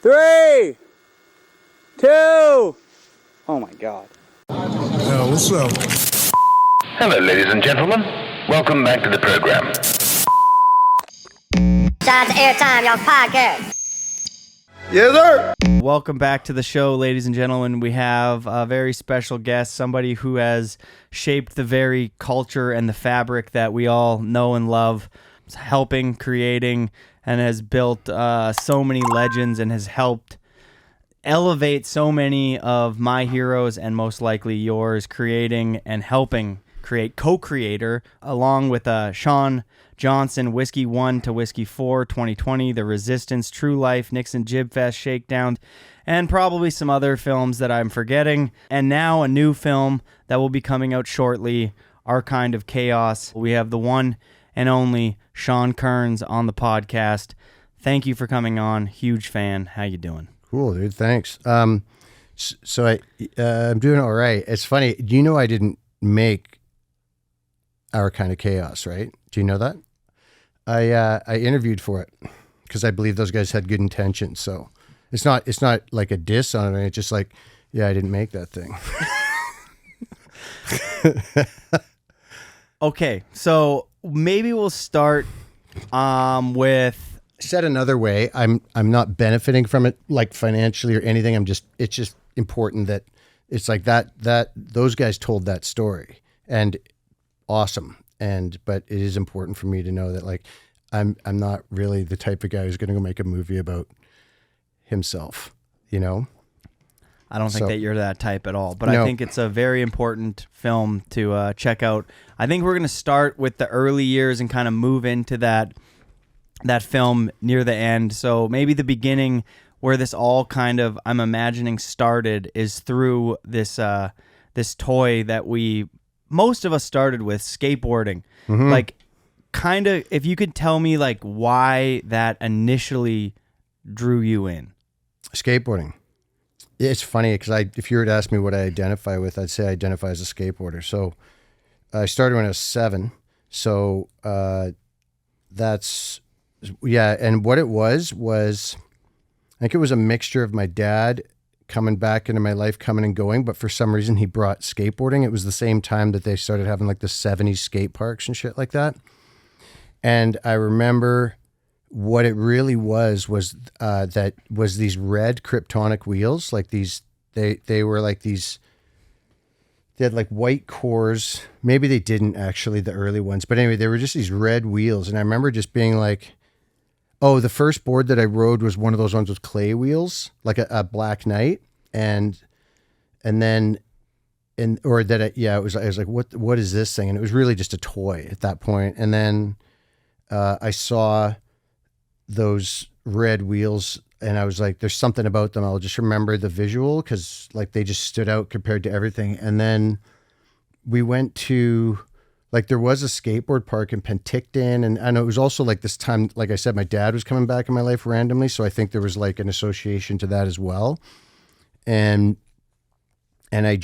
3, 2. Oh my God. Yo, what's up? Hello, ladies and gentlemen. Welcome back to the program. Shout out to Airtime, y'all podcast. Yes, sir. Welcome back to the show, ladies and gentlemen. We have a very special guest, somebody who has shaped the very culture and the fabric that we all know and love, helping, creating, and has built so many legends and has helped elevate so many of my heroes and most likely yours, creating and helping create, co-creator, along with Sean Johnson, Whiskey 1 to Whiskey 4, 2020, The Resistance, True Life, Nixon Jib Fest, Shakedown, and probably some other films that I'm forgetting. And now a new film that will be coming out shortly, Our Kind of Chaos. We have the one and only Sean Kearns on the podcast. Thank you for coming on. Huge fan. How you doing? Cool, dude. Thanks. I'm doing all right. It's funny. You know, I didn't make Our Kind of Chaos, right? Do you know that? I interviewed for it because I believe those guys had good intentions. So it's not like a diss on it. It's just like, yeah, I didn't make that thing. Okay, so maybe we'll start with. Said another way, I'm not benefiting from it like financially or anything. It's just important that it's like that those guys told that story and awesome. But it is important for me to know that like I'm not really the type of guy who's going to go make a movie about himself, you know? I don't think that you're that type at all, but No. I think it's a very important film to check out. I think we're going to start with the early years and kind of move into that film near the end. So maybe the beginning where this all kind of, I'm imagining, started is through this toy that most of us started with, skateboarding. Mm-hmm. Like, kind of, if you could tell me like why that initially drew you in. Skateboarding. It's funny because if you were to ask me what I identify with, I'd say I identify as a skateboarder. So I started when I was 7. So that's, yeah. And what it was, I think it was a mixture of my dad coming back into my life, coming and going. But for some reason, he brought skateboarding. It was the same time that they started having like the 70s skate parks and shit like that. And I remember what it really was that was these red Kryptonic wheels, like these, they were like these, they had like white cores. Maybe they didn't actually, the early ones, but anyway, they were just these red wheels. And I remember just being like, oh, the first board that I rode was one of those ones with clay wheels, like a Black Knight. I was like, what is this thing? And it was really just a toy at that point. And then I saw those red wheels and I was like, there's something about them. I'll just remember the visual because like they just stood out compared to everything. And then we went to, like, there was a skateboard park in Penticton, and I know it was also like this time, like I said, my dad was coming back in my life randomly, so I think there was like an association to that as well. And I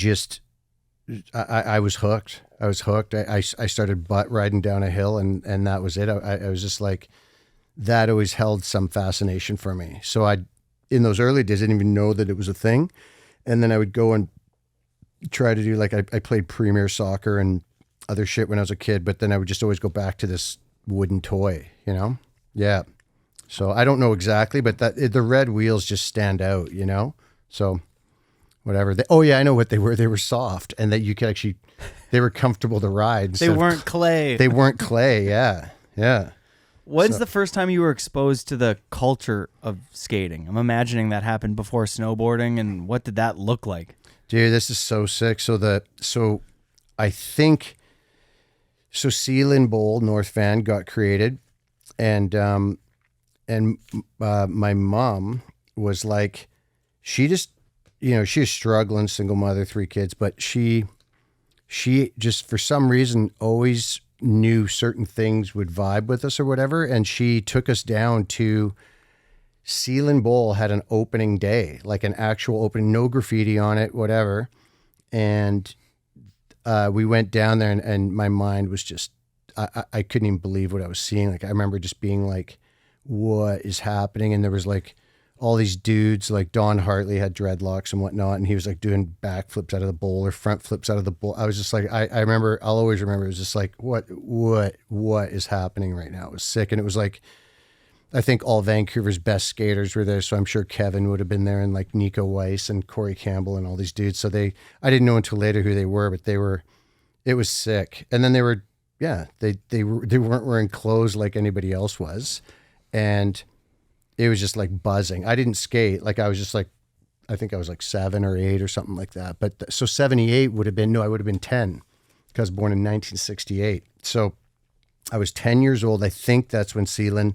was hooked. I was hooked. I started butt riding down a hill, and that was it. I was just like, that always held some fascination for me. So in those early days, I didn't even know that it was a thing. And then I would go and try to do, like, I played Premier Soccer and other shit when I was a kid, but then I would just always go back to this wooden toy, you know? Yeah. So I don't know exactly, but the red wheels just stand out, you know? So whatever. I know what they were. They were soft and that you could actually, they were comfortable to ride. They weren't clay. They weren't clay. Yeah. Yeah. When's the first time you were exposed to the culture of skating? I'm imagining that happened before snowboarding, and what did that look like? Dude, this is so sick. So I think Sealand Bowl North Van got created, and my mom was like, she just, you know, she was struggling, single mother, 3 kids, but she just for some reason always knew certain things would vibe with us or whatever, and she took us down to Sealand Bowl. Had an opening day, like an actual opening, no graffiti on it, whatever, and we went down there, and my mind was just, I couldn't even believe what I was seeing. Like, I remember just being like, what is happening? And there was like all these dudes, like Don Hartley had dreadlocks and whatnot, and he was like doing backflips out of the bowl or front flips out of the bowl. I was just like, I remember, I'll always remember, it was just like, what is happening right now? It was sick. And it was like, I think all Vancouver's best skaters were there. So I'm sure Kevin would have been there, and like Nico Weiss and Corey Campbell and all these dudes. So I didn't know until later who they were, but it was sick. And then they weren't wearing clothes like anybody else was. And it was just like buzzing. I didn't skate. Like I was just like, I think I was like 7 or 8 or something like that. But so 78 would have been, no, I would have been 10 because I was born in 1968. So I was 10 years old. I think that's when Sealand,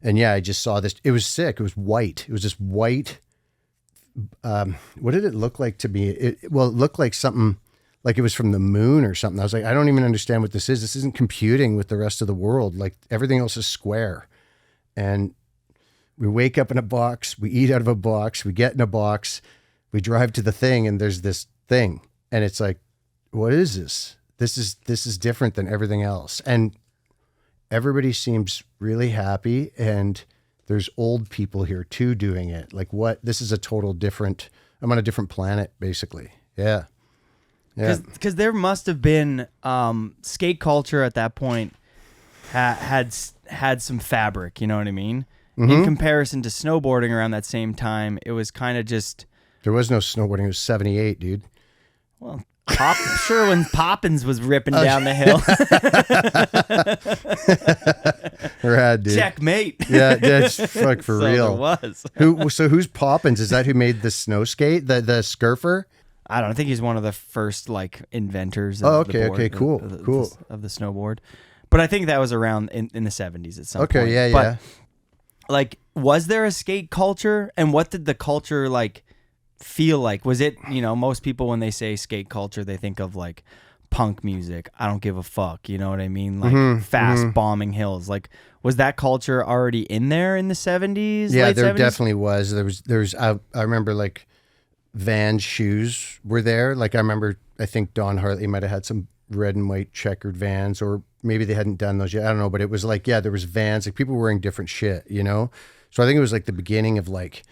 and yeah, I just saw this. It was sick. It was white. It was just white. What did it look like to me? It looked like something, like it was from the moon or something. I was like, I don't even understand what this is. This isn't computing with the rest of the world. Like everything else is square. And we wake up in a box, we eat out of a box, we get in a box, we drive to the thing, and there's this thing. And it's like, what is this? This is different than everything else. And everybody seems really happy, and there's old people here too doing it. Like what? This is a total different, I'm on a different planet, basically. Yeah. Yeah. Because there must have been skate culture at that point had some fabric, you know what I mean? Mm-hmm. In comparison to snowboarding around that same time, it was kind of just... There was no snowboarding. It was 78, dude. Well, sure when Poppins was ripping down the hill. Rad, dude. Checkmate. Yeah, that's fuck for real. It was. So who's Poppins? Is that who made the snow skate? The Scurfer? I don't know. I think he's one of the first like inventors of the board, cool. Of the snowboard. But I think that was around in the 70s at some point. Okay, yeah, but, yeah. Like, was there a skate culture, and what did the culture like feel like? Was it, most people when they say skate culture, they think of like punk music. I don't give a fuck. You know what I mean? Like fast bombing hills. Like, was that culture already in there in the 70s? Yeah, late there 70s? definitely was. I remember like Vans shoes were there. Like I think Don Hartley might have had some red and white checkered Vans, or maybe they hadn't done those yet. I don't know, but it was like, yeah, there was Vans, like people wearing different shit, So I think it was like the beginning of like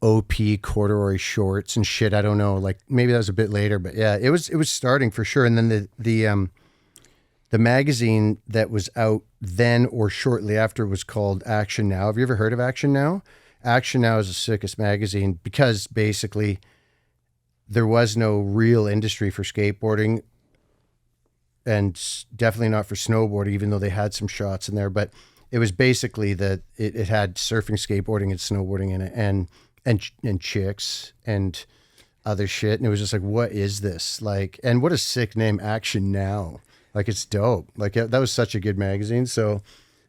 OP corduroy shorts and shit. I don't know, like maybe that was a bit later, but yeah, it was starting for sure. And then the magazine that was out then or shortly after was called Action Now. Have you ever heard of Action Now? Action Now is the sickest magazine because basically there was no real industry for skateboarding, and definitely not for snowboarding, even though they had some shots in there. But it was basically that it had surfing, skateboarding, and snowboarding in it, and chicks and other shit. And it was just like, what is this? Like, and what a sick name, Action Now. Like, it's dope. Like, that was such a good magazine. So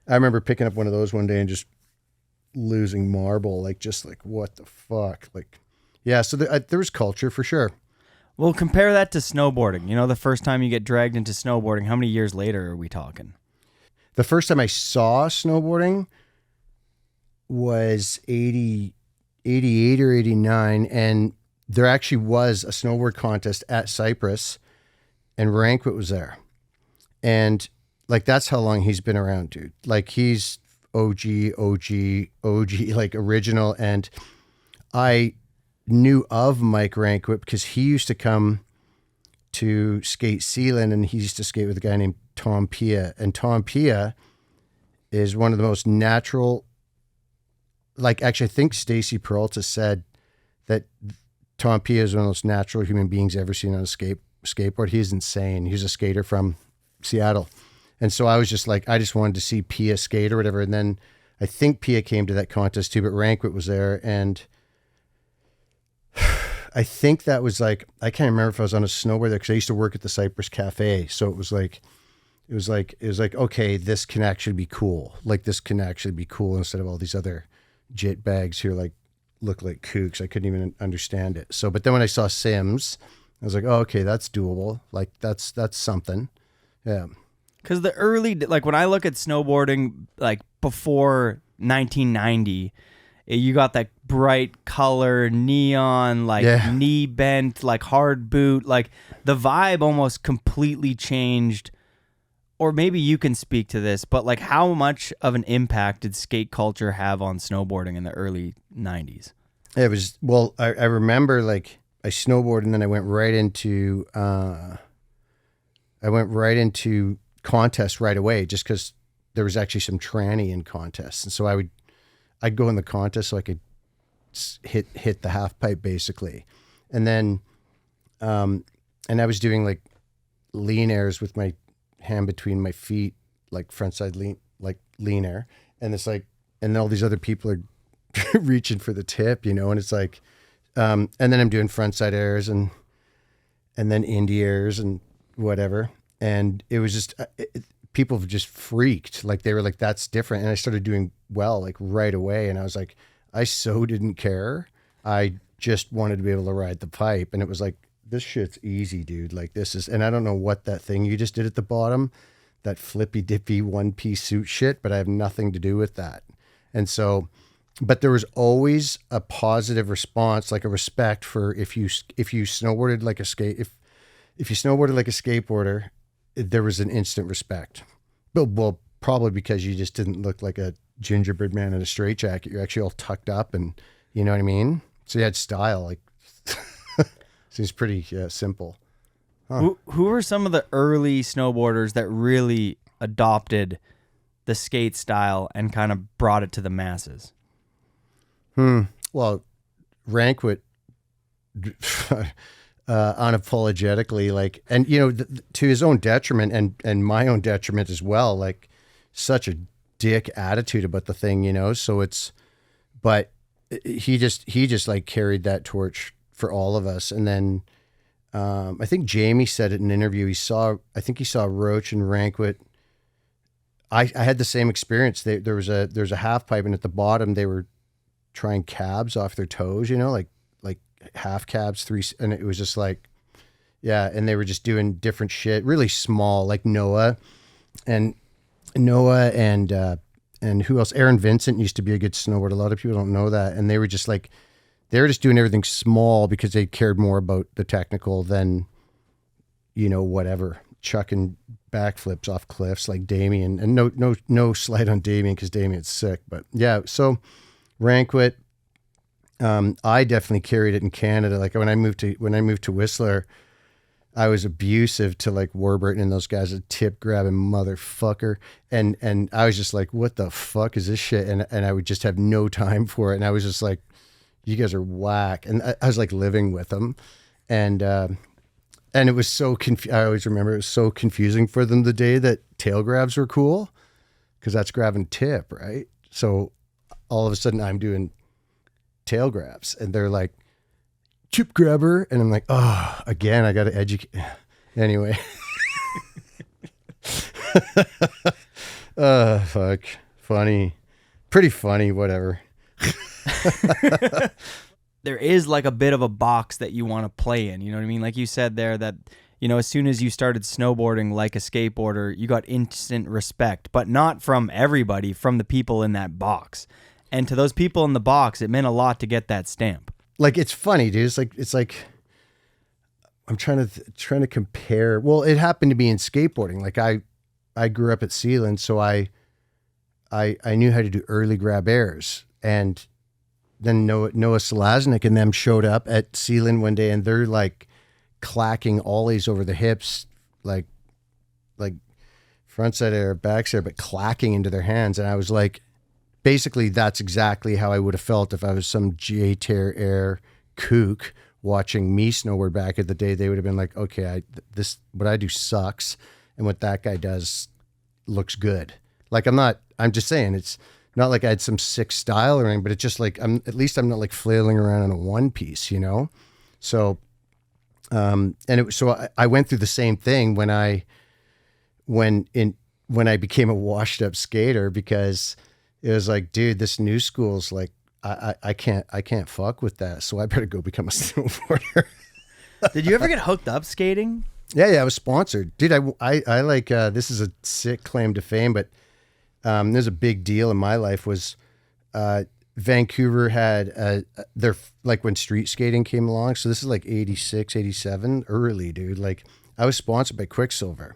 I remember picking up one of those one day and just losing marble. Like, just like, what the fuck? Like, yeah. So there was culture for sure. Well, compare that to snowboarding. The first time you get dragged into snowboarding, how many years later are we talking? The first time I saw snowboarding was 88 or 89, and there actually was a snowboard contest at Cypress, and Rankwit was there. And, like, that's how long he's been around, dude. Like, he's OG, like, original, and I knew of Mike Rankwit because he used to come to skate Sealand, and he used to skate with a guy named Tom Pia. And Tom Pia is one of the most natural, like, actually I think Stacy Peralta said that Tom Pia is one of the most natural human beings ever seen on a skateboard. He's insane. He's a skater from Seattle. And so I was just like, I just wanted to see Pia skate or whatever. And then I think Pia came to that contest too, but Rankwit was there. And I think that was like, I can't remember if I was on a snowboard there because I used to work at the Cypress Cafe. So it was like, okay, this can actually be cool. Like, this can actually be cool instead of all these other jit bags who like look like kooks. I couldn't even understand it. So, but then when I saw Sims, I was like, oh, okay, that's doable. Like, that's something. Yeah. Because the early, like when I look at snowboarding, like before 1990, you got that bright color, neon, like knee bent, like hard boot. Like the vibe almost completely changed or maybe you can speak to this, but like how much of an impact did skate culture have on snowboarding in the early 90s? It was, well, I remember like I snowboarded and then I went right into contests right away just because there was actually some tranny in contests. And so I'd go in the contest so I could hit the half pipe basically. And then, and I was doing like lean airs with my hand between my feet, like frontside lean air. And it's like, and all these other people are reaching for the tip, you know, and it's like, and then I'm doing frontside airs and then indie airs and whatever. And it was just, people just freaked. Like they were like, that's different. And I started doing well, like right away. And I was like, I so didn't care. I just wanted to be able to ride the pipe. And it was like, this shit's easy, dude. Like this is, and I don't know what that thing you just did at the bottom, that flippy dippy 1-piece suit shit, but I have nothing to do with that. And so, but there was always a positive response, like a respect for if you snowboarded like a if you snowboarded like a skateboarder, there was an instant respect. Well, probably because you just didn't look like a gingerbread man in a straitjacket. You're actually all tucked up, and you know what I mean. So you had style. Like seems pretty simple. Huh. Who were some of the early snowboarders that really adopted the skate style and kind of brought it to the masses? Well, Rankwit, unapologetically, like, and you know, to his own detriment and my own detriment as well, like such a dick attitude about the thing, you know? So but he just like carried that torch for all of us. And then, I think Jamie said it in an interview. I think he saw Roach and Rankwit. I had the same experience. There's a half pipe, and at the bottom they were trying cabs off their toes, you know, like half cabs, and it was just like, yeah. And they were just doing different shit, really small, like Noah and who else? Aaron Vincent used to be a good snowboarder. A lot of people don't know that. And they were just doing everything small because they cared more about the technical than, you know, whatever, chucking backflips off cliffs like Damien. And no slight on Damien because Damien's sick, but yeah. So Rankwit, I definitely carried it in Canada. Like when I moved to Whistler, I was abusive to like Warburton and those guys, a tip grabbing motherfucker. And I was just like, what the fuck is this shit? And I would just have no time for it. And I was just like, you guys are whack. And I was like living with them. And it was so I always remember it was so confusing for them the day that tail grabs were cool, because that's grabbing tip, right? So all of a sudden I'm doing tail grabs and they're like, chip grabber. And I'm like, oh, again, I got to educate. Anyway. Fuck. Funny. Pretty funny, whatever. There is like a bit of a box that you want to play in, you know what I mean? Like you said there that, you know, as soon as you started snowboarding like a skateboarder, you got instant respect, but not from everybody, from the people in that box. And to those people in the box, it meant a lot to get that stamp. Like, it's funny, dude. It's like I'm trying to compare. Well, it happened to be in skateboarding. Like I grew up at Sealand, so I knew how to do early grab airs. And then Noah Selaznik and them showed up at Sealand one day, and they're like clacking ollies over the hips, like frontside air, backside air, but clacking into their hands. And I was like, basically, that's exactly how I would have felt if I was some J-Tear Air kook watching me snowboard back in the day. They would have been like, okay, what I do sucks, and what that guy does looks good. Like, I'm just saying, it's not like I had some sick style or anything, but it's just like, at least I'm not like flailing around in a one piece, you know? So, so I went through the same thing when I became a washed up skater, because it was like, dude, this new school's like, I can't fuck with that. So I better go become a snowboarder. Did you ever get hooked up skating? Yeah, I was sponsored. Dude, I like, this is a sick claim to fame, but there's a big deal in my life was Vancouver had their, like when street skating came along. So this is like 86, 87, early, dude. Like I was sponsored by Quicksilver.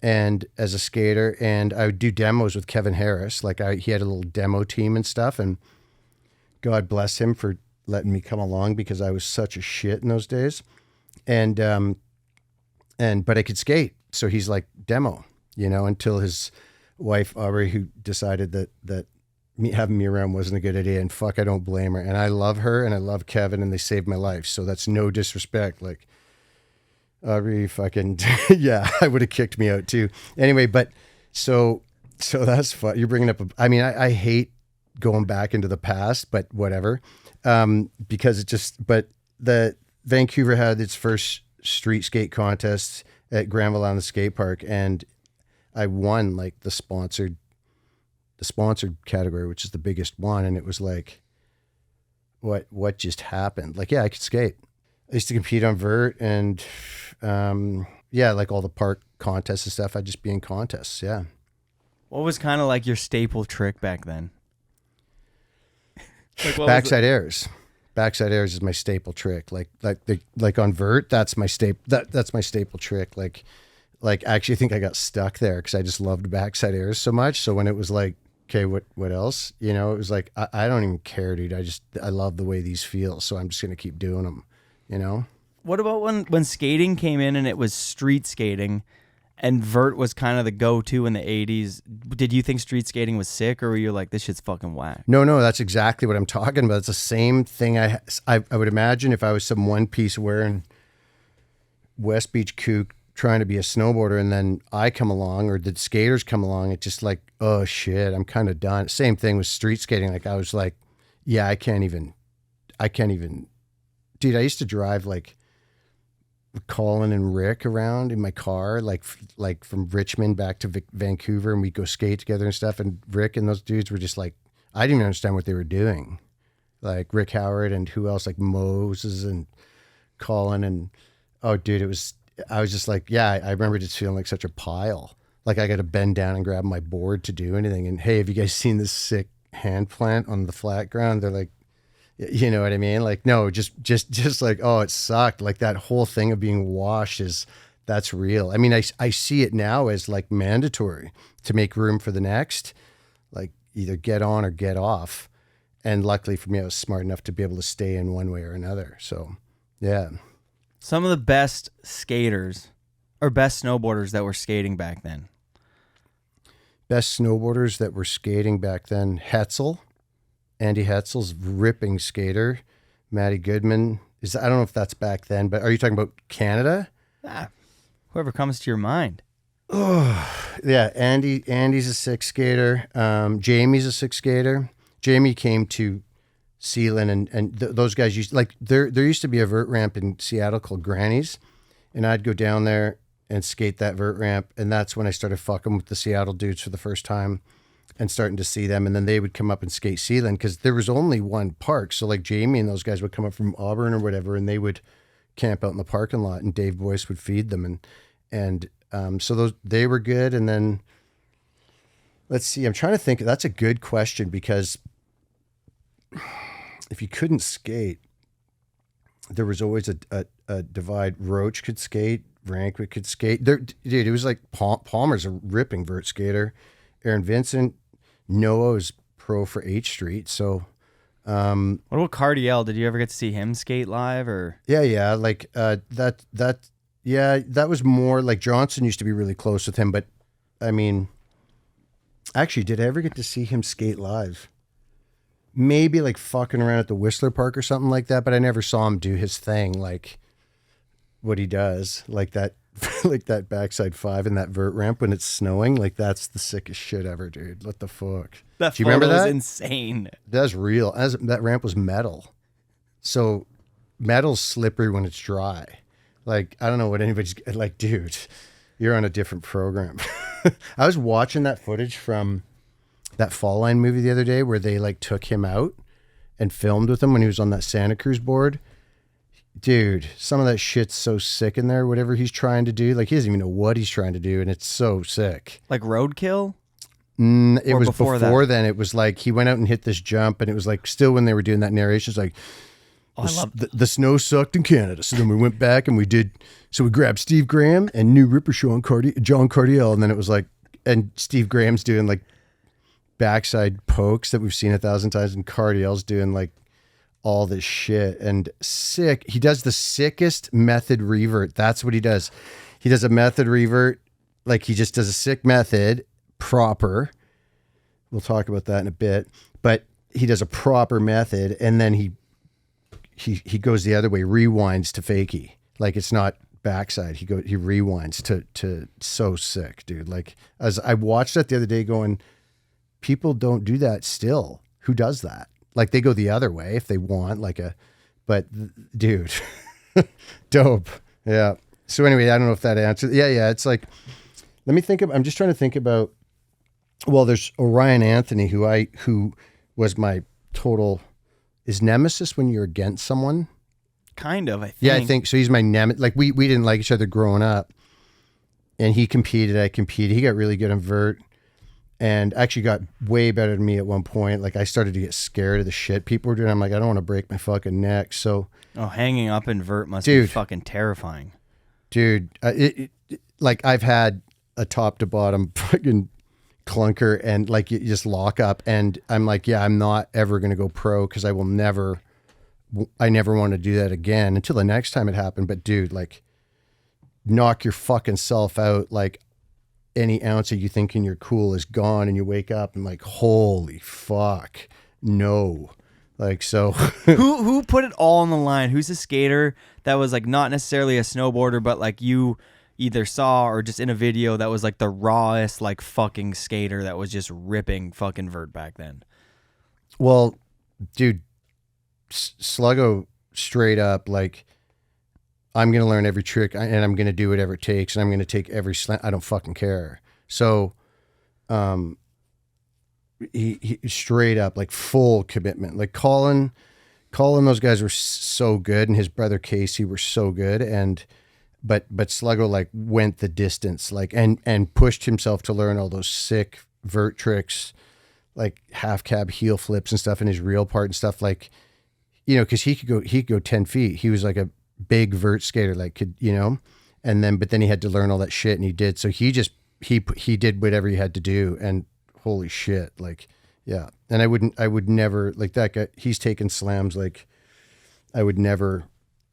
and as a skater, and I would do demos with Kevin Harris. Like he had a little demo team and stuff, and God bless him for letting me come along because I was such a shit in those days. But I could skate. So he's like, demo, until his wife, Aubrey, who decided that having me around wasn't a good idea. And fuck, I don't blame her. And I love her and I love Kevin and they saved my life. So that's no disrespect. Like, Aubrey fucking, yeah, I would have kicked me out too. Anyway, but so that's fun. You're bringing up, I hate going back into the past, but whatever. Because but the Vancouver had its first street skate contest at Granville on the skate park, and I won like the sponsored category, which is the biggest one. And it was like, what just happened? Like, yeah, I could skate. I used to compete on vert and, like all the park contests and stuff. I'd just be in contests. Yeah. What was kind of like your staple trick back then? Backside airs. Backside airs is my staple trick. Like on vert, that's my that's my staple trick. Like I actually think I got stuck there because I just loved backside airs so much. So when it was like, okay, what else? It was like, I don't even care, dude. I love the way these feel. So I'm just going to keep doing them, What about when skating came in and it was street skating and vert was kind of the go-to in the 80s? Did you think street skating was sick, or were you like, this shit's fucking whack? No, that's exactly what I'm talking about. It's the same thing. I would imagine if I was some one piece wearing West Beach kook trying to be a snowboarder, and then I come along or the skaters come along, it's just like, oh shit, I'm kind of done. Same thing with street skating. Like I was like, yeah, I can't even, dude, I used to drive like Colin and Rick around in my car, like from Richmond back to Vancouver, and we'd go skate together and stuff. And Rick and those dudes were just like, I didn't even understand what they were doing. Like Rick Howard and who else, like Moses and Colin, and oh dude, I was just like, yeah, I remember just feeling like such a pile. Like I got to bend down and grab my board to do anything. And hey, have you guys seen this sick hand plant on the flat ground? They're like, you know what I mean? Like, no, just like, oh, it sucked. Like that whole thing of being washed that's real. I mean, I see it now as like mandatory to make room for the next, like either get on or get off. And luckily for me, I was smart enough to be able to stay in one way or another. So yeah. Some of the best skaters or best snowboarders that were skating back then. Best snowboarders that were skating back then, Hetzel. Andy Hetzel's ripping skater. Matty Goodman I don't know if that's back then, but are you talking about Canada? Whoever comes to your mind. Oh yeah, Andy's a sick skater. Jamie's a sick skater. Jamie came to Sealand and those guys used, like there used to be a vert ramp in Seattle called Granny's, and I'd go down there and skate that vert ramp, and that's when I started fucking with the Seattle dudes for the first time and starting to see them. And then they would come up and skate Sealand because there was only one park. So like Jamie and those guys would come up from Auburn or whatever, and they would camp out in the parking lot, and Dave Boyce would feed them. And so they were good. And then let's see, I'm trying to think. That's a good question, because if you couldn't skate, there was always a divide. Roach could skate, Rankwick could skate. Dude, it was like Palmer's a ripping vert skater. Aaron Vincent, Noah was pro for H Street. So, what about Cardiel? Did you ever get to see him skate live or? Yeah. Like, that was more like Johnson used to be really close with him. But I mean, actually, did I ever get to see him skate live? Maybe like fucking around at the Whistler Park or something like that. But I never saw him do his thing, like what he does, like that. Like that backside five and that vert ramp when it's snowing, like that's the sickest shit ever, dude. What the fuck? That do you remember that? Was insane. That's real. That ramp was metal, so metal's slippery when it's dry. Like I don't know what anybody's like, dude. You're on a different program. I was watching that footage from that Fall Line movie the other day where they like took him out and filmed with him when he was on that Santa Cruz board. Dude, some of that shit's so sick in there, whatever he's trying to do. Like, he doesn't even know what he's trying to do, and it's so sick. Like Roadkill? It was before then. It was like he went out and hit this jump, and it was like still when they were doing that narration, it's like, The snow sucked in Canada. So then we went back and we grabbed Steve Graham and New Ripper Show on John Cardiel. And then it was like, and Steve Graham's doing like backside pokes that we've seen 1,000 times. And Cardiel's doing like all this shit and sick. He does the sickest method revert. That's what he does. He does a method revert. Like he just does a sick method proper. We'll talk about that in a bit, but he does a proper method. And then he goes the other way, rewinds to fakie. Like it's not backside. He rewinds to so sick, dude. Like as I watched that the other day going, people don't do that still. Who does that? Like they go the other way if they want but dude, dope. Yeah. So anyway, I don't know if that answers. Yeah. It's like, I'm just trying to think about, well, there's Orion Anthony who was my total, is nemesis when you're against someone? Kind of, I think. Yeah, I think so. He's my nemesis. Like we didn't like each other growing up, and he competed. I competed. He got really good in vert, and actually got way better than me at one point. Like I started to get scared of the shit people were doing. I'm like, I don't want to break my fucking neck. So, hanging up in vert must be fucking terrifying, dude. Like I've had a top to bottom fucking clunker, and like you just lock up, and I'm like, yeah, I'm not ever gonna go pro because I never want to do that again until the next time it happened. But dude, like knock your fucking self out. Like any ounce of you thinking you're cool is gone, and you wake up and like, holy fuck, no. Like, so who put it all on the line? Who's a skater that was like not necessarily a snowboarder, but like you either saw or just in a video that was like the rawest like fucking skater that was just ripping fucking vert back then? Well, dude, Sluggo straight up, like, I'm going to learn every trick and I'm going to do whatever it takes, and I'm going to take every slant. I don't fucking care. So, he straight up, like, full commitment. Like Colin, those guys were so good, and his brother Casey were so good, but Sluggo like went the distance, like, and pushed himself to learn all those sick vert tricks, like half cab heel flips and stuff in his reel part and stuff, like, you know, because he could go 10 feet. He was like a big vert skater, like, could, you know, but then he had to learn all that shit, and he did. So he did whatever he had to do, and holy shit, like, yeah. And I would never, like, that guy, he's taken slams like I would never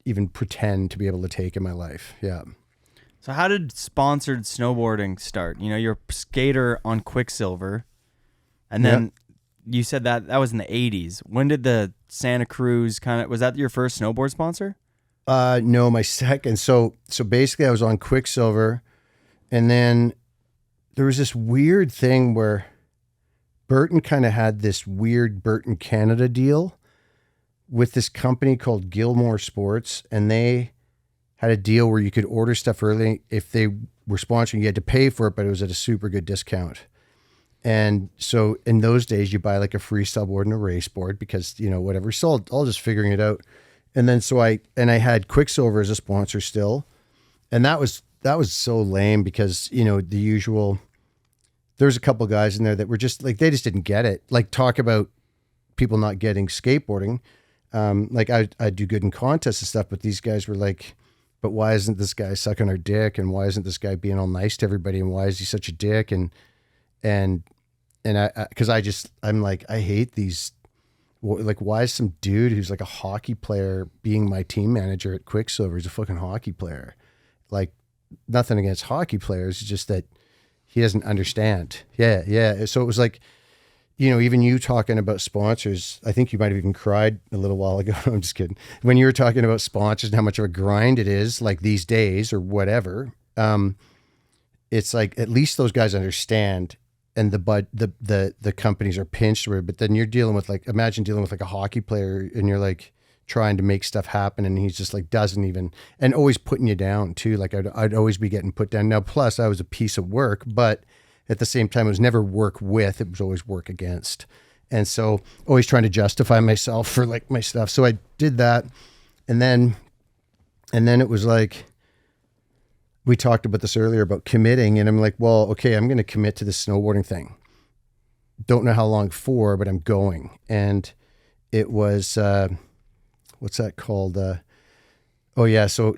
even pretend to be able to take in my life. Yeah. So how did sponsored snowboarding start? You know, you're a skater on Quicksilver, and then you said that was in the 80s. When did the Santa Cruz was that your first snowboard sponsor? No, my second. So basically I was on Quicksilver, and then there was this weird thing where Burton kind of had this weird Burton Canada deal with this company called Gilmore Sports, and they had a deal where you could order stuff early. If they were sponsoring, you had to pay for it, but it was at a super good discount. And so in those days, you buy like a freestyle board and a race board because, you know, whatever. So all just figuring it out. And then I had Quicksilver as a sponsor still. And that was so lame because, you know, the usual, there's a couple guys in there that were just like, they just didn't get it. Like, talk about people not getting skateboarding. Like I do good in contests and stuff, but these guys were like, but why isn't this guy sucking our dick? And why isn't this guy being all nice to everybody? And why is he such a dick? And I'm like, I hate these, like, why is some dude who's like a hockey player being my team manager at Quicksilver? He's a fucking hockey player. Like, nothing against hockey players. It's just that he doesn't understand. Yeah. So it was like, you know, even you talking about sponsors, I think you might have even cried a little while ago. I'm just kidding. When you were talking about sponsors and how much of a grind it is, like these days or whatever, it's like, at least those guys understand, and the companies are pinched with it. But then you're dealing with, like, imagine dealing with like a hockey player, and you're like trying to make stuff happen, and he's just like doesn't even, and always putting you down too. Like I'd always be getting put down. Now, plus I was a piece of work, but at the same time, it was never work with, it was always work against. And so always trying to justify myself for like my stuff. So I did that. And then it was like, we talked about this earlier about committing, and I'm like, well, okay, I'm going to commit to this snowboarding thing. Don't know how long for, but I'm going. And it was, what's that called? Oh yeah. So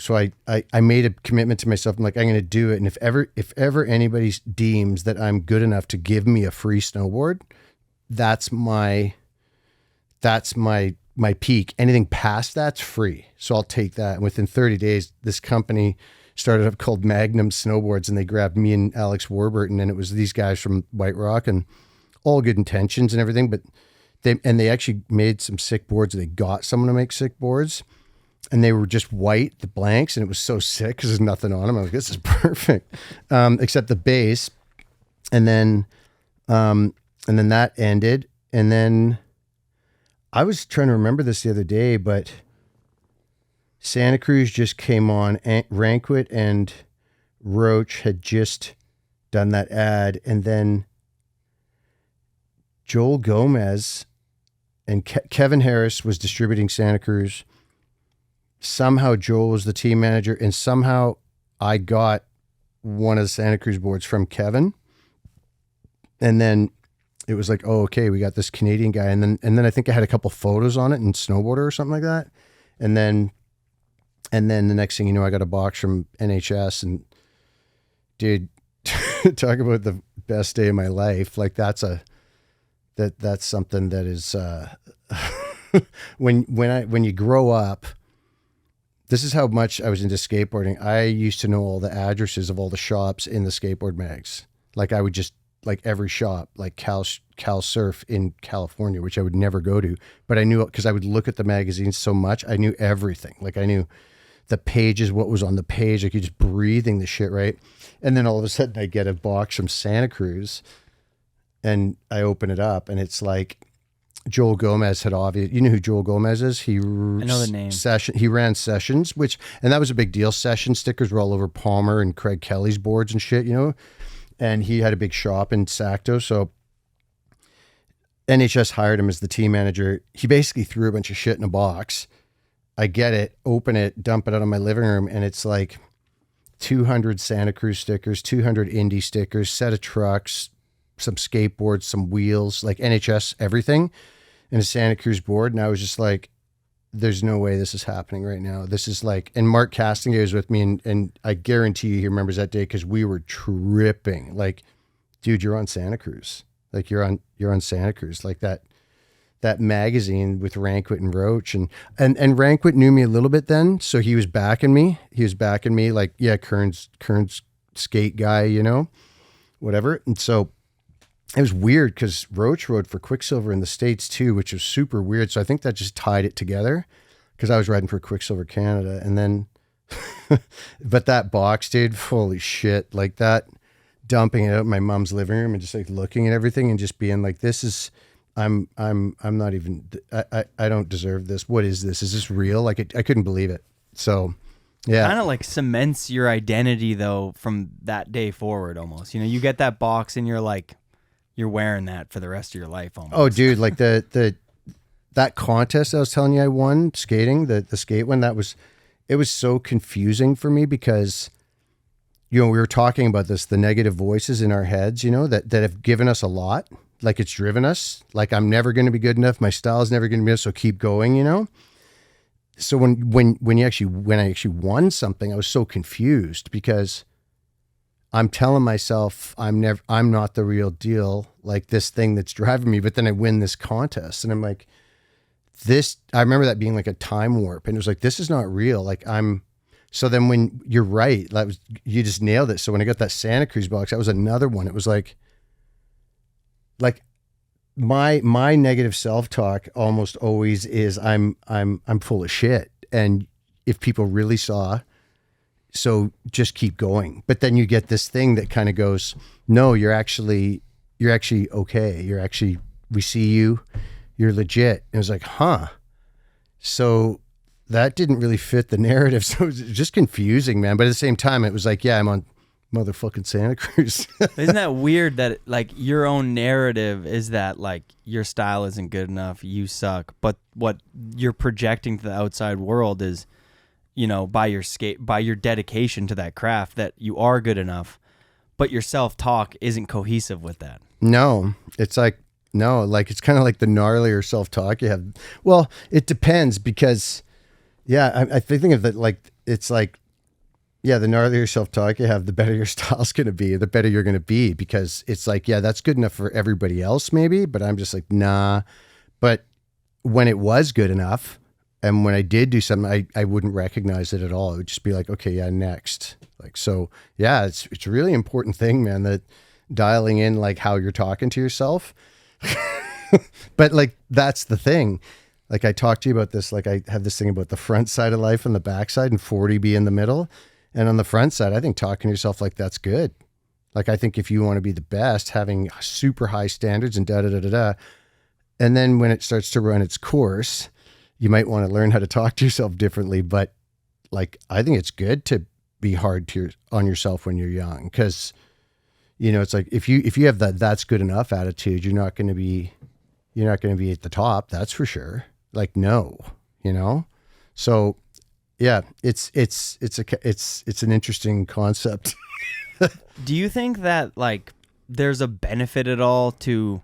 I made a commitment to myself. I'm like, I'm going to do it. And if ever anybody deems that I'm good enough to give me a free snowboard, that's my peak. Anything past that's free. So I'll take that. And within 30 days, this company started up called Magnum Snowboards, and they grabbed me and Alex Warburton, and it was these guys from White Rock, and all good intentions and everything. But they actually made some sick boards. They got someone to make sick boards, and they were just white, the blanks, and it was so sick because there's nothing on them. I was like, this is perfect, except the base. And then that ended, and then I was trying to remember this the other day, but Santa Cruz just came on. Ranquit and Roach had just done that ad, and then Joel Gomez and Kevin Harris was distributing Santa Cruz. Somehow Joel was the team manager, and somehow I got one of the Santa Cruz boards from Kevin. And then it was like, oh, okay, we got this Canadian guy. And then I think I had a couple photos on it in Snowboarder or something like that. And then the next thing you know, I got a box from NHS, and dude, talk about the best day of my life. Like that's something that is, when you grow up, this is how much I was into skateboarding. I used to know all the addresses of all the shops in the skateboard mags. Like I would just, like every shop, like Cal Surf in California, which I would never go to, but I knew it because I would look at the magazines so much. I knew everything. Like I knew the pages, what was on the page, like you're just breathing the shit, right? And then all of a sudden I get a box from Santa Cruz, and I open it up, and it's like Joel Gomez had you know who Joel Gomez is? I know the name. He ran Sessions, and that was a big deal. Session stickers were all over Palmer and Craig Kelly's boards and shit, you know? And he had a big shop in Sacto. So NHS hired him as the team manager. He basically threw a bunch of shit in a box. I get it, open it, dump it out of my living room, and it's like 200 Santa Cruz stickers, 200 Indy stickers, set of trucks, some skateboards, some wheels, like NHS, everything, and a Santa Cruz board. And I was just like, there's no way this is happening right now. This is like, and Mark Castingay was with me, and I guarantee you he remembers that day because we were tripping. Like, dude, you're on Santa Cruz. Like you're on Santa Cruz. Like that magazine with Ranquit and Roach, and Ranquit knew me a little bit then, so he was backing me. Like, yeah, Kearns skate guy, you know, whatever. And so it was weird because Roach rode for Quicksilver in the States too, which was super weird. So I think that just tied it together because I was riding for Quicksilver Canada. And then, but that box, dude, holy shit, like that, dumping it out in my mom's living room and just like looking at everything and just being like, this is, I'm not even, I don't deserve this. What is this? Is this real? Like I couldn't believe it. So yeah. Kind of like cements your identity though from that day forward almost. You know, you get that box and you're like, you're wearing that for the rest of your life almost. Oh, dude, like that contest I was telling you I won skating, the skate one, it was so confusing for me because, you know, we were talking about this, the negative voices in our heads, you know, that have given us a lot. Like it's driven us. Like I'm never going to be good enough. My style is never going to be enough. So keep going, you know? So when I actually won something, I was so confused because I'm telling myself I'm not the real deal, like this thing that's driving me, but then I win this contest and I'm like, I remember that being like a time warp, and it was like, this is not real. So then when you're right, you just nailed it. So when I got that Santa Cruz box, that was another one. It was like my negative self-talk almost always is I'm full of shit. And if people really saw, so just keep going. But then you get this thing that kind of goes, no, you're actually okay. We see you, you're legit. And it was like, huh. So that didn't really fit the narrative. So it was just confusing, man. But at the same time, it was like, yeah, I'm on motherfucking Santa Cruz. Isn't that weird that like your own narrative is that like your style isn't good enough, you suck, but what you're projecting to the outside world is, you know, by your dedication to that craft, that you are good enough, but your self-talk isn't cohesive with that. No, it's like, no, like it's kind of like the gnarlier self-talk you have. Well, it depends because Yeah, I think of it like it's like, yeah, the gnarlier self-talk you have, the better your style's going to be, the better you're going to be, because it's like, yeah, that's good enough for everybody else maybe, but I'm just like, nah. But when it was good enough, and when I did do something, I wouldn't recognize it at all. It would just be like, okay, yeah, next. Like, so yeah, it's a really important thing, man, that dialing in like how you're talking to yourself. But like, that's the thing. Like I talked to you about this, like I have this thing about the front side of life and the back side, and 40 be in the middle. And on the front side, I think talking to yourself like that's good. Like, I think if you want to be the best, having super high standards and da-da-da-da-da. And then when it starts to run its course, you might want to learn how to talk to yourself differently. But like, I think it's good to be hard on yourself when you're young. Cause you know, it's like, if you have that's good enough attitude, you're not going to be at the top. That's for sure. Like, no, you know? So yeah, it's an interesting concept. Do you think that like there's a benefit at all to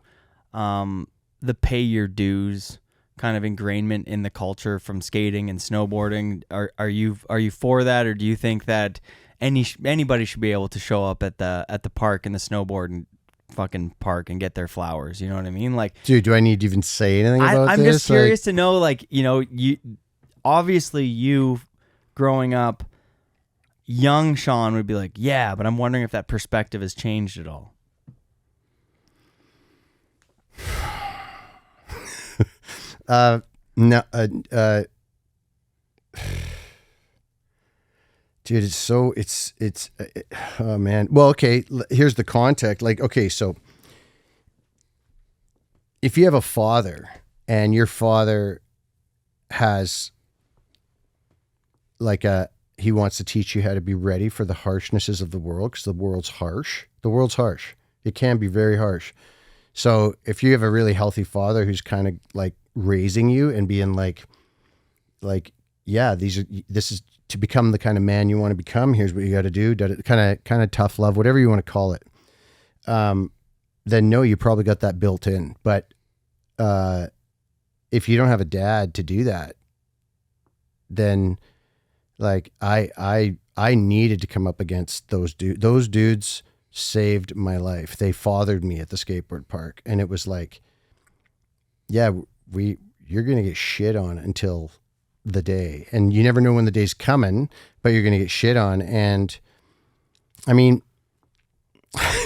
the pay your dues kind of ingrainment in the culture from skating and snowboarding? Are you for that, or do you think that anybody should be able to show up at the park in the snowboard and fucking park and get their flowers? You know what I mean? Like, dude, do I need to even say anything about this? I'm just curious to know, like, you know, you growing up, young Sean would be like, yeah, but I'm wondering if that perspective has changed at all. No, dude, it's oh man. Well, okay, here's the context. Like, okay, so if you have a father and your father has like he wants to teach you how to be ready for the harshnesses of the world, because the world's harsh. It can be very harsh. So if you have a really healthy father who's kind of like raising you and being like, yeah, this is to become the kind of man you want to become. Here's what you got to do. Kind of tough love, whatever you want to call it. Then no, you probably got that built in. But if you don't have a dad to do that, then like I needed to come up against those dudes. Those dudes saved my life. They fathered me at the skateboard park, and it was like, yeah, you're gonna get shit on until the day, and you never know when the day's coming, but you're gonna get shit on. And I mean,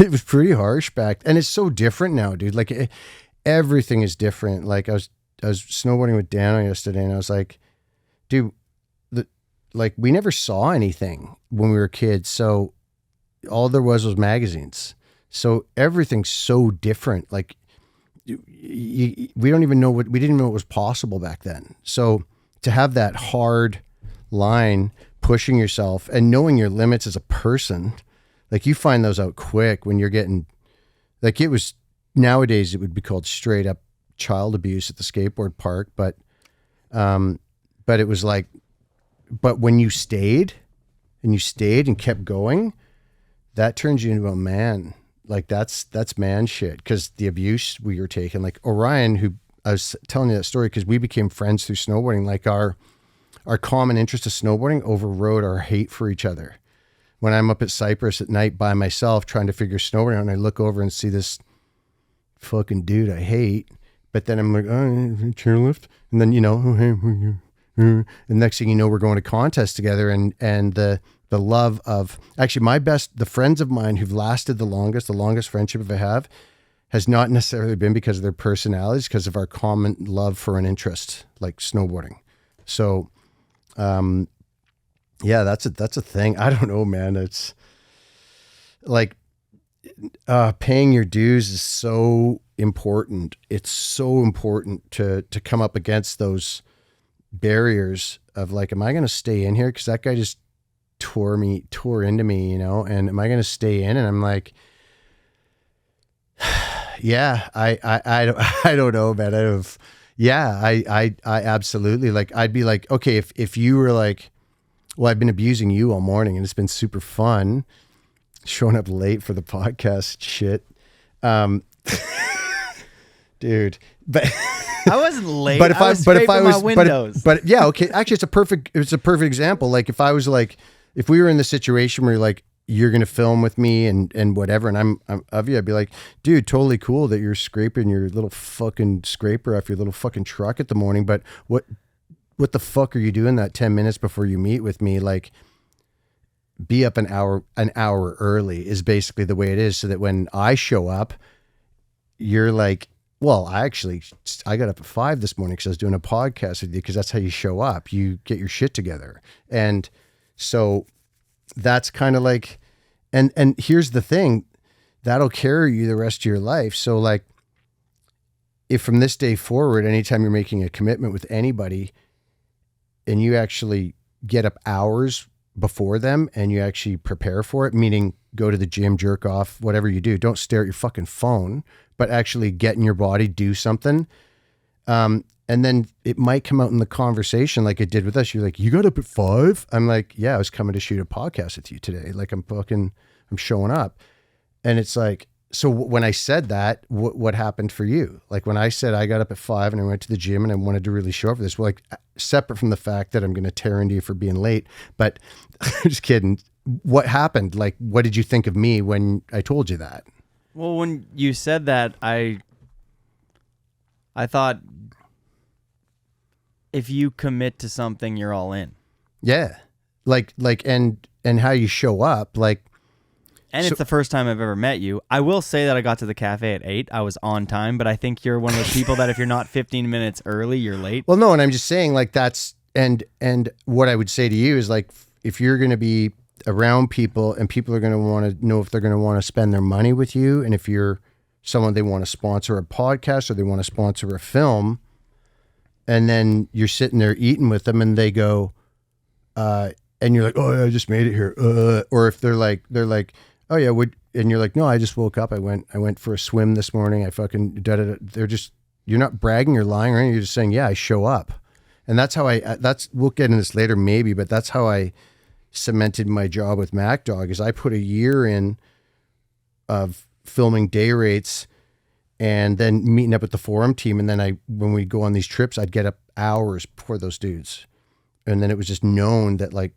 it was pretty harsh back, and it's so different now, dude. Like everything is different. Like I was snowboarding with Dan yesterday, and I was like, dude, like we never saw anything when we were kids, so all there was magazines. So everything's so different. Like we didn't even know what was possible back then. So to have that hard line, pushing yourself and knowing your limits as a person, like you find those out quick when you're getting, like it was, nowadays it would be called straight up child abuse at the skateboard park. But it was like, but when you stayed and kept going, that turns you into a man. Like that's man shit. Cause the abuse we were taking, like Orion, who I was telling you that story, cause we became friends through snowboarding. Like our common interest of snowboarding overrode our hate for each other. When I'm up at Cypress at night by myself trying to figure snowboarding out, and I look over and see this fucking dude I hate, but then I'm like, oh, chairlift. And then, you know, oh, hey, and next thing you know, we're going to contests together, and the love of actually the friends of mine who've lasted the longest friendship I have has not necessarily been because of their personalities, because of our common love for an interest like snowboarding. So, yeah, that's a thing. I don't know, man. It's like, paying your dues is so important. It's so important to come up against those barriers of like, am I going to stay in here? Cause that guy just tore into me, you know, and am I going to stay in? And I'm like, yeah, I don't know, man. I absolutely, like, I'd be like, okay, if you were like, well, I've been abusing you all morning and it's been super fun showing up late for the podcast shit. Dude, but I wasn't late. But if I was, my windows. but yeah, okay. Actually, it's a perfect example. Like if I was like, if we were in the situation where you're going to film with me and whatever, and I'm of you, I'd be like, dude, totally cool that you're scraping your little fucking scraper off your little fucking truck at the morning. But what the fuck are you doing that 10 minutes before you meet with me? Like, be up an hour early is basically the way it is, so that when I show up, you're like, well, I got up at 5 this morning because I was doing a podcast with you, because that's how you show up. You get your shit together. And so that's kind of like, and here's the thing, that'll carry you the rest of your life. So like, if from this day forward, anytime you're making a commitment with anybody and you actually get up hours before them and you actually prepare for it, meaning go to the gym, jerk off, whatever you do, don't stare at your fucking phone, but actually get in your body, do something. And then it might come out in the conversation like it did with us. You're like, you got up at 5? I'm like, yeah, I was coming to shoot a podcast with you today. Like I'm showing up. And it's like, so when I said that, what happened for you? Like when I said I got up at 5 and I went to the gym and I wanted to really show up for this, well, like separate from the fact that I'm going to tear into you for being late, but just kidding. What happened? Like, what did you think of me when I told you that? Well, when you said that, I thought, if you commit to something, you're all in. Yeah. Like, and how you show up, like. And it's the first time I've ever met you. I will say that I got to the cafe at 8. I was on time, but I think you're one of those people that if you're not 15 minutes early, you're late. Well, no, and I'm just saying like that's, and what I would say to you is like, if you're going to be around people and people are going to want to know if they're going to want to spend their money with you, and if you're someone they want to sponsor a podcast or they want to sponsor a film, and then you're sitting there eating with them and they go, and you're like, oh, yeah, I just made it here. Or if they're like, oh yeah, and you're like, no, I just woke up. I went for a swim this morning. I fucking, they're just, you're not bragging or lying or anything. You're just saying, yeah, I show up. And that's how we'll get into this later maybe, but that's how I cemented my job with MacDog is I put a year in of filming day rates and then meeting up with the forum team. And then when we go on these trips, I'd get up hours before those dudes. And then it was just known that like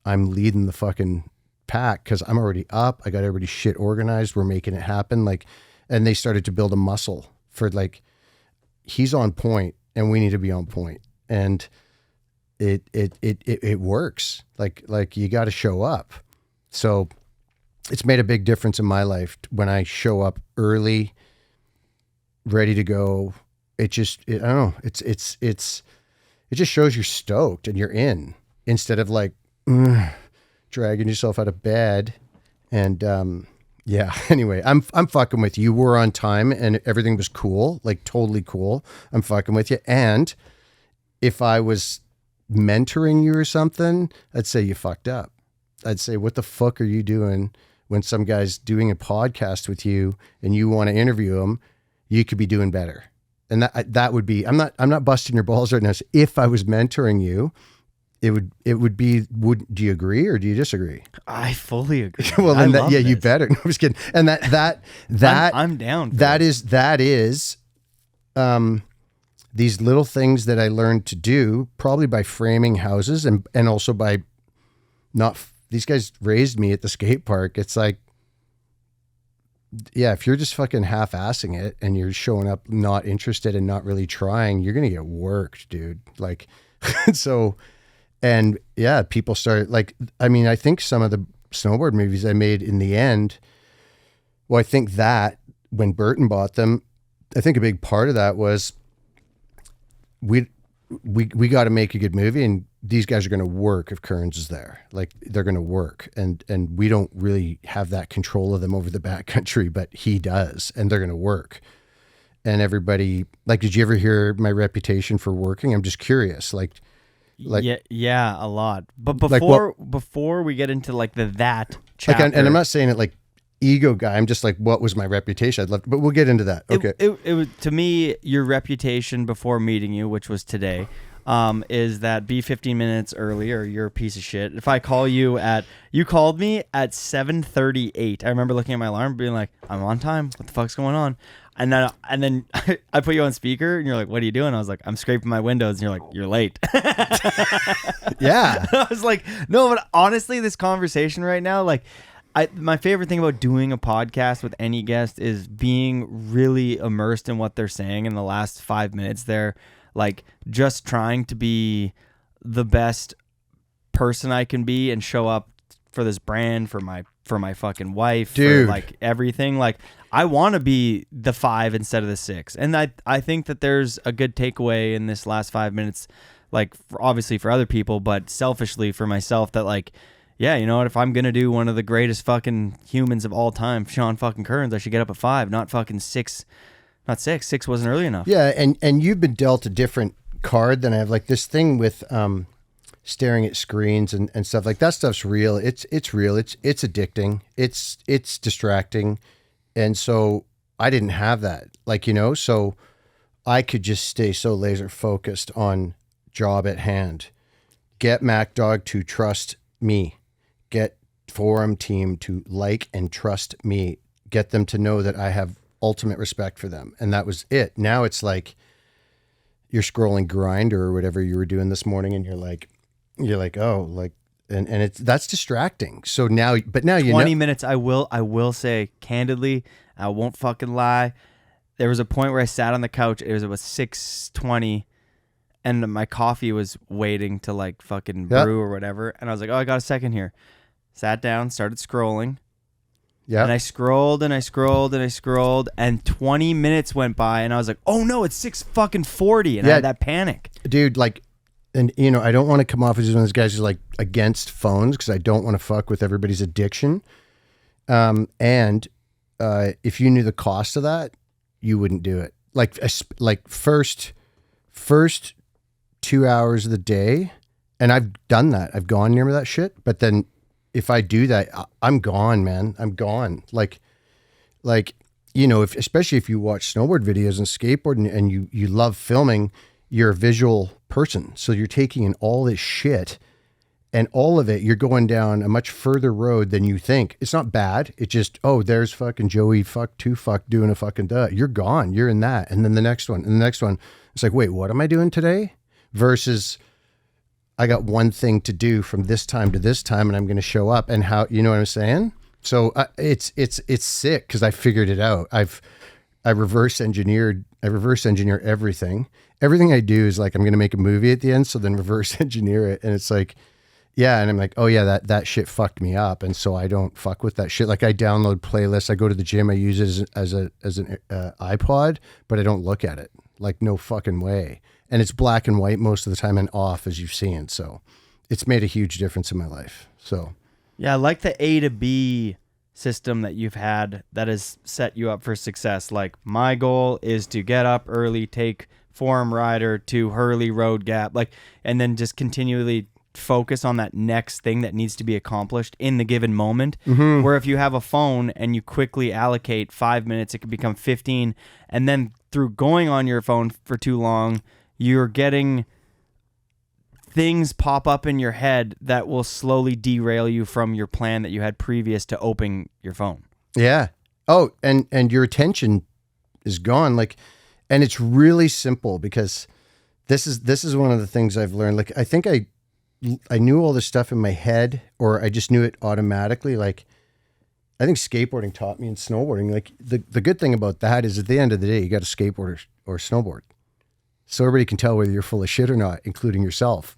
I'm leading the fucking pack because I'm already up. I got everybody shit organized. We're making it happen. Like, and they started to build a muscle for like, he's on point and we need to be on point. And it works. Like you got to show up. So it's made a big difference in my life when I show up early, ready to go. I don't know. It just shows you're stoked and you're in instead of like dragging yourself out of bed. And yeah, anyway, I'm fucking with you. You were on time and everything was cool, like totally cool. I'm fucking with you. And if I was mentoring you or something, I'd say you fucked up. I'd say, what the fuck are you doing when some guy's doing a podcast with you and you want to interview him? You could be doing better. And that would be, I'm not busting your balls right now. So if I was mentoring you, it would be, do you agree or do you disagree? I fully agree. Well, then you better. No, I'm just kidding. And that I'm down. That is, these little things that I learned to do probably by framing houses and also by these guys raised me at the skate park. It's like, yeah, if you're just fucking half-assing it and you're showing up not interested and not really trying, you're going to get worked, dude. Like, so, and yeah, people started like, I mean, I think some of the snowboard movies I made in the end, well, I think that when Burton bought them, I think a big part of that was we got to make a good movie and these guys are going to work if Kearns is there. Like they're going to work and we don't really have that control of them over the backcountry, but he does and they're going to work. And everybody, like, did you ever hear my reputation for working? I'm just curious. Like yeah, a lot. But before we get into like that chapter, like, and I'm not saying it like ego guy. I'm just like, what was my reputation? I'd love, but we'll get into that. Okay. It was, to me, your reputation before meeting you, which was today, is that be 15 minutes early or you're a piece of shit. If I call you you called me at 7:38. I remember looking at my alarm being like, I'm on time. What the fuck's going on? And then I put you on speaker and you're like, what are you doing? I was like, I'm scraping my windows. And you're like, you're late. Yeah. I was like, no, but honestly, this conversation right now, like, my favorite thing about doing a podcast with any guest is being really immersed in what they're saying in the last 5 minutes. They're like just trying to be the best person I can be and show up for this brand, for my fucking wife, dude, for like everything. Like, I want to be the 5 instead of the 6. And I think that there's a good takeaway in this last 5 minutes, like obviously for other people, but selfishly for myself, that like, yeah, you know what? If I'm going to do one of the greatest fucking humans of all time, Sean fucking Kearns, I should get up at 5, not fucking 6. Not 6. 6 wasn't early enough. Yeah, and you've been dealt a different card than I have. Like this thing with staring at screens and stuff, like that stuff's real. It's real. It's addicting. It's distracting. And so I didn't have that. Like, you know, so I could just stay so laser focused on job at hand. Get MacDog to trust me. Get Forum team to like and trust me. Get them to know that I have ultimate respect for them. And that was it. Now it's like you're scrolling Grindr or whatever you were doing this morning, and you're like, oh, like, and that's distracting. So now, but now you know. 20 minutes, I will say candidly, I won't fucking lie. There was a point where I sat on the couch. It was about 6:20, and my coffee was waiting to like fucking brew or whatever. And I was like, oh, I got a second here. Sat down, started scrolling. Yeah. And I scrolled and I scrolled and I scrolled, and 20 minutes went by, and I was like, oh no, it's 6:40, and I had that panic. Dude, like, and you know, I don't want to come off as one of those guys who's like against phones, because I don't want to fuck with everybody's addiction. And if you knew the cost of that, you wouldn't do it. Like first 2 hours of the day, and I've done that. I've gone near that shit, but then if I do that, I'm gone, man. I'm gone. Like, you know, especially if you watch snowboard videos and skateboard and you love filming, you're a visual person. So you're taking in all this shit, and all of it, you're going down a much further road than you think. It's not bad. It just, oh, there's fucking Joey doing a fucking duh. You're gone. You're in that. And then the next one and the next one. It's like, wait, what am I doing today? Versus, I got one thing to do from this time to this time, and I'm going to show up. And how, you know what I'm saying? So it's sick, because I figured it out. I reverse engineer everything. Everything I do is like, I'm going to make a movie at the end, so then reverse engineer it. And it's like, yeah. And I'm like, oh yeah, that shit fucked me up. And so I don't fuck with that shit. Like, I download playlists. I go to the gym. I use it as an iPod, but I don't look at it. Like, no fucking way. And it's black and white most of the time and off, as you've seen. So it's made a huge difference in my life. So yeah, I like the A to B system that you've had that has set you up for success. Like, my goal is to get up early, take Forum Rider to Hurley Road Gap, like, and then just continually focus on that next thing that needs to be accomplished in the given moment. Mm-hmm. Where if you have a phone and you quickly allocate 5 minutes, it can become 15. And then through going on your phone for too long, you're getting things pop up in your head that will slowly derail you from your plan that you had previous to opening your phone. Yeah. Oh, and your attention is gone. Like, and it's really simple, because this is one of the things I've learned. Like, I think I knew all this stuff in my head, or I just knew it automatically. Like, I think skateboarding taught me, and snowboarding. Like, the good thing about that is, at the end of the day, you got to skateboard or snowboard. So everybody can tell whether you're full of shit or not, including yourself.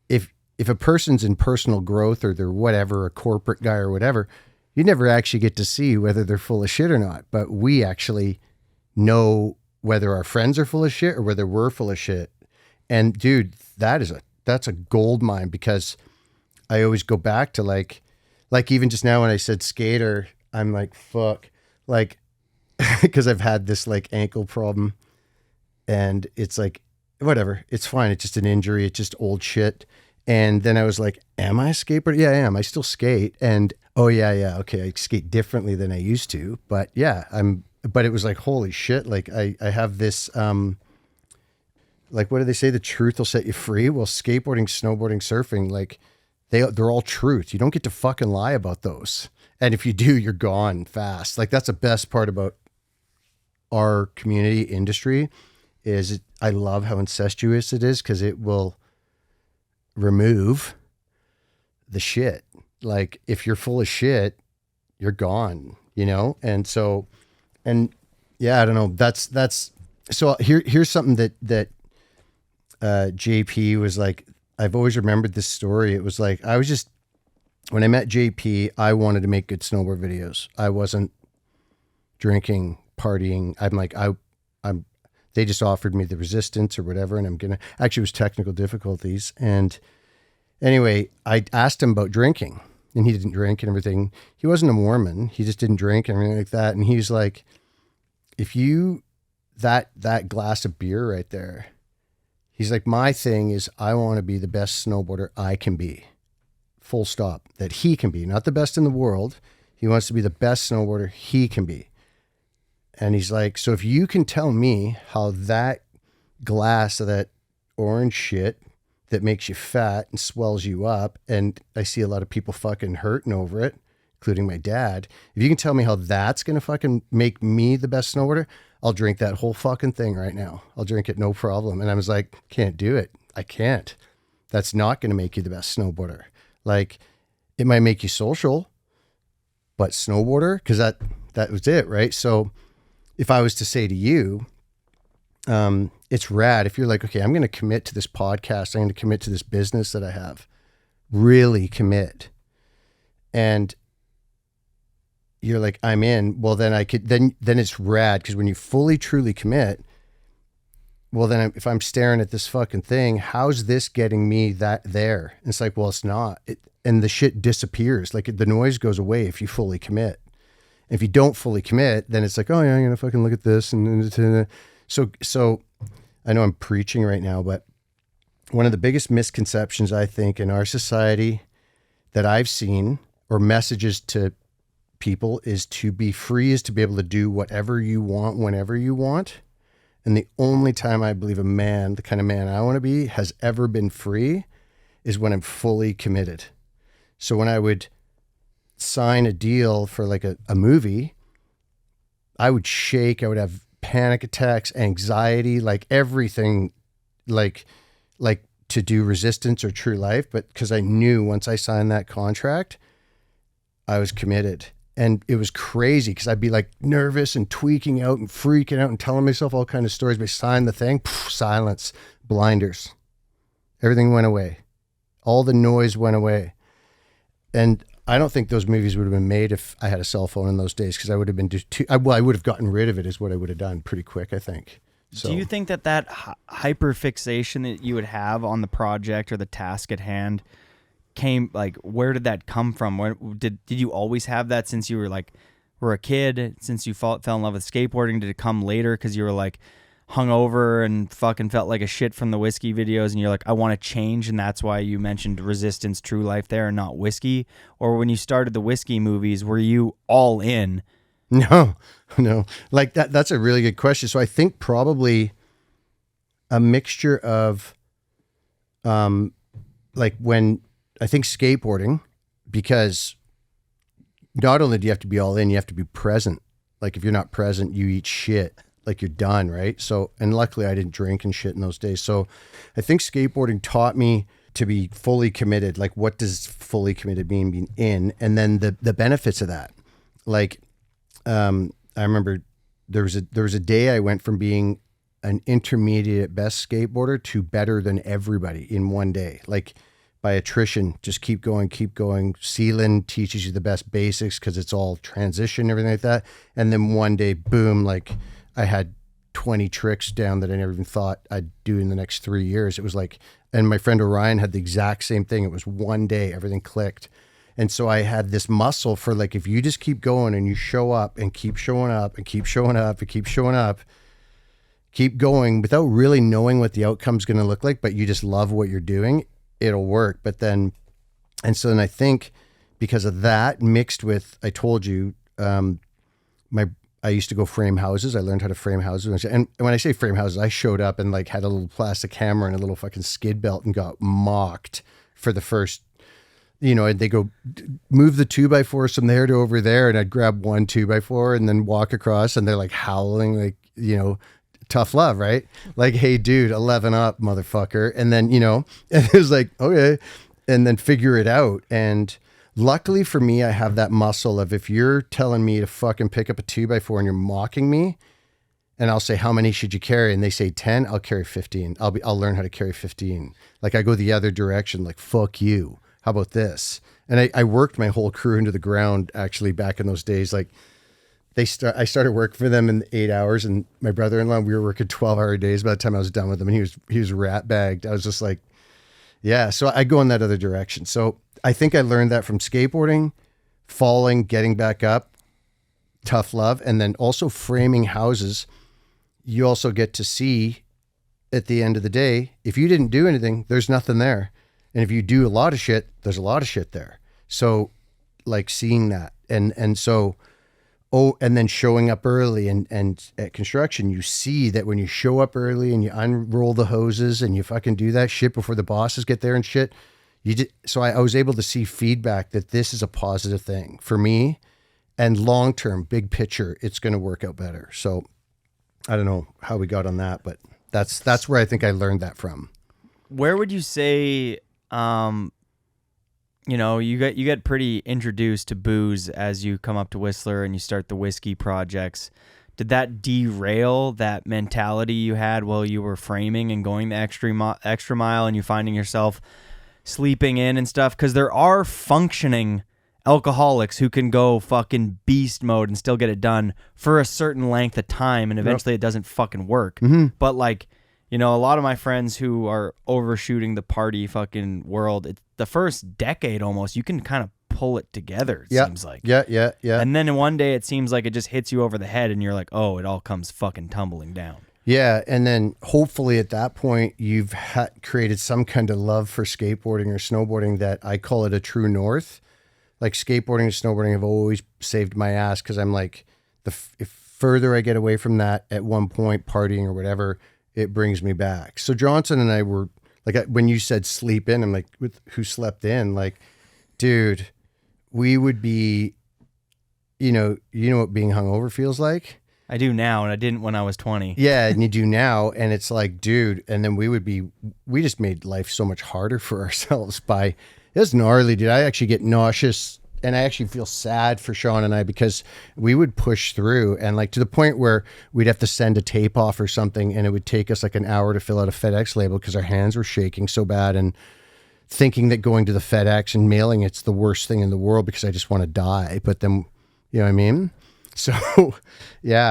If a person's in personal growth, or they're whatever, a corporate guy or whatever, you never actually get to see whether they're full of shit or not. But we actually know whether our friends are full of shit or whether we're full of shit. And dude, that's a gold mine, because I always go back to like even just now when I said skater, I'm like, fuck, like, because I've had this like ankle problem. And it's like, whatever, it's fine. It's just an injury. It's just old shit. And then I was like, am I a skateboarder? Yeah, I am. I still skate. And oh yeah. Okay. I skate differently than I used to, but yeah, but it was like, holy shit. Like I have this, like, what do they say? The truth will set you free. Well, skateboarding, snowboarding, surfing, like they're all truth. You don't get to fucking lie about those. And if you do, you're gone fast. Like, that's the best part about our community industry is I love how incestuous it is because it will remove the shit. Like if you're full of shit, you're gone, you know? And so, and yeah, I don't know. That's, so here's something that JP was like, I've always remembered this story. It was like, when I met JP, I wanted to make good snowboard videos. I wasn't drinking, partying. I'm like, they just offered me the resistance or whatever. And actually it was technical difficulties. And anyway, I asked him about drinking and he didn't drink and everything. He wasn't a Mormon. He just didn't drink and everything like that. And he's like, if you, that glass of beer right there, he's like, my thing is I want to be the best snowboarder I can be. Full stop. That he can be, not the best in the world. He wants to be the best snowboarder he can be. And he's like, so if you can tell me how that glass of that orange shit that makes you fat and swells you up, and I see a lot of people fucking hurting over it, including my dad, if you can tell me how that's going to fucking make me the best snowboarder, I'll drink that whole fucking thing right now. I'll drink it, no problem. And I was like, can't do it. I can't. That's not going to make you the best snowboarder. Like, it might make you social, but snowboarder, because that was it, right? So if I was to say to you, it's rad if you're like, okay, I'm going to commit to this podcast. I'm going to commit to this business that I have. Really commit. And you're like, I'm in. Well, then then it's rad because when you fully, truly commit, well, then if I'm staring at this fucking thing, how's this getting me that there? And it's like, well, it's not. And the shit disappears. Like the noise goes away if you fully commit. If you don't fully commit, then it's like, oh yeah, I'm going to fucking look at this. And so I know I'm preaching right now, but one of the biggest misconceptions I think in our society that I've seen, or messages to people, is to be free is to be able to do whatever you want, whenever you want. And the only time I believe a man, the kind of man I want to be, has ever been free is when I'm fully committed. So when I would sign a deal for like a movie, I would shake, I would have panic attacks, anxiety, like everything, like to do Resistance or True Life. But because I knew once I signed that contract, I was committed. And it was crazy because I'd be like nervous and tweaking out and freaking out and telling myself all kinds of stories. But I signed the thing, silence, blinders, everything went away. All the noise went away. And I don't think those movies would have been made if I had a cell phone in those days, because I would have been I would have gotten rid of it is what I would have done pretty quick, I think. So, do you think that hyper fixation that you would have on the project or the task at hand came, like, where did that come from? Where, did you always have that since you were a kid, since you fell in love with skateboarding? Did it come later because you were like hungover and fucking felt like a shit from the whiskey videos and you're like, I want to change, and that's why you mentioned Resistance, True Life there and not whiskey? Or when you started the whiskey movies, were you all in? No. Like that's a really good question. So I think probably a mixture of like when I think skateboarding, because not only do you have to be all in, you have to be present. Like if you're not present, you eat shit. Like you're done, right? So, and luckily I didn't drink and shit in those days. So I think skateboarding taught me to be fully committed. Like what does fully committed mean? Being in, and then the benefits of that. Like, I remember there was a day I went from being an intermediate at best skateboarder to better than everybody in one day. Like by attrition, just keep going. Sealand teaches you the best basics because it's all transition and everything like that. And then one day, boom, like I had 20 tricks down that I never even thought I'd do in the next 3 years. It was like, and my friend Orion had the exact same thing. It was one day, everything clicked. And so I had this muscle for like, if you just keep going and you show up and keep showing up and keep showing up and keep showing up, keep going without really knowing what the outcome's going to look like, but you just love what you're doing, it'll work. But then, and so then I think because of that mixed with, I told you, I used to go frame houses. I learned how to frame houses. And when I say frame houses, I showed up and like had a little plastic hammer and a little fucking skid belt and got mocked for the first, and they go move the 2x4 from there to over there. And I'd grab one 2x4 and then walk across and they're like howling, like, tough love, right? Like, hey, dude, 11 up, motherfucker. And then, and it was like, okay. And then figure it out. And luckily for me, I have that muscle of, if you're telling me to fucking pick up a 2x4 and you're mocking me, and I'll say, how many should you carry? And they say 10, I'll carry 15. I'll learn how to carry 15. Like, I go the other direction, like, fuck you. How about this? And I worked my whole crew into the ground, actually, back in those days. Like, I started working for them in 8 hours, and my brother-in-law, we were working 12-hour days by the time I was done with him, and he was rat bagged. I was just like, yeah. So I go in that other direction. So I think I learned that from skateboarding, falling, getting back up, tough love, and then also framing houses. You also get to see at the end of the day, if you didn't do anything, there's nothing there. And if you do a lot of shit, there's a lot of shit there. So like seeing that and so, and then showing up early and at construction, you see that when you show up early and you unroll the hoses and you fucking do that shit before the bosses get there and shit, so I was able to see feedback that this is a positive thing for me, and long-term, big picture, it's going to work out better. So I don't know how we got on that, but that's where I think I learned that from. Where would you say, you get pretty introduced to booze as you come up to Whistler and you start the whiskey projects. Did that derail that mentality you had while you were framing and going the extra mile, and you finding yourself sleeping in and stuff? Because there are functioning alcoholics who can go fucking beast mode and still get it done for a certain length of time, and eventually it doesn't fucking work. Mm-hmm. But like, a lot of my friends who are overshooting the party fucking world, it's the first decade almost, you can kind of pull it together, it seems like. Yeah. And then in one day it seems like it just hits you over the head and you're like, oh, it all comes fucking tumbling down. Yeah, and then hopefully at that point you've created some kind of love for skateboarding or snowboarding that I call it a true north. Like skateboarding and snowboarding have always saved my ass, because I'm like, if further I get away from that at one point, partying or whatever, it brings me back. So Johnson and I were like, when you said sleep in, I'm like, who slept in? Like, dude, we would be, you know what being hungover feels like? I do now, and I didn't when I was 20. Yeah, and you do now, and it's like, dude, and then we just made life so much harder for ourselves by, it was gnarly, dude. I actually get nauseous, and I actually feel sad for Sean and I, because we would push through, and like to the point where we'd have to send a tape off or something, and it would take us like an hour to fill out a FedEx label because our hands were shaking so bad, and thinking that going to the FedEx and mailing it's the worst thing in the world because I just want to die. But then, you know what I mean? So, like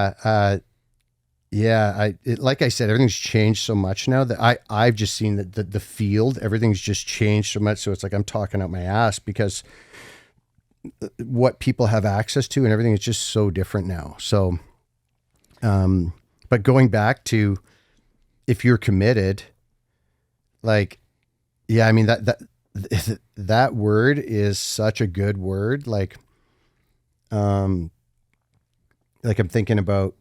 I said, everything's changed so much now that I've just seen that the field, everything's just changed so much. So it's like I'm talking out my ass, because what people have access to and everything is just so different now. So, but going back to, if you're committed, like, yeah, I mean, that word is such a good word. Like I'm thinking about,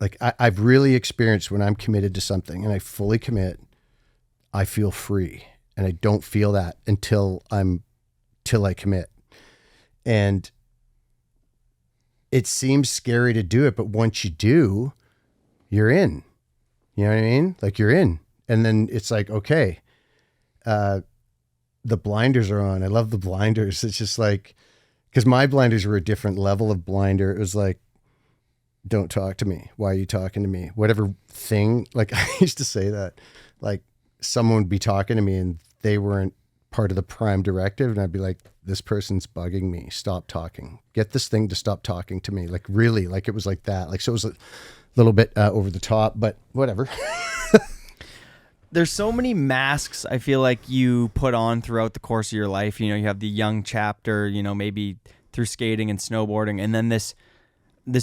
like, I've really experienced when I'm committed to something and I fully commit, I feel free, and I don't feel that until I commit. And it seems scary to do it, but once you do, you're in, you know what I mean? Like, you're in, and then it's like, okay, the blinders are on. I love the blinders. It's just like, because my blinders were a different level of blinder. It was like, don't talk to me. Why are you talking to me? Whatever thing. Like, I used to say that, like, someone would be talking to me and they weren't part of the prime directive. And I'd be like, this person's bugging me. Stop talking. Get this thing to stop talking to me. Like, really, like, it was like that. Like, so it was a little bit over the top, but whatever. There's so many masks I feel like you put on throughout the course of your life. You know, you have the young chapter, you know, maybe through skating and snowboarding, and then this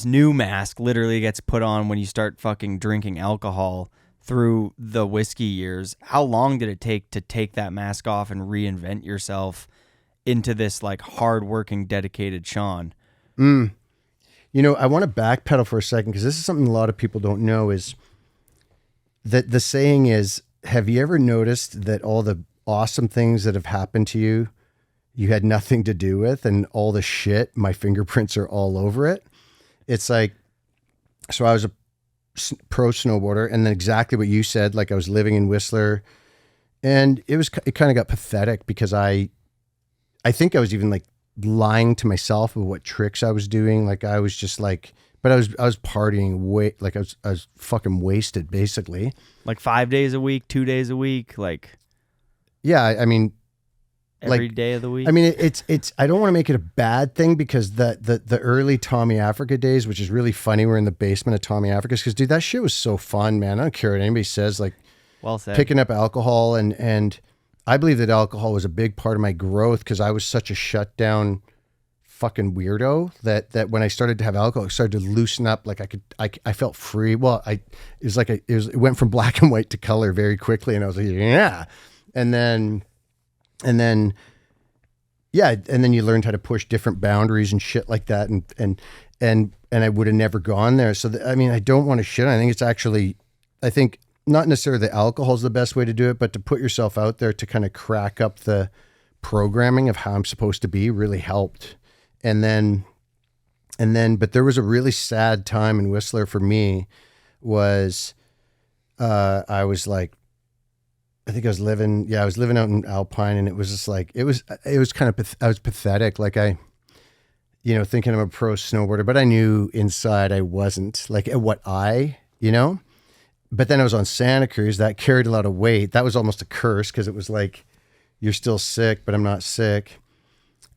new mask literally gets put on when you start fucking drinking alcohol through the whiskey years. How long did it take to take that mask off and reinvent yourself into this like hardworking, dedicated Sean? You know, I want to backpedal for a second, because this is something a lot of people don't know, is that the saying is, have you ever noticed that all the awesome things that have happened to you, you had nothing to do with, and all the shit, my fingerprints are all over it? It's like, so I was pro snowboarder, and then exactly what you said, like I was living in Whistler, and it kind of got pathetic because I think I was even like lying to myself of what tricks I was doing. Like I was just like, but I was partying like I was fucking wasted basically. Like 5 days a week, 2 days a week, like yeah, I mean, every like, day of the week. I mean, it's I don't want to make it a bad thing because the early Tommy Africa days, which is really funny, we're in the basement of Tommy Africa's because dude, that shit was so fun, man. I don't care what anybody says, like well said. Picking up alcohol and I believe that alcohol was a big part of my growth because I was such a shut down fucking weirdo that when I started to have alcohol, it started to loosen up. Like I felt free. Well, it went from black and white to color very quickly, and I was like, yeah. And then you learned how to push different boundaries and shit like that. And I would have never gone there. So I mean, I don't want to shit. I think it's actually, I think not necessarily the alcohol is the best way to do it, but to put yourself out there to kind of crack up the programming of how I'm supposed to be really helped. And then, but there was a really sad time in Whistler for me was, I was like, I think I was living out in Alpine, and it was just like, it was kind of, I was pathetic. Like thinking I'm a pro snowboarder, but I knew inside I wasn't, like at what but then I was on Santa Cruz, that carried a lot of weight. That was almost a curse because it was like, you're still sick, but I'm not sick.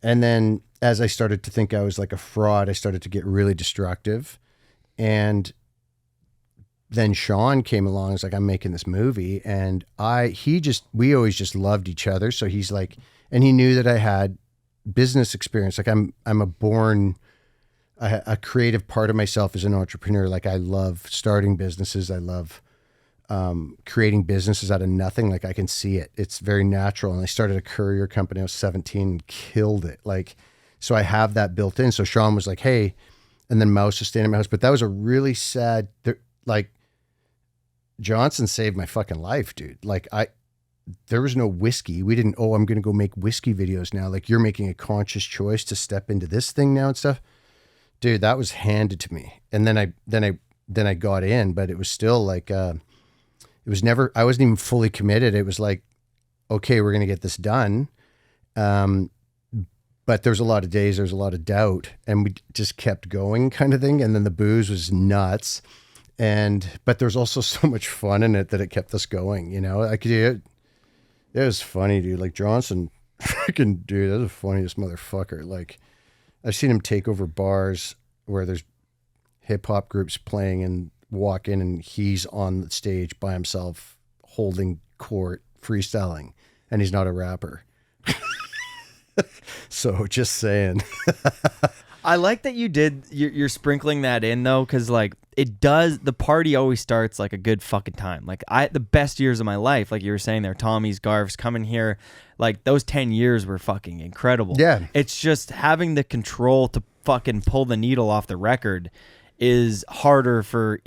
And then as I started to think I was like a fraud, I started to get really destructive. And then Sean came along. It's like, I'm making this movie, and we always just loved each other. So he's like, and he knew that I had business experience. Like I'm a creative part of myself as an entrepreneur. Like I love starting businesses. I love creating businesses out of nothing. Like I can see it. It's very natural. And I started a courier company. I was 17 and killed it. Like, so I have that built in. So Sean was like, hey, and then Mouse was staying at my house. But that was a really sad, like Johnson saved my fucking life, dude. Like there was no whiskey. We didn't, I'm going to go make whiskey videos now. Like you're making a conscious choice to step into this thing now and stuff. Dude, that was handed to me. And then I got in, but it was still like, it was never, I wasn't even fully committed. It was like, okay, we're going to get this done. But there was a lot of days, there was a lot of doubt, and we just kept going kind of thing. And then the booze was nuts. But there was also so much fun in it that it kept us going, it was funny, dude. Like Johnson, freaking dude, that's the funniest motherfucker. Like I've seen him take over bars where there's hip hop groups playing and walk in and he's on the stage by himself holding court, freestyling, and he's not a rapper. So just saying. I like that you're sprinkling that in though, because like it does, the party always starts like a good fucking time. Like the best years of my life, like you were saying there, Tommy's, Garf's, coming here, like those 10 years were fucking incredible. Yeah. It's just having the control to fucking pull the needle off the record is harder for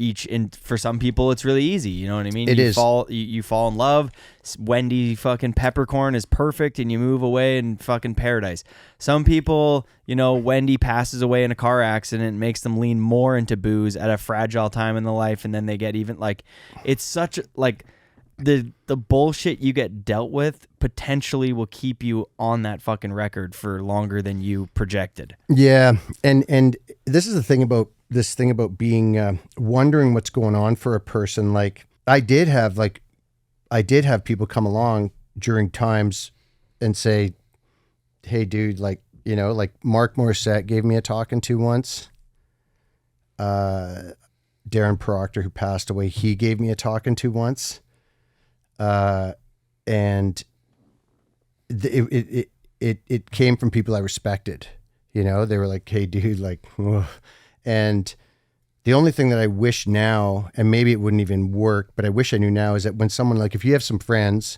for some people it's really easy, you know what I mean? You fall in love. Wendy fucking Peppercorn is perfect and you move away in fucking paradise. Some people, Wendy passes away in a car accident and makes them lean more into booze at a fragile time in the life, and then they get even like, it's such like the bullshit you get dealt with potentially will keep you on that fucking record for longer than you projected. Yeah. And this is the thing about being wondering what's going on for a person. Like I did have people come along during times and say, hey dude, like Mark Morissette gave me a talking to once. Darren Proctor, who passed away, he gave me a talking to once. And it came from people I respected, they were like, hey dude, like, ugh. And the only thing that I wish now, and maybe it wouldn't even work, but I wish I knew now, is that when someone, like if you have some friends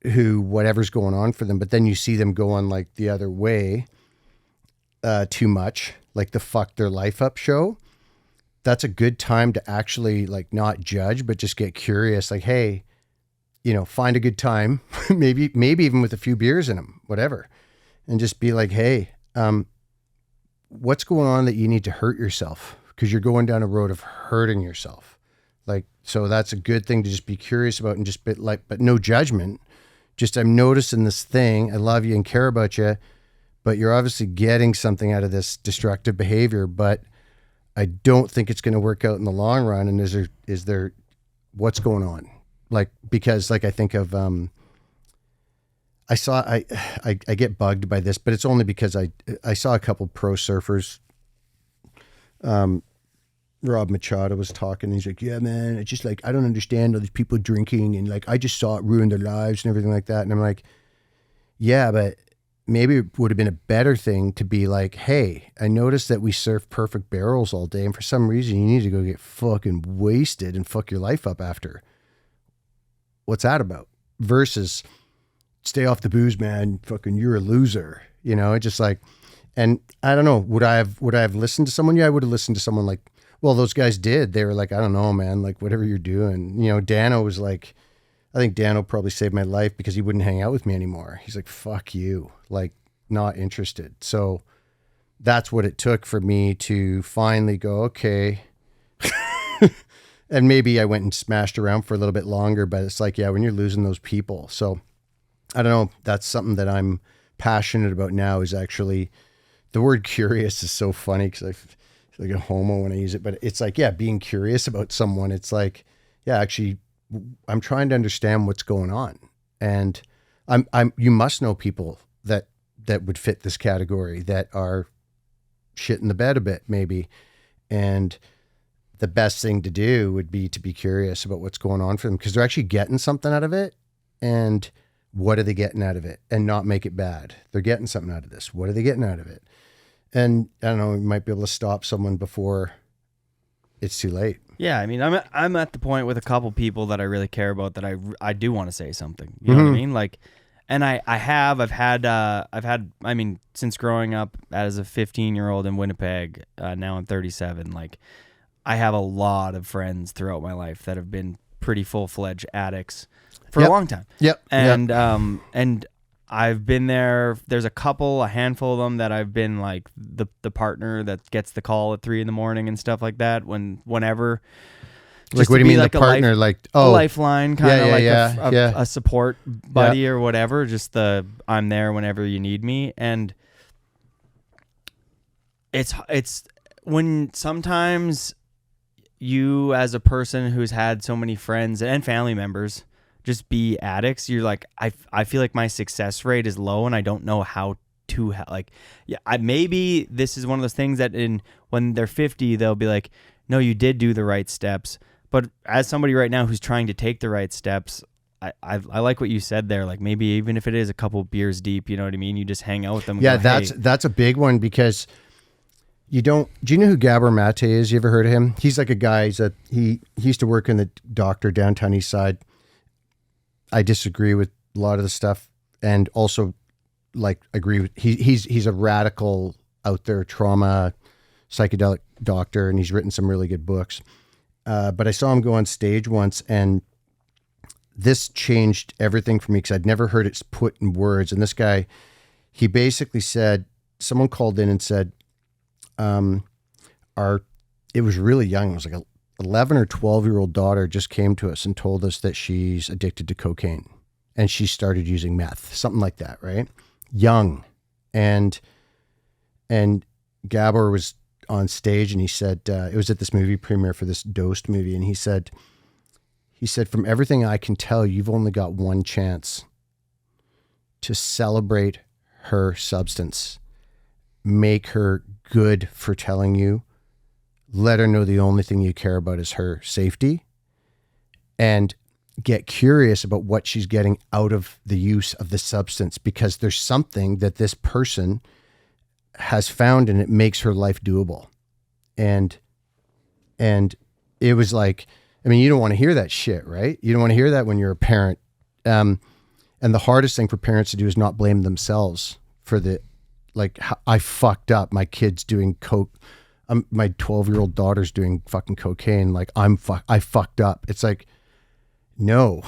who whatever's going on for them, but then you see them go on like the other way too much, like the fuck their life up show, that's a good time to actually like not judge, but just get curious. Like, hey, find a good time, maybe even with a few beers in them, whatever. And just be like, hey, what's going on that you need to hurt yourself? because you're going down a road of hurting yourself. Like, so that's a good thing to just be curious about and just but no judgment. Just, I'm noticing this thing. I love you and care about you, but you're obviously getting something out of this destructive behavior, but I don't think it's going to work out in the long run. And is there, what's going on? Like, because like, I think of, I get bugged by this, but it's only because I saw a couple pro surfers. Rob Machado was talking, and he's like, yeah, man, it's just like, I don't understand all these people drinking, and like, I just saw it ruin their lives and everything like that. And I'm like, yeah, but maybe it would have been a better thing to be like, hey, I noticed that we surf perfect barrels all day, and for some reason you need to go get fucking wasted and fuck your life up after. What's that about? Versus stay off the booze, man. Fucking, you're a loser. You know, it's just like, and I don't know, would I have listened to someone? Yeah, I would have listened to someone like, well, those guys did. They were like, I don't know, man, like whatever you're doing. You know, Dano was like, I think Dano probably saved my life because he wouldn't hang out with me anymore. He's like, fuck you, like not interested. So that's what it took for me to finally go, okay. And maybe I went and smashed around for a little bit longer, but it's like, yeah, when you're losing those people. So I don't know. That's something that I'm passionate about now, is actually, the word curious is so funny because I feel like a homo when I use it, but it's like, yeah, being curious about someone. It's like, yeah, actually I'm trying to understand what's going on. And you must know people that would fit this category, that are shit in the bed a bit maybe. And the best thing to do would be to be curious about what's going on for them, because they're actually getting something out of it. And what are they getting out of it? And not make it bad. They're getting something out of this. What are they getting out of it? And I don't know, you might be able to stop someone before it's too late. Yeah, I mean, I'm at the point with a couple people that I really care about that I do want to say something. You know what I mean? Like, and I've had, I mean, since growing up as a 15-year-old in Winnipeg, now I'm 37. Like, I have a lot of friends throughout my life that have been pretty full-fledged addicts for a long time. Yep. And I've been there. There's a handful of them that I've been like the partner that gets the call at 3 a.m. and stuff like that. Whenever. Like, what do you mean, like the partner? A lifeline, kind of a support buddy or whatever. Just I'm there whenever you need me. And it's when sometimes you, as a person who's had so many friends and family members just be addicts, you're like, I feel like my success rate is low, and I don't know how to maybe this is one of those things that when they're 50 they'll be like, no, you did do the right steps. But as somebody right now who's trying to take the right steps, I like what you said there. Like, maybe even if it is a couple beers deep, you know what I mean, you just hang out with them and go, that's a big one, because do you know who Gabor Mate is? You ever heard of him? He's like a guy, he used to work in the doctor downtown East Side. I disagree with a lot of the stuff, and also like agree with, he's a radical out there trauma psychedelic doctor, and he's written some really good books. But I saw him go on stage once, and this changed everything for me, because I'd never heard it put in words. And this guy, he basically said, someone called in and said, it was really young. It was like a 11 or 12-year-old daughter just came to us and told us that she's addicted to cocaine, and she started using meth, something like that, right? Young. And Gabor was on stage, and he said, it was at this movie premiere for this Dosed movie. And he said, from everything I can tell, you've only got one chance to celebrate her substance, make her good for telling you, let her know the only thing you care about is her safety, and get curious about what she's getting out of the use of the substance, because there's something that this person has found, and it makes her life doable. And it was like, I mean, you don't want to hear that shit, right? You don't want to hear that when you're a parent. And the hardest thing for parents to do is not blame themselves for I fucked up. My kid's doing coke. My 12-year-old daughter's doing fucking cocaine. Like, I fucked up. It's like, no,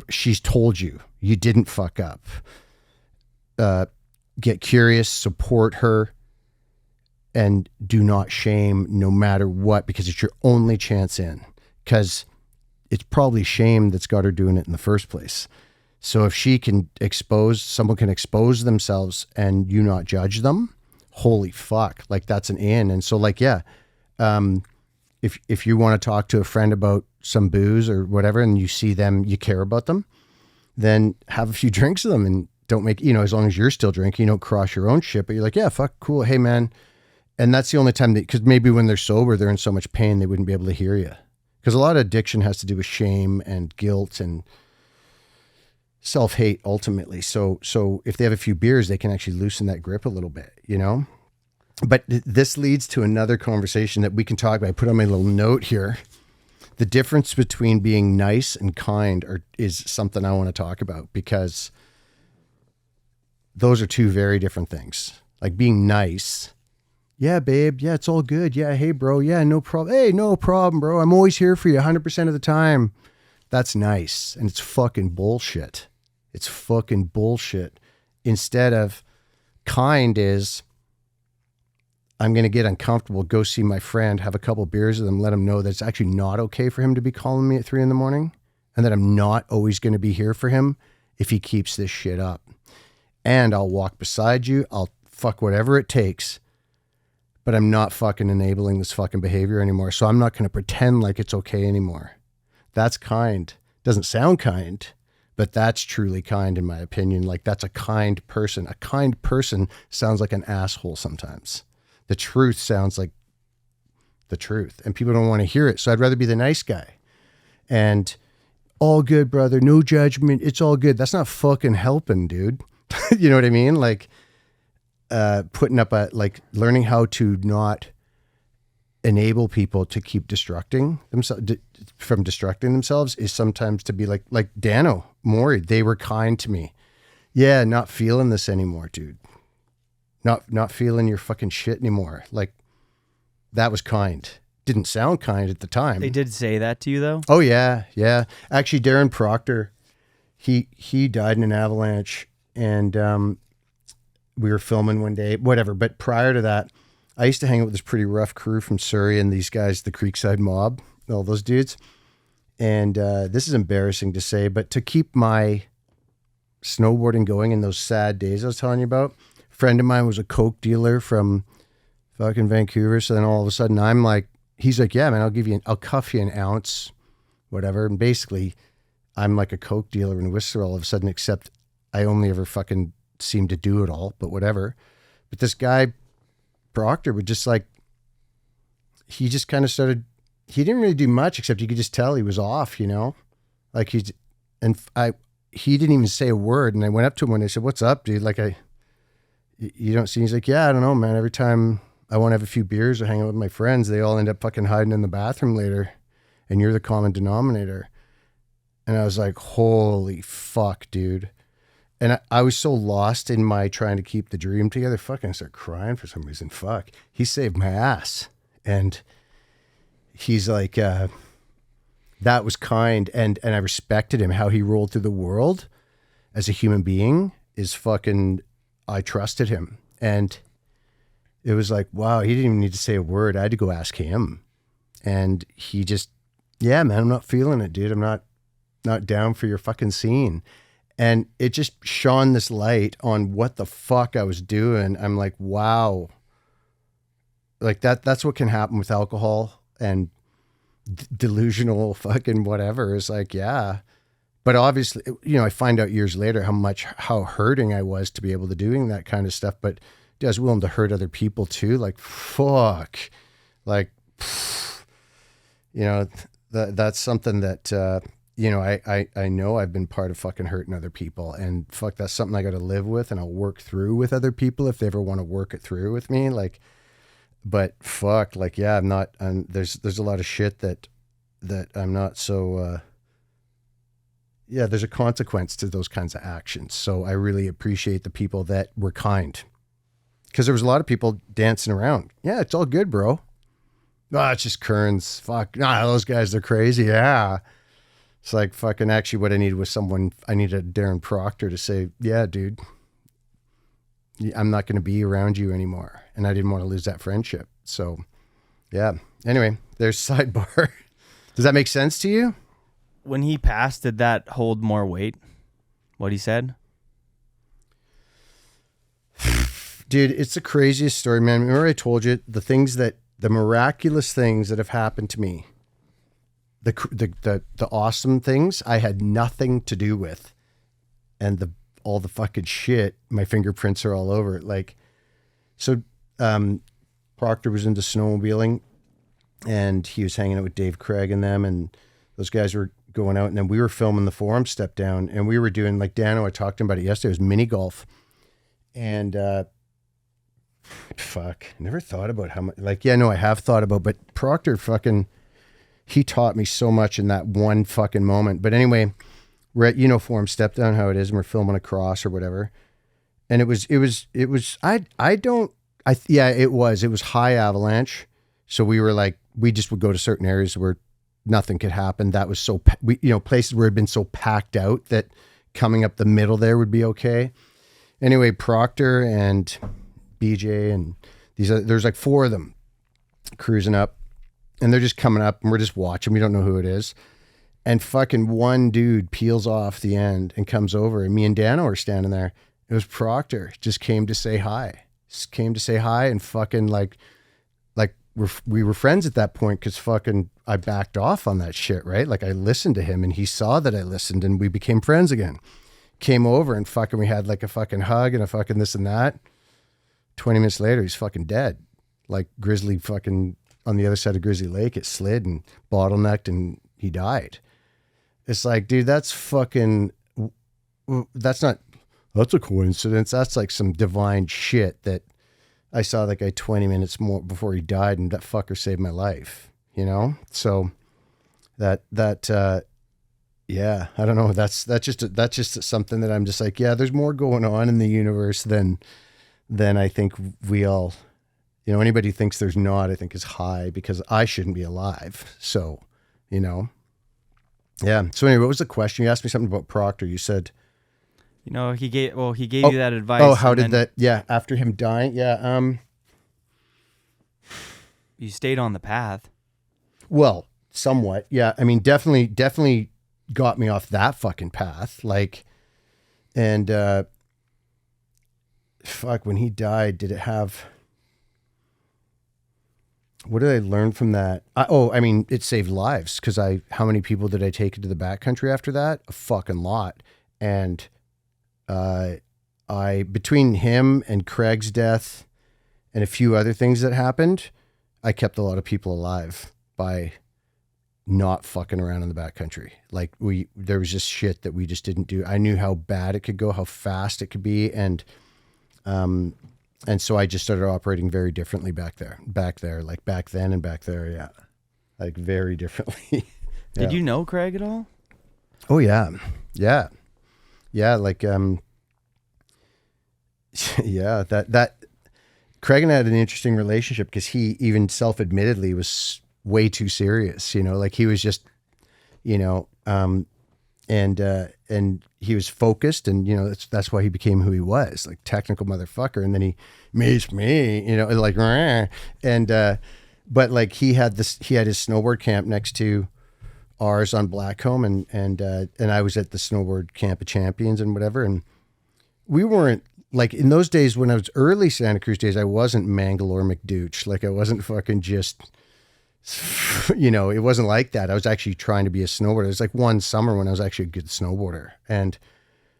she's told you didn't fuck up. Get curious, support her, and do not shame no matter what, because it's your only chance in, because it's probably shame that's got her doing it in the first place. So if someone can expose themselves and you not judge them, holy fuck, like that's an in. And so like, yeah, if you want to talk to a friend about some booze or whatever, and you see them, you care about them, then have a few drinks with them, and don't make, as long as you're still drinking, you don't cross your own shit, but you're like, yeah, fuck, cool. Hey man. And that's the only time because maybe when they're sober, they're in so much pain, they wouldn't be able to hear you. Because a lot of addiction has to do with shame and guilt and self-hate ultimately. So if they have a few beers, they can actually loosen that grip a little bit, But this leads to another conversation that we can talk about. I put on my little note here. The difference between being nice and kind is something I want to talk about, because those are two very different things. Like being nice. Yeah, babe. Yeah, it's all good. Yeah, hey, bro. Yeah, no problem. Hey, no problem, bro. I'm always here for you 100% of the time. That's nice. And it's fucking bullshit. It's fucking bullshit. Instead of kind is, I'm going to get uncomfortable, go see my friend, have a couple beers with him, let him know that it's actually not okay for him to be calling me at 3 a.m, and that I'm not always going to be here for him if he keeps this shit up. And I'll walk beside you. I'll fuck whatever it takes, but I'm not fucking enabling this fucking behavior anymore. So I'm not going to pretend like it's okay anymore. That's kind. Doesn't sound kind, but that's truly kind in my opinion. Like that's a kind person. A kind person sounds like an asshole sometimes. The truth sounds like the truth, and people don't want to hear it. So I'd rather be the nice guy. And all good, brother. No judgment. It's all good. That's not fucking helping, dude. You know what I mean? Like putting up learning how to not enable people to keep destructing themselves is sometimes to be like Dano, Maury. They were kind to me. Yeah, not feeling this anymore, dude. Not feeling your fucking shit anymore. Like that was kind. Didn't sound kind at the time. They did say that to you though? Oh yeah. Yeah. Actually, Darren Proctor, he died in an avalanche, and we were filming one day, whatever. But prior to that, I used to hang out with this pretty rough crew from Surrey, and these guys, the Creekside Mob, all those dudes. And this is embarrassing to say, but to keep my snowboarding going in those sad days I was telling you about, a friend of mine was a coke dealer from fucking Vancouver. So then all of a sudden I'm like, he's like, yeah, man, I'll cuff you an ounce, whatever. And basically I'm like a coke dealer in Whistler all of a sudden, except I only ever fucking seem to do it all, but whatever. But this guy, Proctor, would just like, he just kind of started, he didn't really do much, except you could just tell he was off, like he didn't even say a word. And I went up to him and I said, what's up, dude? Like you don't see, he's like, yeah, I don't know, man. Every time I want to have a few beers or hang out with my friends, they all end up fucking hiding in the bathroom later, and you're the common denominator. And I was like, holy fuck, dude. And I was so lost in my trying to keep the dream together. Fucking start crying for some reason. Fuck. He saved my ass. And he's like, that was kind. And I respected him. How he rolled through the world as a human being is fucking, I trusted him. And it was like, wow, he didn't even need to say a word. I had to go ask him. And he just, yeah, man, I'm not feeling it, dude. I'm not down for your fucking scene. And it just shone this light on what the fuck I was doing. I'm like, wow. Like that's what can happen with alcohol and delusional fucking whatever. Is like, yeah. But obviously, I find out years later how hurting I was to be able to doing that kind of stuff. But I was willing to hurt other people too. Like, fuck. Like, that's something that, I know I've been part of fucking hurting other people, and fuck, that's something I got to live with, and I'll work through with other people if they ever want to work it through with me. Like, but fuck, like, yeah, there's a lot of shit that I'm not so, there's a consequence to those kinds of actions. So I really appreciate the people that were kind, because there was a lot of people dancing around. Yeah, it's all good, bro. Oh, it's just Kearns. Fuck. Nah, those guys, they're crazy. Yeah. It's like fucking actually what I needed was I needed Darren Proctor to say, yeah, dude, I'm not going to be around you anymore. And I didn't want to lose that friendship. So yeah. Anyway, there's sidebar. Does that make sense to you? When he passed, did that hold more weight? What he said? Dude, it's the craziest story, man. Remember I told you the miraculous things that have happened to me, the awesome things I had nothing to do with, and all the fucking shit, my fingerprints are all over it. Like, so Proctor was into snowmobiling, and he was hanging out with Dave Craig and them, and those guys were going out, and then we were filming the Forum Step Down, and we were doing, like Dano, I talked to him about it yesterday, it was mini golf, and never thought about how much, like, yeah, no, I have thought about, but Proctor he taught me so much in that one fucking moment. But anyway, we're at, Forum Step Down, how it is, and we're filming a cross or whatever. And it was high avalanche. So we were like, we just would go to certain areas where nothing could happen. That was so, places where it had been so packed out that coming up the middle there would be okay. Anyway, Proctor and BJ and there's like 4 of them cruising up, and they're just coming up, and we're just watching. We don't know who it is. And fucking one dude peels off the end and comes over, and me and Dano are standing there. It was Proctor. Just came to say hi. And fucking like we were friends at that point, because fucking I backed off on that shit, right? Like I listened to him, and he saw that I listened, and we became friends again. Came over, and fucking we had like a fucking hug and a fucking this and that. 20 minutes later, he's fucking dead. Like Grizzly fucking on the other side of Grizzly Lake, it slid and bottlenecked, and he died. It's like, dude, that's a coincidence. That's like some divine shit that I saw that guy 20 minutes more before he died, and that fucker saved my life, So yeah, I don't know. That's just something that I'm just like, yeah, there's more going on in the universe than I think we all, anybody thinks there's not, I think is high, because I shouldn't be alive. So, yeah. So anyway, what was the question? You asked me something about Proctor. You said, he gave you that advice. Oh, how did that? Yeah. After him dying. Yeah. You stayed on the path. Well, somewhat. Yeah. I mean, definitely got me off that fucking path. Like, and, when he died, did it have, what did I learn from that? It saved lives, because how many people did I take into the backcountry after that? A fucking lot. And between him and Craig's death and a few other things that happened, I kept a lot of people alive by not fucking around in the backcountry. Like there was just shit that we just didn't do. I knew how bad it could go, how fast it could be. And so I just started operating very differently back there, like back then and back there. Yeah. Like very differently. Yeah. Did you know Craig at all? Oh yeah. Yeah. Yeah. Like, yeah, that Craig and I had an interesting relationship, because he even self-admittedly was way too serious, like he was just, and he was focused, and, that's why he became who he was, like technical motherfucker. And then he meets me, like, and, but like he had his snowboard camp next to ours on Blackcomb, and I was at the snowboard camp of champions and whatever. And we weren't, like, in those days when I was early Santa Cruz days, I wasn't Mangalore McDooch. Like I wasn't fucking just, it wasn't like that. I was actually trying to be a snowboarder. It was like one summer when I was actually a good snowboarder. And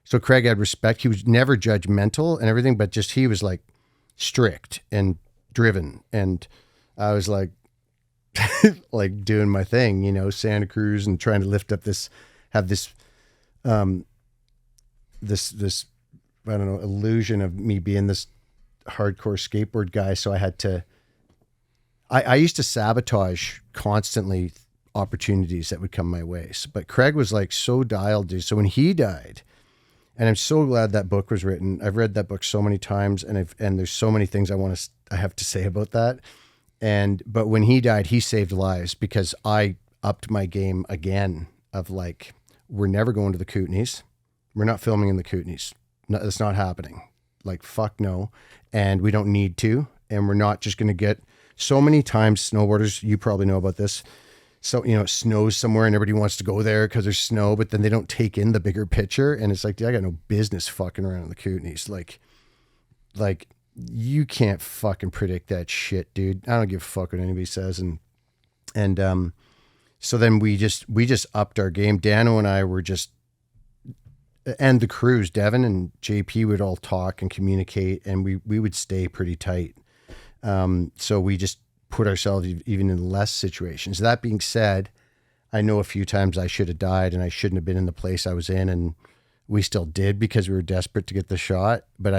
so Craig had respect. He was never judgmental and everything, but just, he was like strict and driven. And I was like, like doing my thing, Santa Cruz, and trying to lift up this I don't know, illusion of me being this hardcore skateboard guy. So I had to, I used to sabotage constantly opportunities that would come my way. But Craig was like so dialed, dude. So when he died, and I'm so glad that book was written. I've read that book so many times, and there's so many things I have to say about that. But when he died, he saved lives, because I upped my game again of like, we're never going to the Kootenays. We're not filming in the Kootenays. No, it's not happening. Like, fuck no. And we don't need to. And we're not just going to get so many times snowboarders, you probably know about this. So, you know, it snows somewhere and everybody wants to go there because there's snow, but then they don't take in the bigger picture. And it's like, dude, I got no business fucking around in the Kootenays. Like, you can't fucking predict that shit, dude. I don't give a fuck what anybody says. And so then we just upped our game. Dano and I were just, and the crews, Devin and JP would all talk and communicate, and we would stay pretty tight. So we just put ourselves even in less situations. That being said, I know a few times I should have died and I shouldn't have been in the place I was in, and we still did because we were desperate to get the shot. But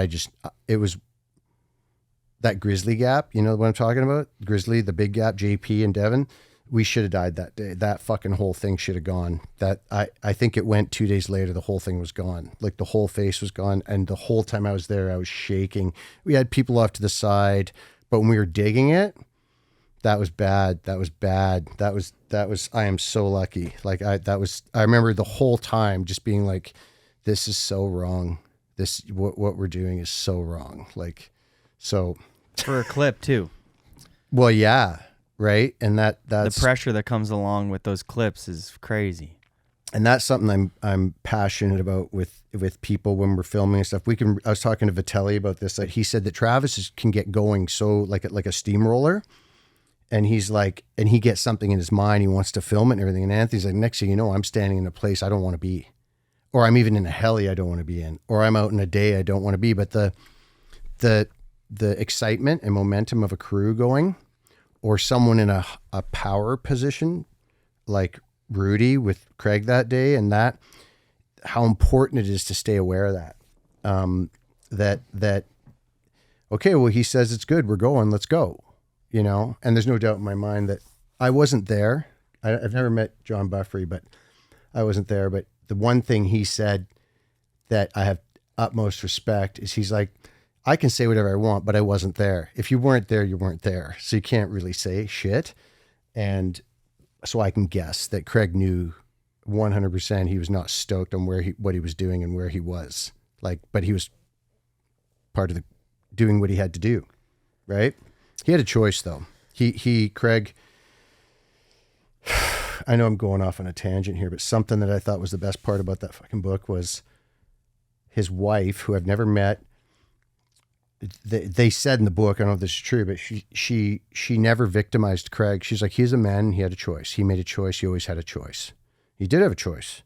it was that Grizzly gap, you know what I'm talking about? Grizzly, the big gap, JP and Devin, we should have died that day. That fucking whole thing should have gone. That I think it went 2 days later, the whole thing was gone. Like the whole face was gone. And the whole time I was there, I was shaking. We had people off to the side, but when we were digging it, that was bad. That was bad. That was, I am so lucky. Like I remember the whole time just being like, this is so wrong. What we're doing is so wrong. Like, so. For a clip too. Well, yeah. Right. And that's the pressure that comes along with those clips is crazy. And that's something I'm passionate about with people when we're filming and stuff. I was talking to Vitelli about this. Like he said that Travis can get going so like a steamroller. And he's like, and he gets something in his mind. He wants to film it and everything. And Anthony's like, next thing you know, I'm standing in a place I don't want to be, or I'm even in a heli I don't want to be in, or I'm out in a day I don't want to be. But the excitement and momentum of a crew going, or someone in a power position like Rudy with Craig that day, and that how important it is to stay aware of that. That okay, well, he says it's good, we're going, let's go. You know, and there's no doubt in my mind that I wasn't there. I've never met John Buffrey, but I wasn't there. But the one thing he said that I have utmost respect is he's like, I can say whatever I want, but I wasn't there. If you weren't there, you weren't there. So you can't really say shit. And so I can guess that Craig knew 100% he was not stoked on what he was doing and where he was. Like, but he was part of doing what he had to do, right? He had a choice though. Craig, I know I'm going off on a tangent here, but something that I thought was the best part about that fucking book was his wife, who I've never met. They said in the book, I don't know if this is true, but she never victimized Craig. She's like, he's a man and he had a choice. He made a choice. He always had a choice. He did have a choice.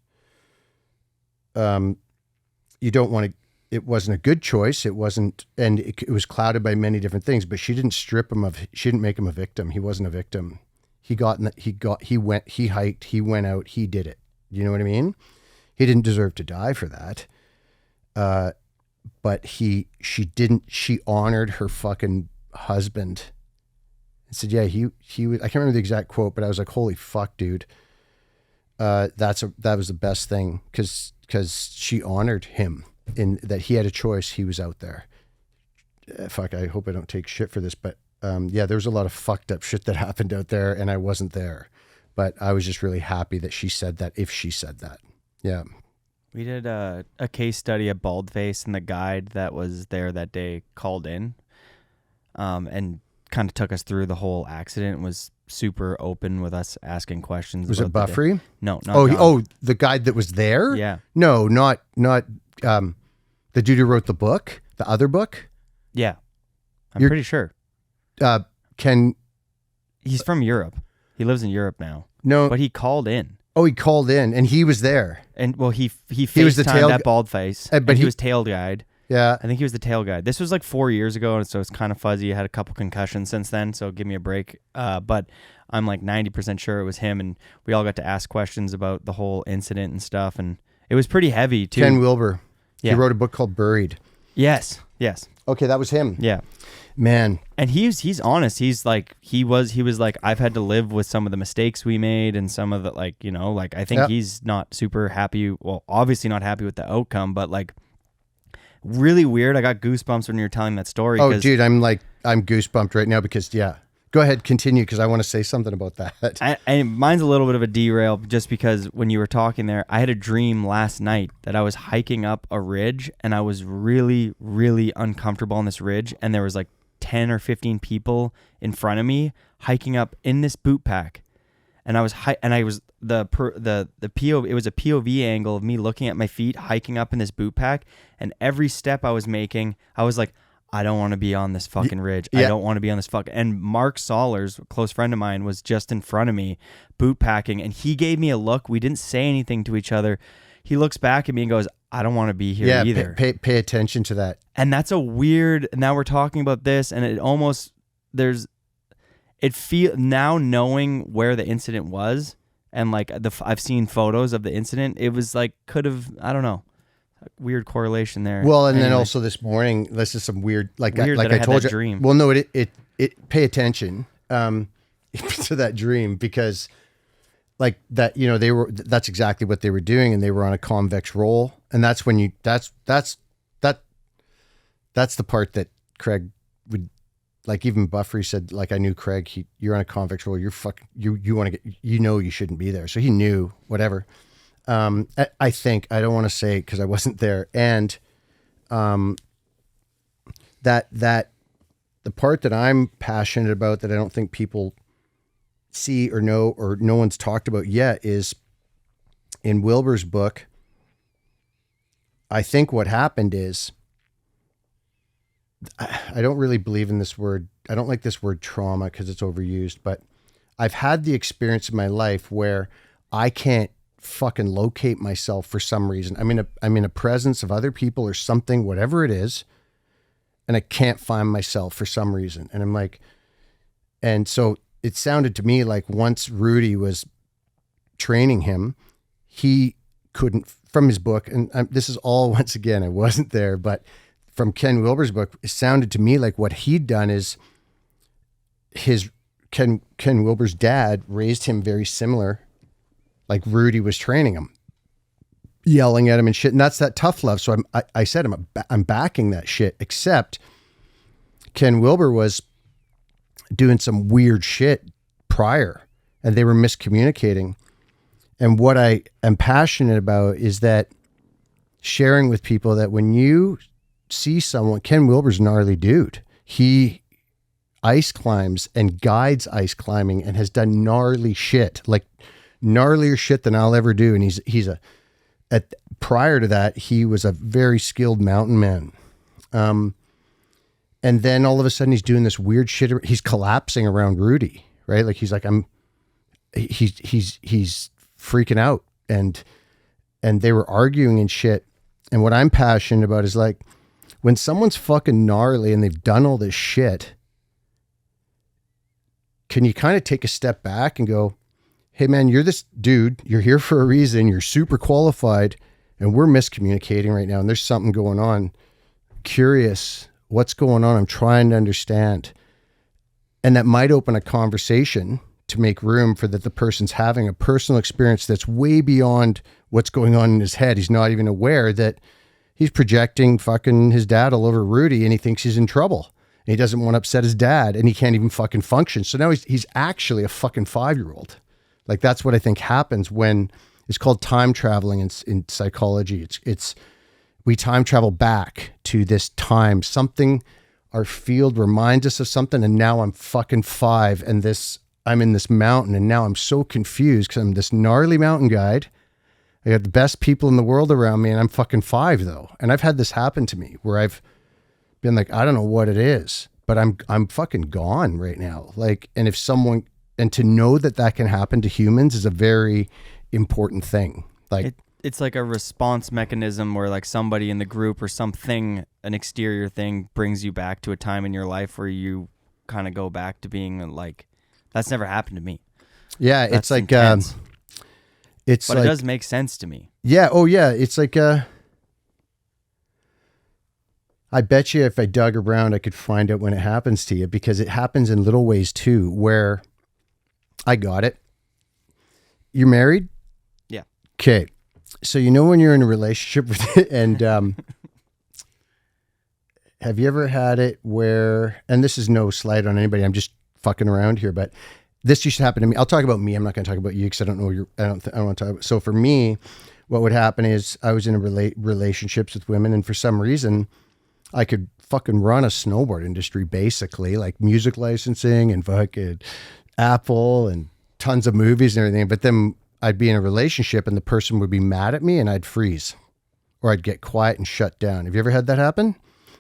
You don't want to, it wasn't a good choice. It wasn't, and it was clouded by many different things, but she didn't she didn't make him a victim. He wasn't a victim. He hiked, he went out, he did it. You know what I mean? He didn't deserve to die for that. But she honored her fucking husband and said, yeah, he was, I can't remember the exact quote, but I was like, holy fuck, dude. That was the best thing. Cause she honored him in that he had a choice. He was out there. Fuck. I hope I don't take shit for this, but, yeah, there was a lot of fucked up shit that happened out there and I wasn't there, but I was just really happy that she said that, if she said that. Yeah. We did a case study at Baldface, and the guide that was there that day called in and kind of took us through the whole accident, was super open with us asking questions. Was it Buffrey? No, not John. The guide that was there? Yeah. No, not the dude who wrote the book, the other book? Yeah. I'm pretty sure. He's from Europe. He lives in Europe now. No. But he called in. Oh, he called in and he was there. And well, he was the tail that Baldface, but he was tail guide. Yeah. I think he was the tail guide. This was like 4 years ago, and so it's kind of fuzzy. I had a couple concussions since then, so give me a break. But I'm like 90% sure it was him, and we all got to ask questions about the whole incident and stuff, and it was pretty heavy too. Ken Wilbur. Yeah. He wrote a book called Buried. Yes. Okay, that was him. Yeah. Man. And he's honest. He's like, he was like, I've had to live with some of the mistakes we made and some of the, like, you know, like, I think he's not super happy. Well, obviously not happy with the outcome, but like really weird. I got goosebumps when you were telling that story. Oh, dude, I'm goosebumped right now because Go ahead, continue, because I want to say something about that. Mine's a little bit of a derail just because when you were talking there, I had a dream last night that I was hiking up a ridge and I was really, really uncomfortable on this ridge, and there was like 10 or 15 people in front of me hiking up in this boot pack, and I was the POV. It was a POV angle of me looking at my feet hiking up in this boot pack, and every step I was making, I was like, I don't want to be on this fucking ridge. Yeah. I don't want to be on this fucking... And Mark Sollers, a close friend of mine, was just in front of me boot packing, and he gave me a look. We didn't say anything to each other. He looks back at me and goes, I don't want to be here either. Pay attention to that. And that's a weird... Now we're talking about this, and it almost... Now knowing where the incident was, and like I've seen photos of the incident, it was like could have... I don't know. Weird correlation there. Well, and then also this morning, this is some weird, like I told you. Dream. Well, no, it pay attention to that dream, because like that, you know, that's exactly what they were doing, and they were on a convex roll, and that's when that's the part that Craig would, like, even Buffery said, like, I knew Craig, you're on a convex roll, you want to get, you shouldn't be there, so he knew whatever. I think, I don't want to say because I wasn't there, and that the part that I'm passionate about that I don't think people see or know, or no one's talked about yet, is in Wilbur's book. I think what happened is, I don't really believe in this word. I don't like this word trauma because it's overused, but I've had the experience in my life where I can't fucking locate myself for some reason. I'm in a presence of other people or something, whatever it is, and I can't find myself for some reason. And I'm like, and so it sounded to me like once Rudy was training him, he couldn't, from his book, and this is all, once again, I wasn't there, but from Ken Wilber's book, it sounded to me like what he'd done is Ken Wilber's dad raised him very similar, like Rudy was training him, yelling at him and shit. And that's that tough love. So I said, I'm backing that shit, except Ken Wilber was doing some weird shit prior, and they were miscommunicating. And what I am passionate about is that sharing with people that when you see someone, Ken Wilber's a gnarly dude. He ice climbs and guides ice climbing and has done gnarly shit, like gnarlier shit than I'll ever do. And prior to that, he was a very skilled mountain man. And then all of a sudden he's doing this weird shit. He's collapsing around Rudy, right? Like he's freaking out, and they were arguing and shit. And what I'm passionate about is, like, when someone's fucking gnarly and they've done all this shit, can you kind of take a step back and go, hey man, you're this dude, you're here for a reason, you're super qualified, and we're miscommunicating right now, and there's something going on. Curious, what's going on? I'm trying to understand. And that might open a conversation to make room for that the person's having a personal experience that's way beyond what's going on in his head. He's not even aware that he's projecting fucking his dad all over Rudy, and he thinks he's in trouble. And he doesn't want to upset his dad, and he can't even fucking function. So now he's actually a fucking 5-year-old. Like, that's what I think happens when it's called time traveling in psychology. It's we time travel back to this time. Something, our field reminds us of something, and now I'm fucking 5, and I'm in this mountain, and now I'm so confused because I'm this gnarly mountain guide. I got the best people in the world around me, and I'm fucking 5 though. And I've had this happen to me where I've been like, I don't know what it is, but I'm fucking gone right now. Like, and to know that can happen to humans is a very important thing. Like, it's like a response mechanism where, like, somebody in the group or something, an exterior thing, brings you back to a time in your life where you kind of go back to being like, that's never happened to me. Yeah. That's it's like, intense. But like, it does make sense to me. Yeah. Oh yeah. It's like, I bet you if I dug around, I could find out when it happens to you, because it happens in little ways too, where I got it. You're married? Yeah. Okay. So, you know, when you're in a relationship with it, and have you ever had it where, and this is no slight on anybody, I'm just fucking around here, but this used to happen to me. I'll talk about me. I'm not going to talk about you because I don't know I don't want to talk about. So for me, what would happen is I was in relationships with women, and for some reason I could fucking run a snowboard industry, basically, like music licensing and fucking Apple and tons of movies and everything. But then I'd be in a relationship and the person would be mad at me and I'd freeze, or I'd get quiet and shut down. Have you ever had that happen?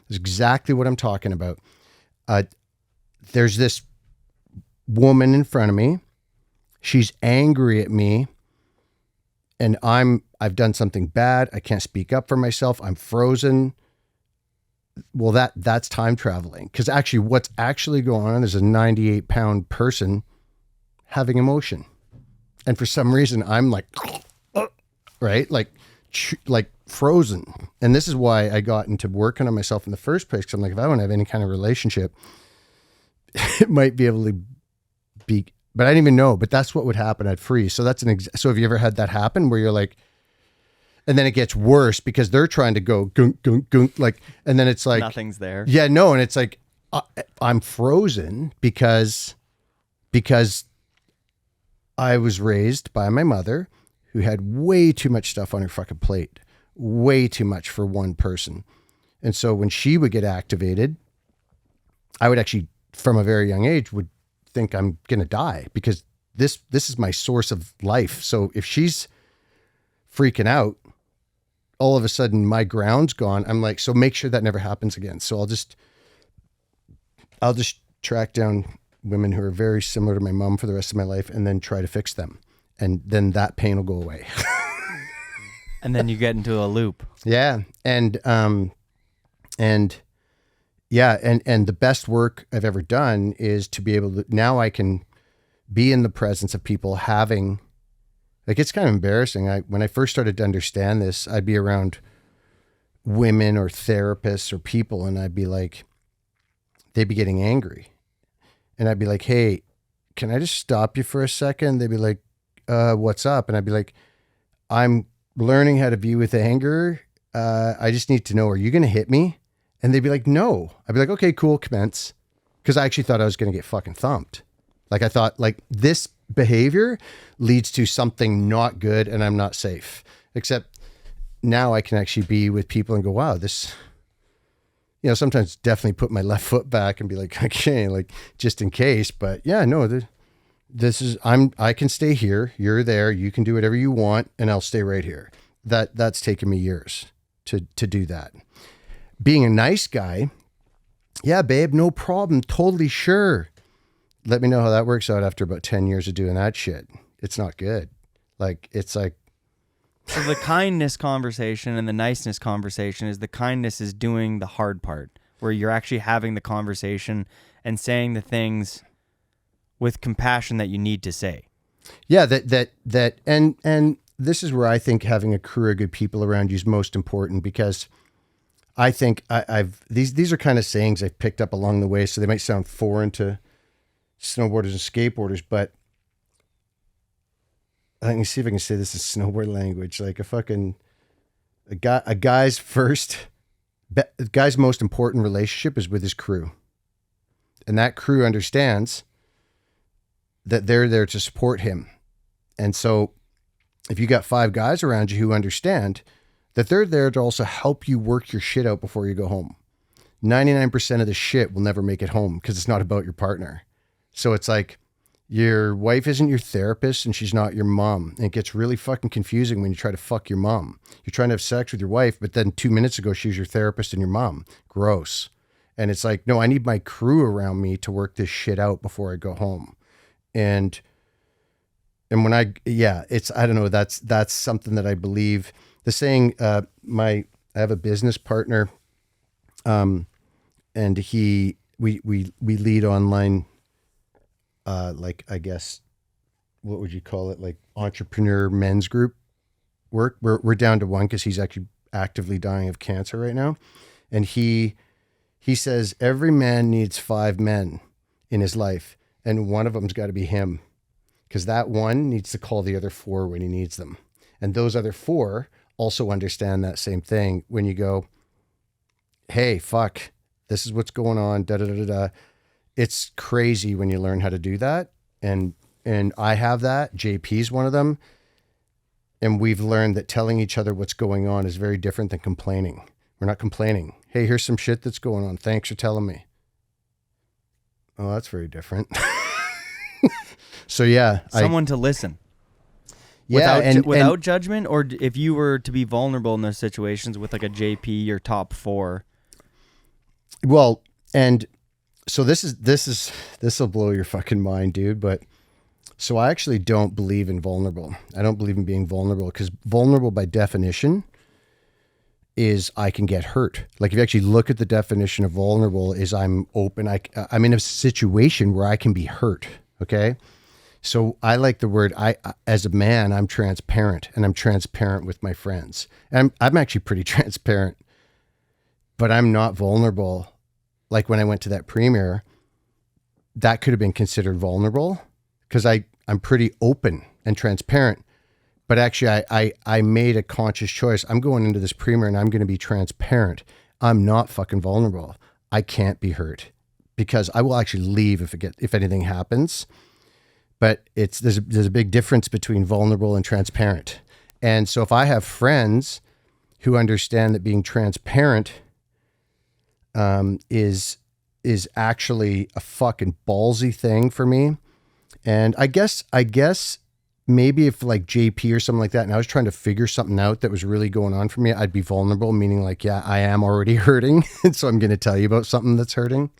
That's exactly what I'm talking about. There's this woman in front of me. She's angry at me, and I've done something bad. I can't speak up for myself. I'm frozen. Well, that's time traveling, because actually what's actually going on is a 98-pound person having emotion. And for some reason I'm like, right? Like frozen. And this is why I got into working on myself in the first place. Cause I'm like, if I don't have any kind of relationship, it might be able to be, but I didn't even know, but that's what would happen. I'd freeze. So that's so have you ever had that happen where you're like, and then it gets worse because they're trying to go gunk, gunk, gunk, like, and then it's like nothing's there. Yeah, no. And it's like, I'm frozen because I was raised by my mother who had way too much stuff on her fucking plate, way too much for one person. And so when she would get activated, I would actually, from a very young age, would think I'm going to die because this is my source of life. So if she's freaking out, all of a sudden my ground's gone. I'm like, so make sure that never happens again. So I'll just track down women who are very similar to my mom for the rest of my life and then try to fix them. And then that pain will go away. And then you get into a loop. Yeah. And the best work I've ever done is to be able to, now I can be in the presence of people having, like, it's kind of embarrassing. When I first started to understand this, I'd be around women or therapists or people, and I'd be like, they'd be getting angry. And I'd be like, hey, can I just stop you for a second? They'd be like, what's up? And I'd be like, I'm learning how to be with anger. I just need to know, are you going to hit me? And they'd be like, no. I'd be like, okay, cool, commence. Because I actually thought I was going to get fucking thumped. Like I thought, like, this behavior leads to something not good and I'm not safe. Except now I can actually be with people and go, wow, this, you know, sometimes definitely put my left foot back and be like, okay, like, just in case. But yeah, no, this is, I can stay here. You're there. You can do whatever you want and I'll stay right here. That's taken me years to do that. Being a nice guy. Yeah, babe, no problem. Totally sure. Let me know how that works out after about 10 years of doing that shit. It's not good. Like, it's like. So the kindness conversation and the niceness conversation is the kindness is doing the hard part where you're actually having the conversation and saying the things with compassion that you need to say. Yeah, and this is where I think having a crew of good people around you is most important, because I think I've these are kind of sayings I've picked up along the way, so they might sound foreign to snowboarders and skateboarders, but let me see if I can say this in snowboard language. Like a guy's most important relationship is with his crew, and that crew understands that they're there to support him. And so if you got 5 guys around you who understand that they're there to also help you work your shit out before you go home, 99% of the shit will never make it home because it's not about your partner. So it's like your wife isn't your therapist and she's not your mom. And it gets really fucking confusing when you try to fuck your mom. You're trying to have sex with your wife, but then 2 minutes ago, she was your therapist and your mom. Gross. And it's like, no, I need my crew around me to work this shit out before I go home. And when I don't know, that's something that I believe. The saying, I have a business partner, and we lead online, like, I guess, what would you call it? Like entrepreneur men's group work. We're down to one because he's actually actively dying of cancer right now. And he says every man needs 5 men in his life, and one of them's got to be him, because that one needs to call the other 4 when he needs them. And those other 4 also understand that same thing. When you go, hey, fuck, this is what's going on, da da da da. it's crazy when you learn how to do that. And I have that. JP's one of them. And we've learned that telling each other what's going on is very different than complaining. We're not complaining. Hey, here's some shit that's going on. Thanks for telling me. Oh, that's very different. So yeah. Someone to listen. Yeah, without judgment, or if you were to be vulnerable in those situations with like a JP, your top 4. Well, and so this will blow your fucking mind, dude. But so I actually don't believe in vulnerable. I don't believe in being vulnerable, because vulnerable by definition is I can get hurt. Like if you actually look at the definition of vulnerable, is I'm open. I'm in a situation where I can be hurt. Okay. So I like the word, as a man, I'm transparent, and I'm transparent with my friends. And I'm actually pretty transparent, but I'm not vulnerable. Like when I went to that premiere, that could have been considered vulnerable, because I'm pretty open and transparent. But actually I made a conscious choice. I'm going into this premiere and I'm going to be transparent. I'm not fucking vulnerable. I can't be hurt, because I will actually leave if anything happens. But there's a big difference between vulnerable and transparent. And so if I have friends who understand that being transparent is actually a fucking ballsy thing for me. And I guess maybe if like JP or something like that, and I was trying to figure something out that was really going on for me, I'd be vulnerable, meaning like, yeah, I am already hurting. And so I'm going to tell you about something that's hurting.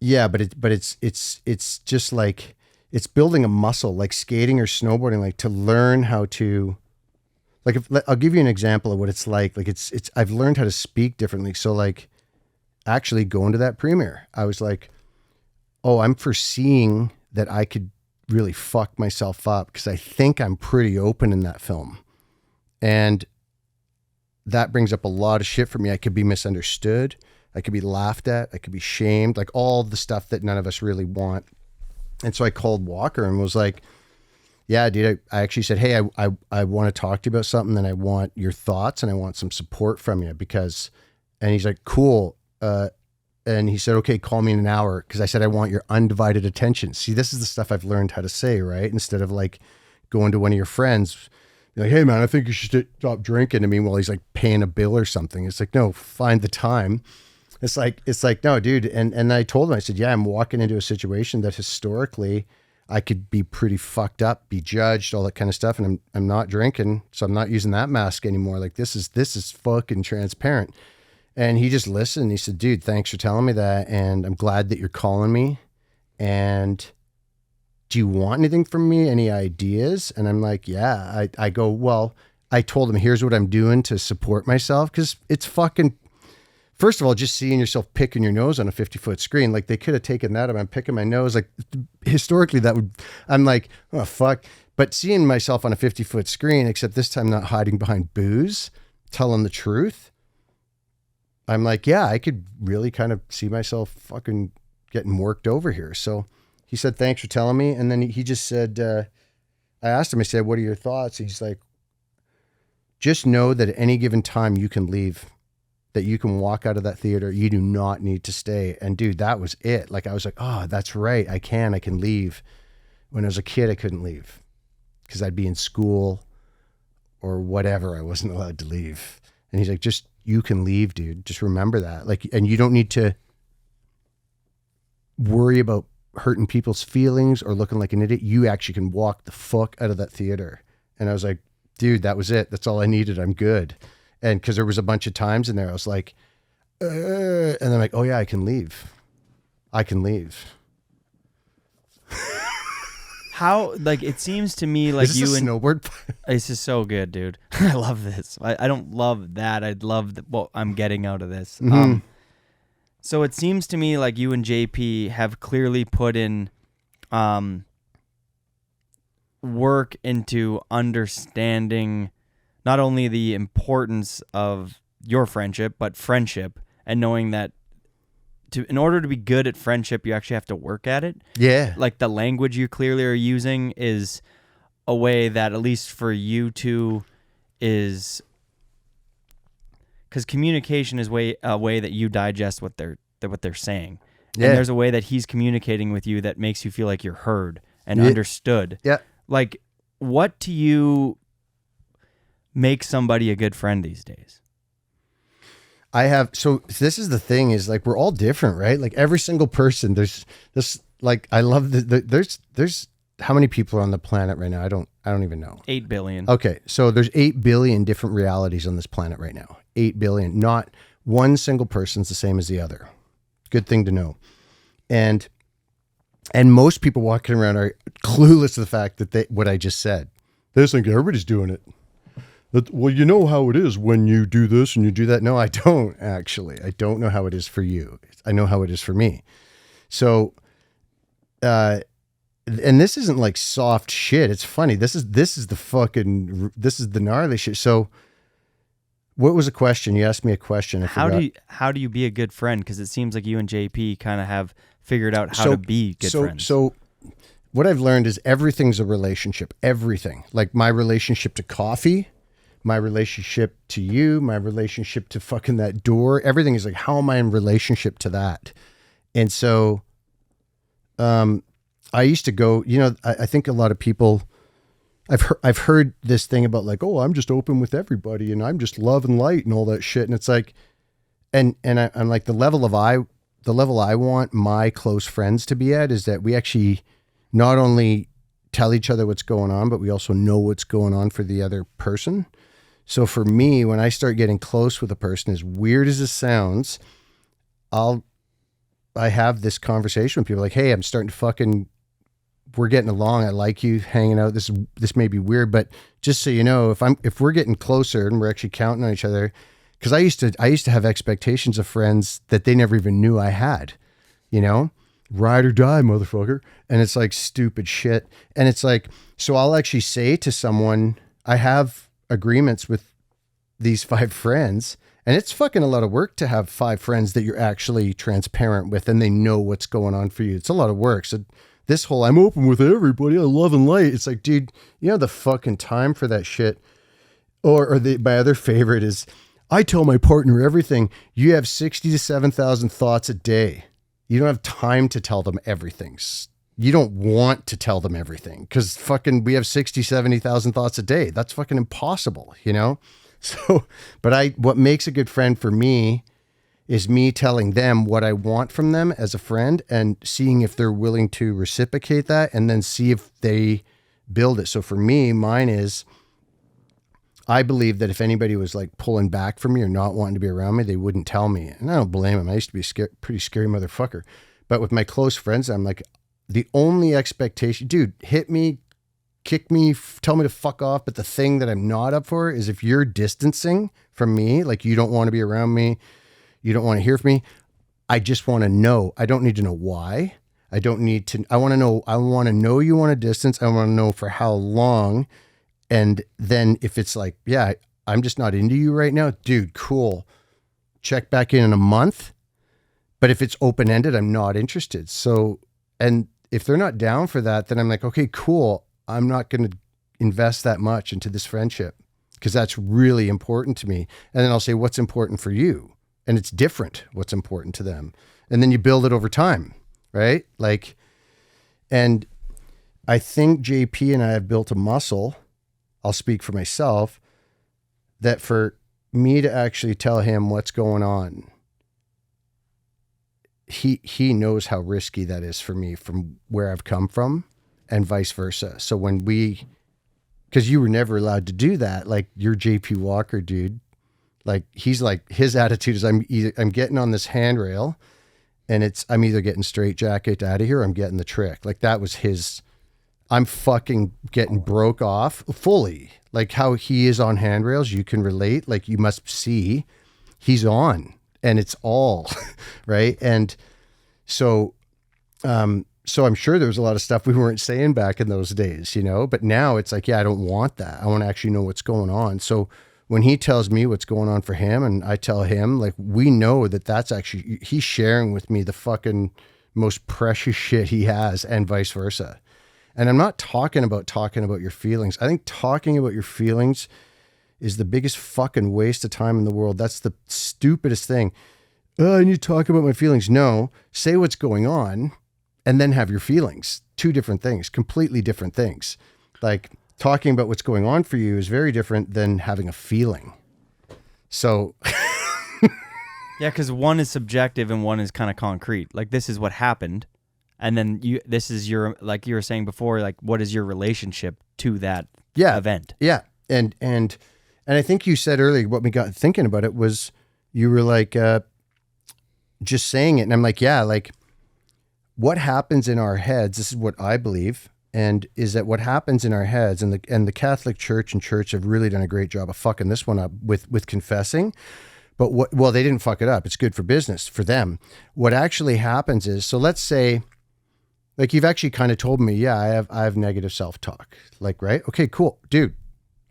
Yeah, but it's just like, it's building a muscle, like skating or snowboarding, like to learn how to, like, I'll give you an example of what it's like. Like I've learned how to speak differently. So like actually going to that premiere, I was like, oh, I'm foreseeing that I could really fuck myself up, because I think I'm pretty open in that film. And that brings up a lot of shit for me. I could be misunderstood. I could be laughed at. I could be shamed, like all the stuff that none of us really want. And so I called Walker and was like, yeah, dude, I actually said, hey, I want to talk to you about something, and I want your thoughts, and I want some support from you, and he's like, cool. And he said, okay, call me in an hour. Cause I said, I want your undivided attention. See, this is the stuff I've learned how to say, right? Instead of like going to one of your friends, be like, hey man, I think you should stop drinking. I mean, while he's like paying a bill or something. It's like, no, find the time. It's like, no, dude. And I told him, I said, yeah, I'm walking into a situation that historically I could be pretty fucked up, be judged, all that kind of stuff. And I'm not drinking. So I'm not using that mask anymore. Like this is fucking transparent. And he just listened. He said, dude, thanks for telling me that. And I'm glad that you're calling me. And do you want anything from me? Any ideas? And I'm like, yeah. I go, well, I told him, here's what I'm doing to support myself. Cause it's fucking, first of all, just seeing yourself picking your nose on a 50-foot screen, like they could have taken that. I'm picking my nose. Like historically I'm like, oh fuck. But seeing myself on a 50-foot screen, except this time not hiding behind booze, telling the truth. I'm like, yeah, I could really kind of see myself fucking getting worked over here. So he said, thanks for telling me. And then he just said, I asked him, I said, what are your thoughts? He's like, just know that at any given time you can leave, that you can walk out of that theater. You do not need to stay. And dude, that was it. Like, I was like, oh, that's right. I can leave. When I was a kid, I couldn't leave because I'd be in school or whatever. I wasn't allowed to leave. And he's like, you can leave, dude. Just remember that. Like, and you don't need to worry about hurting people's feelings or looking like an idiot. You actually can walk the fuck out of that theater. And I was like, dude, that was it. That's all I needed. I'm good. And cause there was a bunch of times in there, I was like, and I'm like, oh yeah, I can leave. How, like, it seems to me like you and Snowboard. This is so good, dude. I love this. I don't love that. I'd love what I'm getting out of this. Mm-hmm. So it seems to me like you and JP have clearly put in work into understanding not only the importance of your friendship, but friendship, and knowing that in order to be good at friendship, you actually have to work at it. Yeah. Like the language you clearly are using is a way that, at least for you two, is because communication is a way that you digest what they're what they're saying. Yeah. And there's a way that he's communicating with you that makes you feel like you're heard and understood. Yeah. Like, what to you make somebody a good friend these days? So this is the thing is like, we're all different, right? Like every single person, there's this, like, I love there's how many people are on the planet right now? I don't even know. 8 billion. Okay. So there's 8 billion different realities on this planet right now. 8 billion. Not one single person's the same as the other. Good thing to know. And most people walking around are clueless to the fact that what I just said. They just think everybody's doing it. Well, you know how it is when you do this and you do that. No, I don't actually. I don't know how it is for you. I know how it is for me. So, and this isn't like soft shit. It's funny. This is the gnarly shit. So, what was the question? You asked me a question. I forgot. How do you be a good friend? Because it seems like you and JP kind of have figured out how to be good friends. So what I've learned is everything's a relationship. Everything. Like my relationship to coffee, my relationship to you, my relationship to fucking that door. Everything is like, how am I in relationship to that? And so I used to go, I think a lot of people, I've heard this thing about like, oh, I'm just open with everybody and I'm just love and light and all that shit. And it's like, I'm like the level I want my close friends to be at is that we actually not only tell each other what's going on, but we also know what's going on for the other person. So for me, when I start getting close with a person, as weird as it sounds, I have this conversation with people like, hey, I'm starting to we're getting along. I like you hanging out. This may be weird, but just so you know, if we're getting closer and we're actually counting on each other, because I used to have expectations of friends that they never even knew I had, ride or die, motherfucker. And it's like stupid shit. And it's like, so I'll actually say to someone, I have agreements with these 5 friends, and it's fucking a lot of work to have 5 friends that you're actually transparent with and they know what's going on for you. It's a lot of work. So this whole, I'm open with everybody, I love and light. It's like, dude, the fucking time for that shit. Or my other favorite is, I tell my partner everything. You have 60 to 7,000 thoughts a day. You don't have time to tell them everything. You don't want to tell them everything because fucking we have 60, 70,000 thoughts a day. That's fucking impossible, So, but what makes a good friend for me is me telling them what I want from them as a friend and seeing if they're willing to reciprocate that and then see if they build it. So for me, mine is, I believe that if anybody was like pulling back from me or not wanting to be around me, they wouldn't tell me. And I don't blame them. I used to be a pretty scary motherfucker. But with my close friends, I'm like, the only expectation, dude, hit me, kick me, tell me to fuck off. But the thing that I'm not up for is if you're distancing from me, like you don't want to be around me, you don't want to hear from me. I just want to know. I don't need to know why. I want to know you want a distance. I want to know for how long. And then if it's like, yeah, I'm just not into you right now, dude, cool. Check back in a month. But if it's open-ended, I'm not interested. So, and if they're not down for that, then I'm like, okay, cool. I'm not going to invest that much into this friendship because that's really important to me. And then I'll say, what's important for you? And it's different what's important to them. And then you build it over time, right? Like, and I think JP and I have built a muscle, I'll speak for myself, that for me to actually tell him what's going on, he knows how risky that is for me from where I've come from and vice versa. So because you were never allowed to do that, like you're JP Walker, dude. Like he's like, his attitude is I'm getting on this handrail and I'm either getting straight jacket out of here or I'm getting the trick. Like that was I'm fucking getting broke off fully. Like how he is on handrails, you can relate. Like you must see he's on and it's all right. And so I'm sure there was a lot of stuff we weren't saying back in those days, but now it's like, yeah, I don't want that. I want to actually know what's going on. So when he tells me what's going on for him and I tell him, like, we know that's actually, he's sharing with me the fucking most precious shit he has and vice versa. And I'm not talking about your feelings. I think talking about your feelings is the biggest fucking waste of time in the world. That's the stupidest thing. oh, I need to talk about my feelings. No, say what's going on and then have your feelings. Two different things, completely different things. Like talking about what's going on for you is very different than having a feeling. So Yeah, because one is subjective and one is kind of concrete. Like, this is what happened. And then this is your, like you were saying before, like, what is your relationship to that event? Yeah. And I think you said earlier, what we got thinking about it was you were like, just saying it. And I'm like, yeah, like what happens in our heads, this is what I believe, and is that what happens in our heads, and the Catholic Church and church have really done a great job of fucking this one up with confessing. But well, they didn't fuck it up. It's good for business for them. What actually happens is, so let's say, like you've actually kind of told me, yeah, I have negative self-talk. Like, right? Okay, cool. Dude,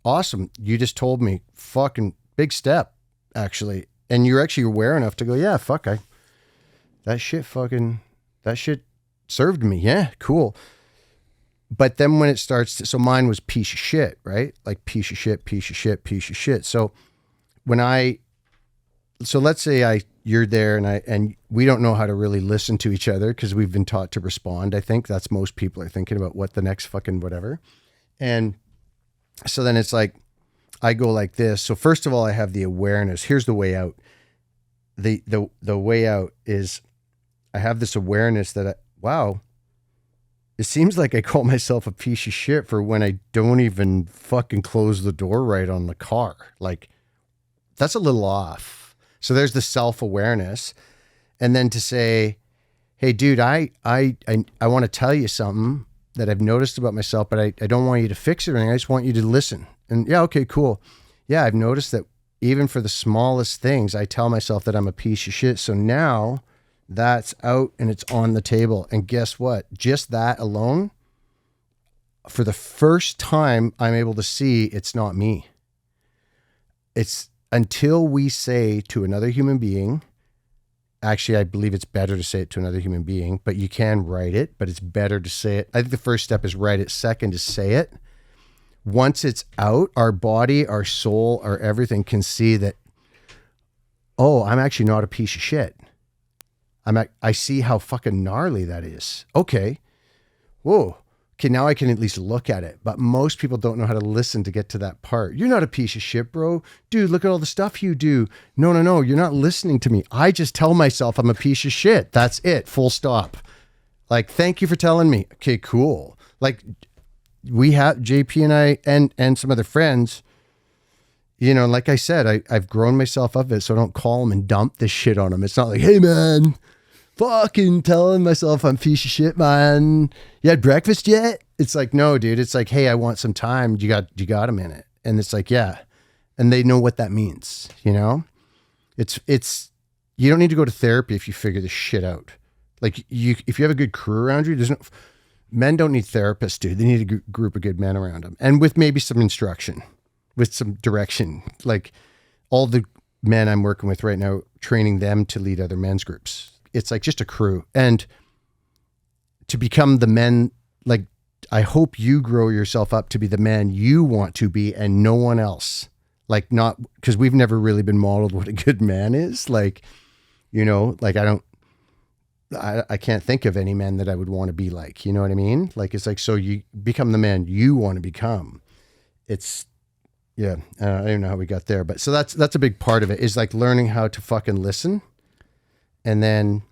awesome. You just told me, fucking big step, actually. And you're actually aware enough to go, yeah, fuck, that shit served me. Yeah, cool. But then when it starts to, so mine was piece of shit, right? Like piece of shit, piece of shit, piece of shit. So so let's say you're there and we don't know how to really listen to each other because we've been taught to respond. I think that's most people are thinking about what the next fucking whatever. And so then it's like, I go like this. So first of all, I have the awareness. Here's the way out. The way out is I have this awareness that wow, it seems like I call myself a piece of shit for when I don't even fucking close the door right on the car. Like that's a little off. So there's the self-awareness. And then to say, hey dude, I want to tell you something that I've noticed about myself, but I don't want you to fix it or anything. I just want you to listen. And yeah, okay, cool. Yeah, I've noticed that even for the smallest things, I tell myself that I'm a piece of shit. So now that's out and it's on the table. And guess what? Just that alone, for the first time, I'm able to see it's not me. It's until we say to another human being, actually, I believe it's better to say it to another human being, but you can write it, but it's better to say it. I think the first step is write it. Second is say it. Once it's out, our body, our soul, our everything can see that, oh, I'm actually not a piece of shit. I see how fucking gnarly that is. Okay. Whoa. Okay, now I can at least look at it. But most people don't know how to listen to get to that part. You're not a piece of shit, bro. Dude, look at all the stuff you do. No. You're not listening to me. I just tell myself I'm a piece of shit. That's it. Full stop. Like, thank you for telling me. Okay, cool. Like, we have JP and I and some other friends, you know, like I said, I've grown myself of it, so I don't call them and dump this shit on them. It's not like, hey man, fucking telling myself I'm piece of shit, man. You had breakfast yet? It's like, no, dude. It's like, hey, I want some time. You got a minute? And it's like, yeah. And they know what that means, you know? It's you don't need to go to therapy if you figure this shit out. Like if you have a good crew around you, men don't need therapists, dude. They need a group of good men around them. And with maybe some instruction, with some direction. Like all the men I'm working with right now, training them to lead other men's groups. It's like just a crew. And to become the men, like, I hope you grow yourself up to be the man you want to be and no one else. Like, not because we've never really been modeled what a good man is. Like, you know, like I can't think of any man that I would want to be like, you know what I mean? Like, it's like, so you become the man you want to become. It's, yeah, I don't even know how we got there, but so that's a big part of it is like learning how to fucking listen. And then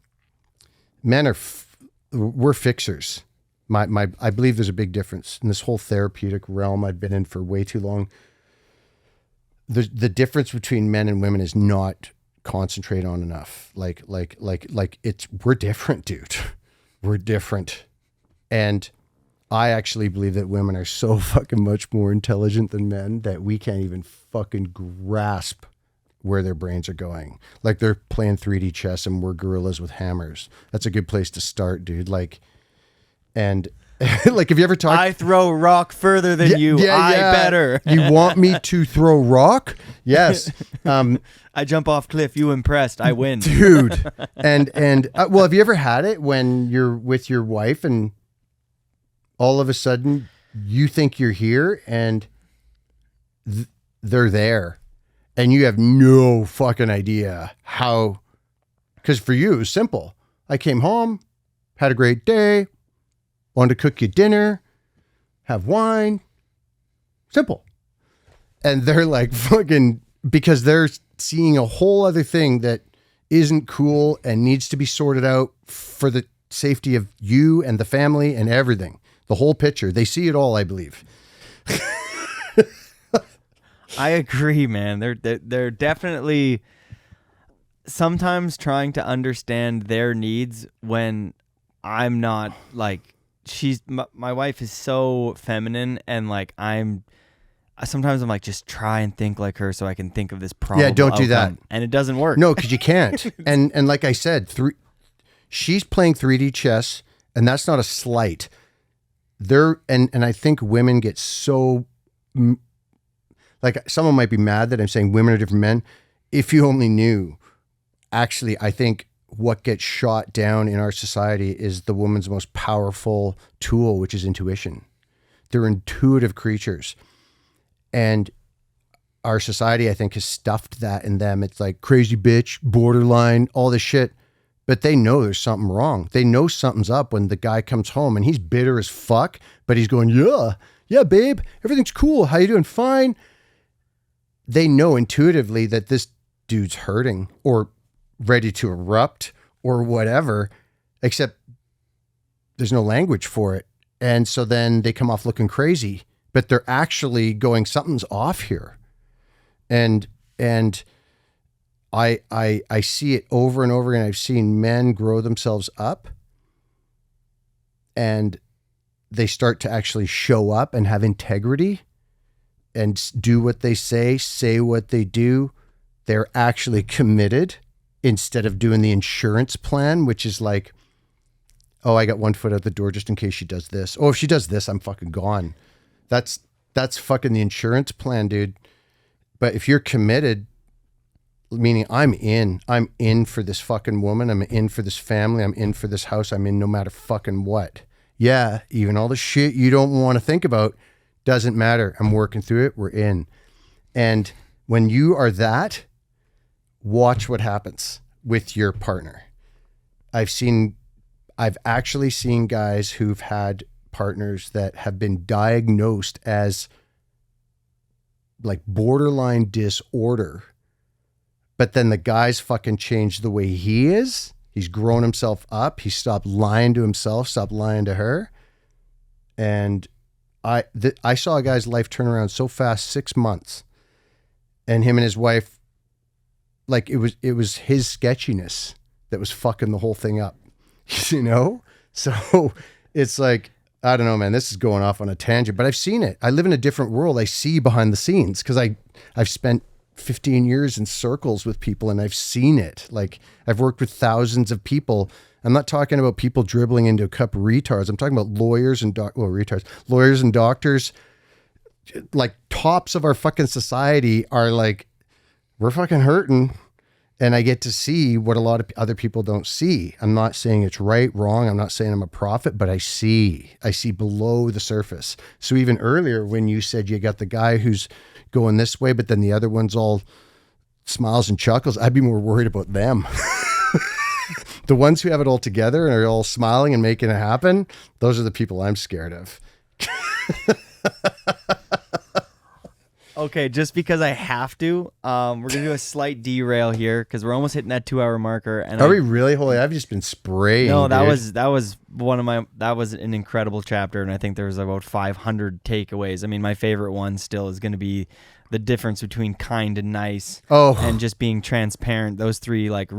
men we're fixers. I believe there's a big difference in this whole therapeutic realm I've been in for way too long. The difference between men and women is not concentrate on enough. Like we're different, dude. We're different. And I actually believe that women are so fucking much more intelligent than men that we can't even fucking grasp where their brains are going. Like they're playing 3D chess and we're gorillas with hammers. That's a good place to start, dude. Like, and like, have you ever talked? I throw rock further than you. I better. You want me to throw rock? Yes. I jump off cliff. You impressed. I win. Dude. And well, have you ever had it when you're with your wife and all of a sudden you think you're here and they're there? And you have no fucking idea how Because for you, it was simple. I came home, had a great day, wanted to cook you dinner, have wine. Simple. And they're like fucking, because they're seeing a whole other thing that isn't cool and needs to be sorted out for the safety of you and the family and everything. The whole picture. They see it all, I believe. I agree, man. They're definitely sometimes trying to understand their needs when I'm not like my wife is so feminine and like sometimes I'm like, just try and think like her so I can think of this problem. Yeah, don't do that. And it doesn't work. No, because you can't. and like I said, she's playing 3D chess, and that's not a slight. And I think women get so, like, someone might be mad that I'm saying women are different men. If you only knew, actually, I think what gets shot down in our society is the woman's most powerful tool, which is intuition. They're intuitive creatures. And our society, I think, has stuffed that in them. It's like crazy bitch, borderline, all this shit. But they know there's something wrong. They know something's up when the guy comes home and he's bitter as fuck, but he's going, yeah, babe, everything's cool. How you doing? Fine. They know intuitively that this dude's hurting or ready to erupt or whatever, except there's no language for it. And so then they come off looking crazy, but they're actually going, something's off here. And I see it over and over again. I've seen men grow themselves up and they start to actually show up and have integrity and do what they say what they do. They're actually committed instead of doing the insurance plan, which is like, oh, I got one foot out the door just in case she does this. Oh, if she does this, I'm fucking gone. That's fucking the insurance plan, dude. But if you're committed, meaning I'm in for this fucking woman. I'm in for this family. I'm in for this house. I'm in no matter fucking what. Yeah. Even all the shit you don't want to think about doesn't matter. I'm working through it. We're in. And when you are that, watch what happens with your partner. I've actually seen guys who've had partners that have been diagnosed as like borderline disorder. But then the guy's fucking changed the way he is. He's grown himself up. He stopped lying to himself, stopped lying to her. And I saw a guy's life turn around so fast, 6 months. And him and his wife, like it was his sketchiness that was fucking the whole thing up, you know? So it's like, I don't know, man, this is going off on a tangent, but I've seen it. I live in a different world. I see behind the scenes because I've spent 15 years in circles with people and I've seen it. Like I've worked with thousands of people. I'm not talking about people dribbling into a cup of retards. I'm talking about lawyers and lawyers and doctors. Like tops of our fucking society are like, we're fucking hurting. And I get to see what a lot of other people don't see. I'm not saying it's right, wrong. I'm not saying I'm a prophet, but I see below the surface. So even earlier when you said you got the guy who's going this way, but then the other one's all smiles and chuckles, I'd be more worried about them. The ones who have it all together and are all smiling and making it happen, those are the people I'm scared of. Okay, just because I have to, we're gonna do a slight derail here because we're almost hitting that 2-hour marker. And are we really? Holy, I've just been spraying. No, that dude. was that was an incredible chapter, and I think there was about 500 takeaways. I mean, my favorite one still is gonna be the difference between kind and nice, and just being transparent. Those three like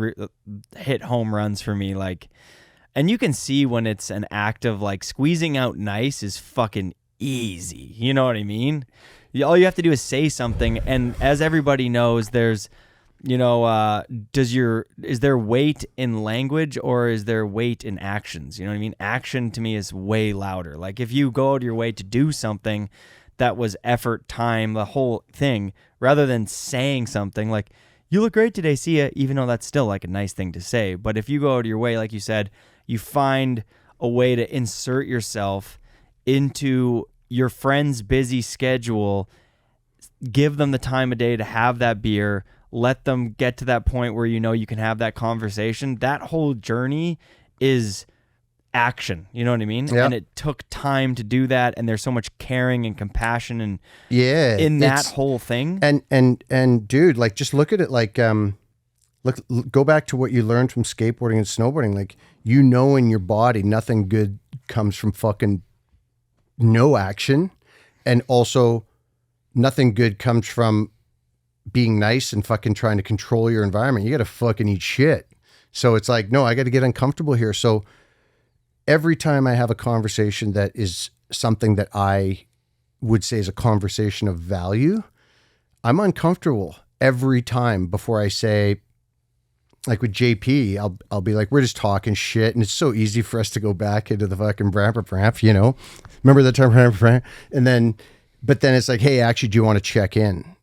hit home runs for me. Like, and you can see when it's an act of like squeezing out nice is fucking easy. You know what I mean? All you have to do is say something, and as everybody knows, there's, you know, is there weight in language or is there weight in actions? You know what I mean? Action to me is way louder. Like if you go out of your way to do something that was effort, time, the whole thing, rather than saying something like, you look great today, see ya, even though that's still like a nice thing to say. But if you go out of your way, like you said, you find a way to insert yourself into your friend's busy schedule, give them the time of day to have that beer, let them get to that point where you know you can have that conversation. That whole journey is action, you know what I mean? Yep. And it took time to do that, and there's so much caring and compassion and in that whole thing. And dude, like, just look at it like go back to what you learned from skateboarding and snowboarding. Like, you know, in your body, nothing good comes from fucking no action, and also nothing good comes from being nice and fucking trying to control your environment. You got to fucking eat shit. So it's like, no, I got to get uncomfortable here. So every time I have a conversation that is something that I would say is a conversation of value, I'm uncomfortable every time before I say, like with JP, I'll be like, we're just talking shit. And it's so easy for us to go back into the fucking ramp, you know, remember that term? But then it's like, hey, actually, do you want to check in?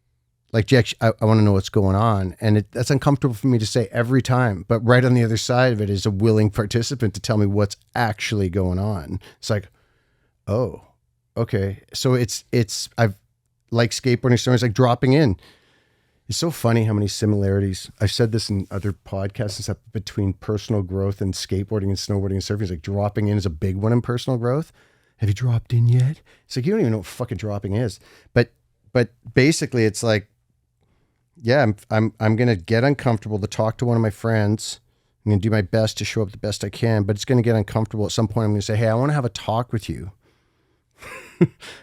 Like, Jack, I want to know what's going on. And that's uncomfortable for me to say every time. But right on the other side of it is a willing participant to tell me what's actually going on. It's like, oh, okay. So I've like skateboarding stories, like dropping in. It's so funny how many similarities. I've said this in other podcasts and stuff between personal growth and skateboarding and snowboarding and surfing. It's like dropping in is a big one in personal growth. Have you dropped in yet? It's like, you don't even know what fucking dropping is. But basically it's like, yeah, I'm going to get uncomfortable to talk to one of my friends. I'm going to do my best to show up the best I can, but it's going to get uncomfortable. At some point, I'm going to say, hey, I want to have a talk with you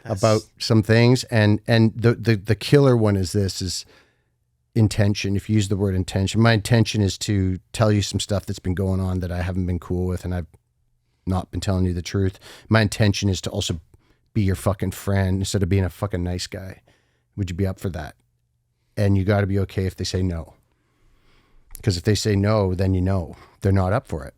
about some things. And the killer one is intention. If you use the word intention, my intention is to tell you some stuff that's been going on that I haven't been cool with, and I've not been telling you the truth. My intention is to also be your fucking friend instead of being a fucking nice guy. Would you be up for that? And you got to be okay if they say no. Because if they say no, then you know they're not up for it.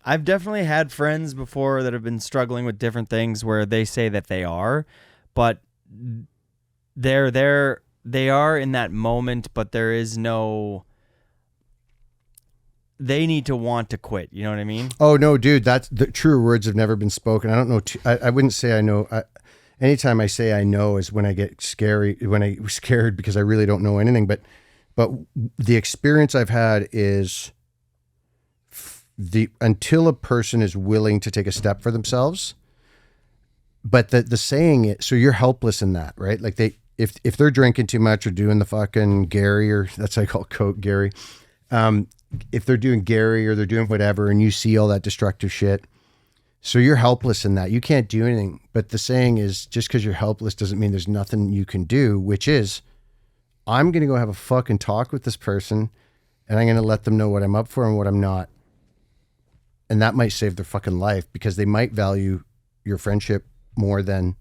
I've definitely had friends before that have been struggling with different things where they say that they are, but they are in that moment, but there is no, they need to want to quit. You know what I mean? Oh no, dude, that's the true words have never been spoken. I don't know. I wouldn't say I know. Anytime I say I know is when I get scared because I really don't know anything. But the experience I've had is until a person is willing to take a step for themselves. But the saying it, so you're helpless in that, right? Like if they're drinking too much or doing the fucking Gary, or that's what I call Coke Gary. If they're doing Gary or they're doing whatever, and you see all that destructive shit. So you're helpless in that. You can't do anything. But the saying is, just because you're helpless doesn't mean there's nothing you can do, which is, I'm going to go have a fucking talk with this person, and I'm going to let them know what I'm up for and what I'm not. And that might save their fucking life, because they might value your friendship more than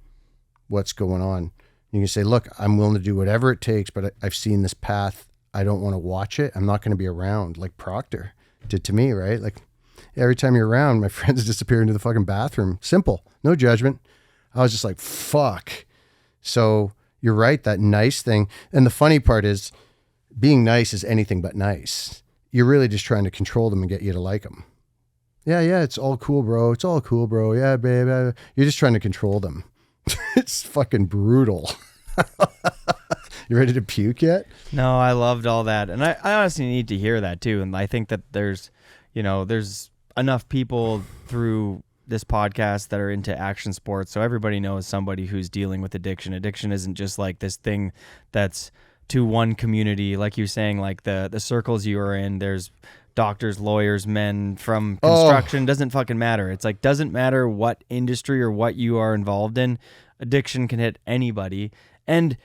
what's going on. You can say, look, I'm willing to do whatever it takes, but I've seen this path. I don't want to watch it. I'm not going to be around, like Proctor did to me, right? Like, every time you're around, my friends disappear into the fucking bathroom. Simple. No judgment. I was just like, fuck. So you're right, that nice thing. And the funny part is, being nice is anything but nice. You're really just trying to control them and get you to like them. Yeah, it's all cool, bro. It's all cool, bro. Yeah, babe. You're just trying to control them. It's fucking brutal. You ready to puke yet? No, I loved all that. And I honestly need to hear that too. And I think that there's enough people through this podcast that are into action sports, so everybody knows somebody who's dealing with addiction. Addiction isn't just like this thing that's to one community, like you're saying, like the circles you are in. There's doctors, lawyers, men from construction. Doesn't fucking matter. It's like, doesn't matter what industry or what you are involved in. Addiction can hit anybody. And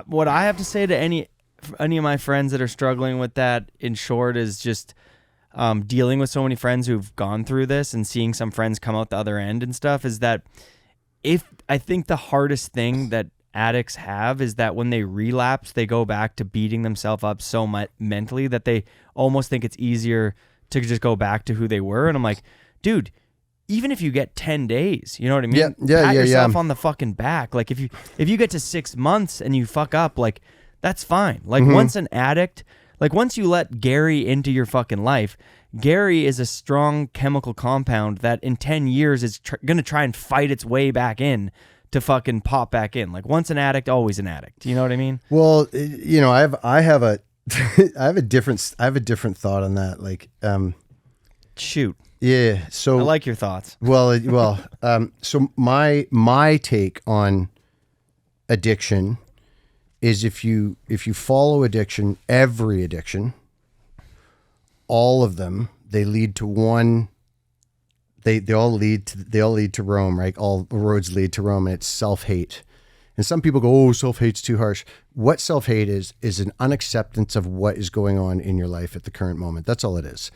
what I have to say to any of my friends that are struggling with that, in short, is just dealing with so many friends who've gone through this and seeing some friends come out the other end and stuff, is that I think the hardest thing that addicts have is that when they relapse, they go back to beating themselves up so much mentally that they almost think it's easier to just go back to who they were. And I'm like, dude, even if you get 10 days, you know what I mean? Pat yourself on the fucking back. Like if you get to 6 months and you fuck up, like that's fine. Like once an addict, like once you let Gary into your fucking life, Gary is a strong chemical compound that in 10 years is going to try and fight its way back in to fucking pop back in. Like once an addict, always an addict. You know what I mean? Well, you know, I have a I have a different thought on that. Like, Shoot. yeah. So I like your thoughts. So my take on addiction is if you follow addiction, every addiction, all of them, they lead to one. They all lead to Rome, right? All roads lead to Rome, and it's self-hate. And some people go, "Oh, self-hate's too harsh." What self-hate is an unacceptance of what is going on in your life at the current moment. That's all it is.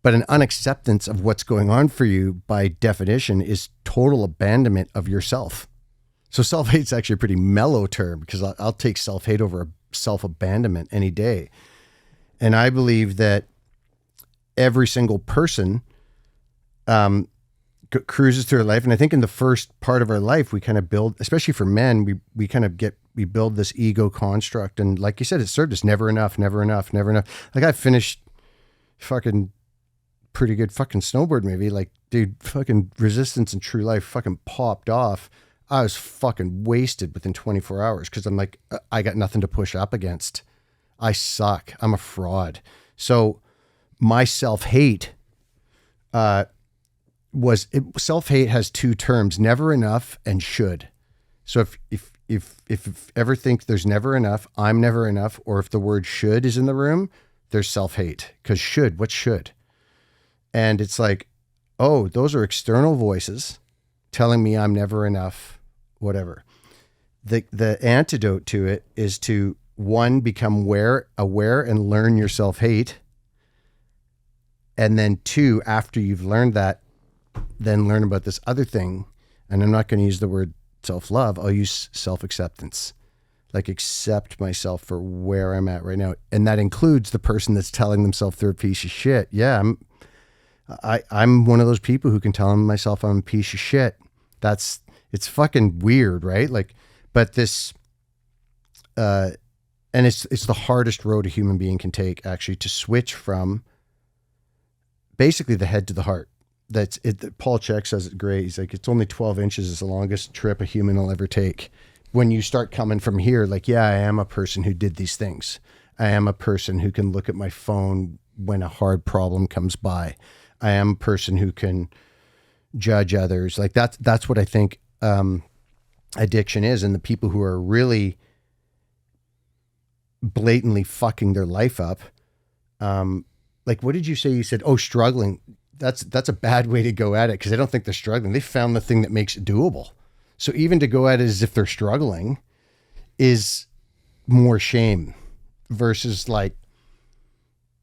But an unacceptance of what's going on for you, by definition, is total abandonment of yourself. So self-hate's actually a pretty mellow term, because I'll take self-hate over self-abandonment any day. And I believe that every single person cruises through our life. And I think in the first part of our life, we kind of build, especially for men, we build this ego construct. And like you said, it served us never enough, never enough, never enough. Like I finished fucking pretty good fucking snowboard movie. Like, dude, fucking Resistance and True Life fucking popped off. I was fucking wasted within 24 hours because I'm like, I got nothing to push up against. I suck. I'm a fraud. So my self-hate, self-hate has two terms: never enough and should. So if ever think there's never enough, I'm never enough, or if the word should is in the room, there's self-hate. Because should, what's should? And it's like, oh, those are external voices telling me I'm never enough, whatever. The antidote to it is to, one, become aware and learn your self-hate. And then two, after you've learned that, then learn about this other thing. And I'm not going to use the word self-love. I'll use self-acceptance. Like, accept myself for where I'm at right now. And that includes the person that's telling themselves they're a piece of shit. Yeah, I'm one of those people who can tell myself I'm a piece of shit. It's fucking weird, right? Like, but this, and it's the hardest road a human being can take, actually, to switch from basically the head to the heart. That's it. Paul Chek says it great. He's like, it's only 12 inches is the longest trip a human will ever take. When you start coming from here, like, yeah, I am a person who did these things. I am a person who can look at my phone when a hard problem comes by. I am a person who can judge others. Like that's what I think addiction is. And the people who are really blatantly fucking their life up. Like, what did you say? You said, oh, struggling. That's a bad way to go at it, because I don't think they're struggling. They found the thing that makes it doable. So even to go at it as if they're struggling is more shame versus, like,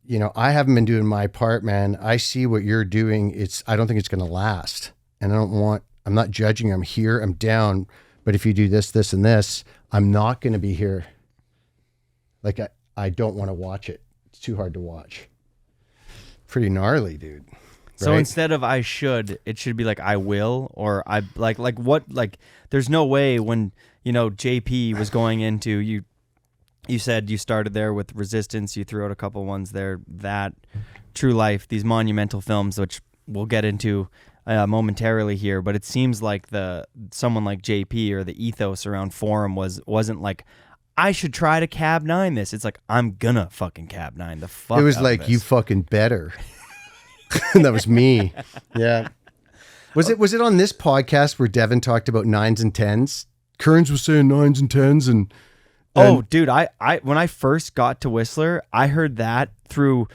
you know, I haven't been doing my part, man. I see what you're doing. I don't think it's going to last. And I'm not judging. I'm here, I'm down. But if you do this, this, and this, I'm not going to be here. Like, I don't want to watch it. It's too hard to watch. Pretty gnarly, dude. So right? instead of I should, it should be like I will, or I like what, like, there's no way when, you know, JP was going into, you said you started there with Resistance, you threw out a couple ones there, that True Life, these monumental films, which we'll get into momentarily here, but it seems like someone like JP or the ethos around Forum wasn't like, I should try to cab 9 this. It's like, I'm gonna fucking cab 9 the fuck. It was out like, of this. you fucking better. That was me. Yeah. Was it on this podcast where Devin talked about 9s and 10s? Kearns was saying 9s and 10s and oh, dude, I when I first got to Whistler, I heard that through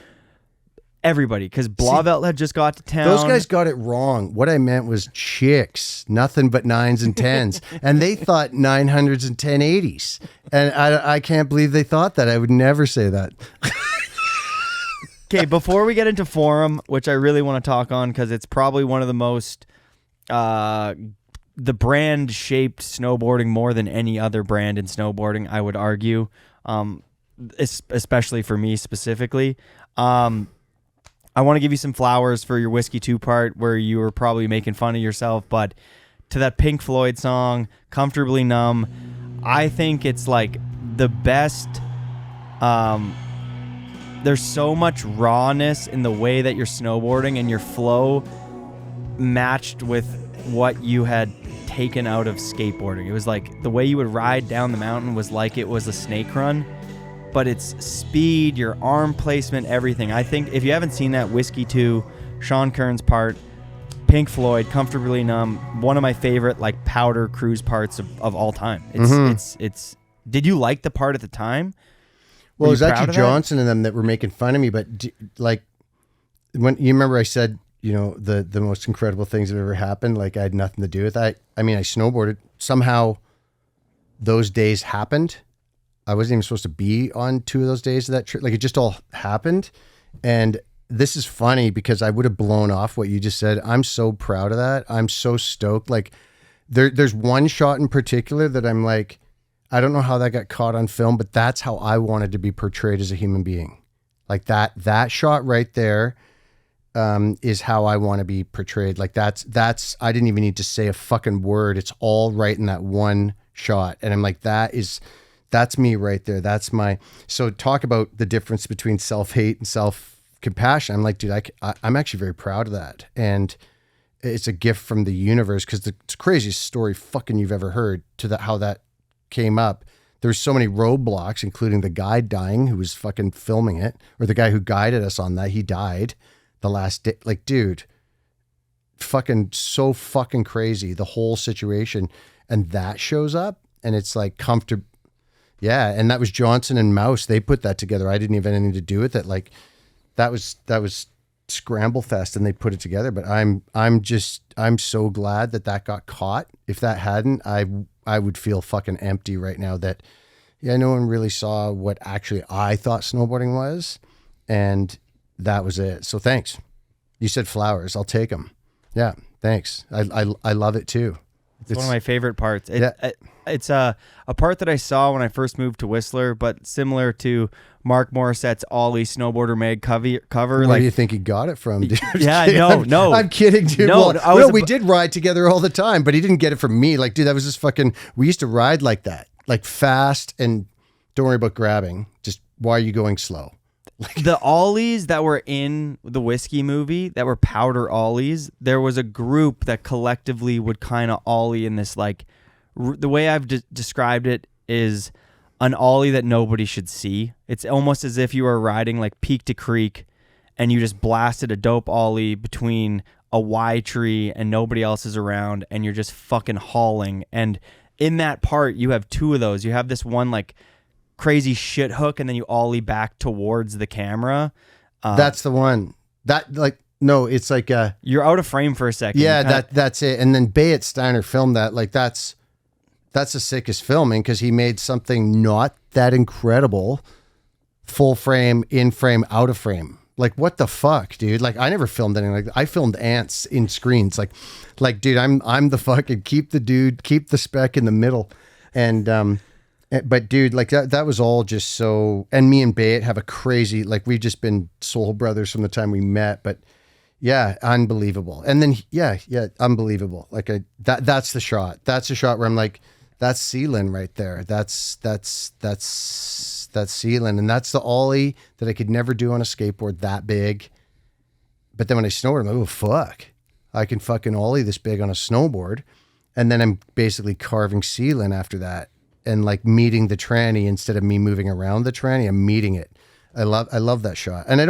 everybody, because Blauvelt had just got to town. Those guys got it wrong. What I meant was chicks, nothing but 9s and 10s. And they thought 900s and 1080s. And I can't believe they thought that. I would never say that. Okay, before we get into Forum, which I really want to talk on, because it's probably one of the most, the brand shaped snowboarding more than any other brand in snowboarding, I would argue, especially for me specifically. I want to give you some flowers for your Whiskey 2-part, where you were probably making fun of yourself, but to that Pink Floyd song, Comfortably Numb, I think it's like the best. There's so much rawness in the way that you're snowboarding, and your flow matched with what you had taken out of skateboarding. It was like the way you would ride down the mountain was like it was a snake run, but it's speed, your arm placement, everything. I think if you haven't seen that, Whiskey 2, Sean Kearns part, Pink Floyd, Comfortably Numb, one of my favorite like powder cruise parts of all time. It's did you like the part at the time? Well, it was actually Johnson and them that were making fun of me, but like when you remember I said, the most incredible things that ever happened, like I had nothing to do with that. I mean, I snowboarded. Somehow those days happened. I wasn't even supposed to be on 2 of those days of that trip. Like it just all happened. And this is funny because I would have blown off what you just said. I'm so proud of that. I'm so stoked. Like there's one shot in particular that I'm like, I don't know how that got caught on film, but that's how I wanted to be portrayed as a human being. Like that shot right there is how I want to be portrayed. Like that's, I didn't even need to say a fucking word. It's all right in that one shot. And I'm like, that's me right there. That's so talk about the difference between self-hate and self-compassion. I'm like, dude, I'm actually very proud of that. And it's a gift from the universe because it's the craziest story fucking you've ever heard to how that came up. There's so many roadblocks, including the guy dying who was fucking filming it, or the guy who guided us on that. He died the last day. Like, dude, fucking so fucking crazy, the whole situation. And that shows up and it's like comfortable. Yeah. And that was Johnson and Mouse. They put that together. I didn't even have anything to do with it. Like that was Scramble Fest and they put it together. But I'm so glad that got caught. If that hadn't, I would feel fucking empty right now that, no one really saw what actually I thought snowboarding was. And that was it. So thanks. You said flowers. I'll take them. Yeah. Thanks. I love it too. It's one of my favorite parts. It's a part that I saw when I first moved to Whistler, but similar to Mark Morissette's Ollie Snowboarder Mag cover. Where like, do you think he got it from, dude? Yeah, no. I'm kidding, dude. No, well, we did ride together all the time, but he didn't get it from me. Like, dude, that was just fucking, we used to ride like that, like fast and don't worry about grabbing. Just why are you going slow? The ollies that were in the Whiskey movie that were powder ollies, there was a group that collectively would kind of ollie in this, like, the way I've described it is an ollie that nobody should see. It's almost as if you were riding like peak to creek and you just blasted a dope ollie between a Y tree and nobody else is around and you're just fucking hauling. And in that part, you have 2 of those. You have this one like crazy shit hook and then you ollie back towards the camera. That's the one. That like, no, it's like you're out of frame for a second. Yeah, that's it. And then Bayet Steiner filmed that. Like that's the sickest filming because he made something not that incredible, full frame, in frame, out of frame. Like what the fuck, dude? Like I never filmed anything like that. I filmed ants in screens. Like dude, I'm the fucking keep the speck in the middle. And but dude, like that was all just so. And me and Bayet have a crazy, like we've just been soul brothers from the time we met. But yeah, unbelievable. And then yeah, unbelievable. Like that's the shot. That's the shot where I'm like, that's Sealand right there. That's Sealand. And that's the ollie that I could never do on a skateboard that big. But then when I snowboard, I'm like, oh fuck, I can fucking ollie this big on a snowboard. And then I'm basically carving Sealand after that. And like meeting the tranny instead of me moving around the tranny, I'm meeting it. I love that shot. And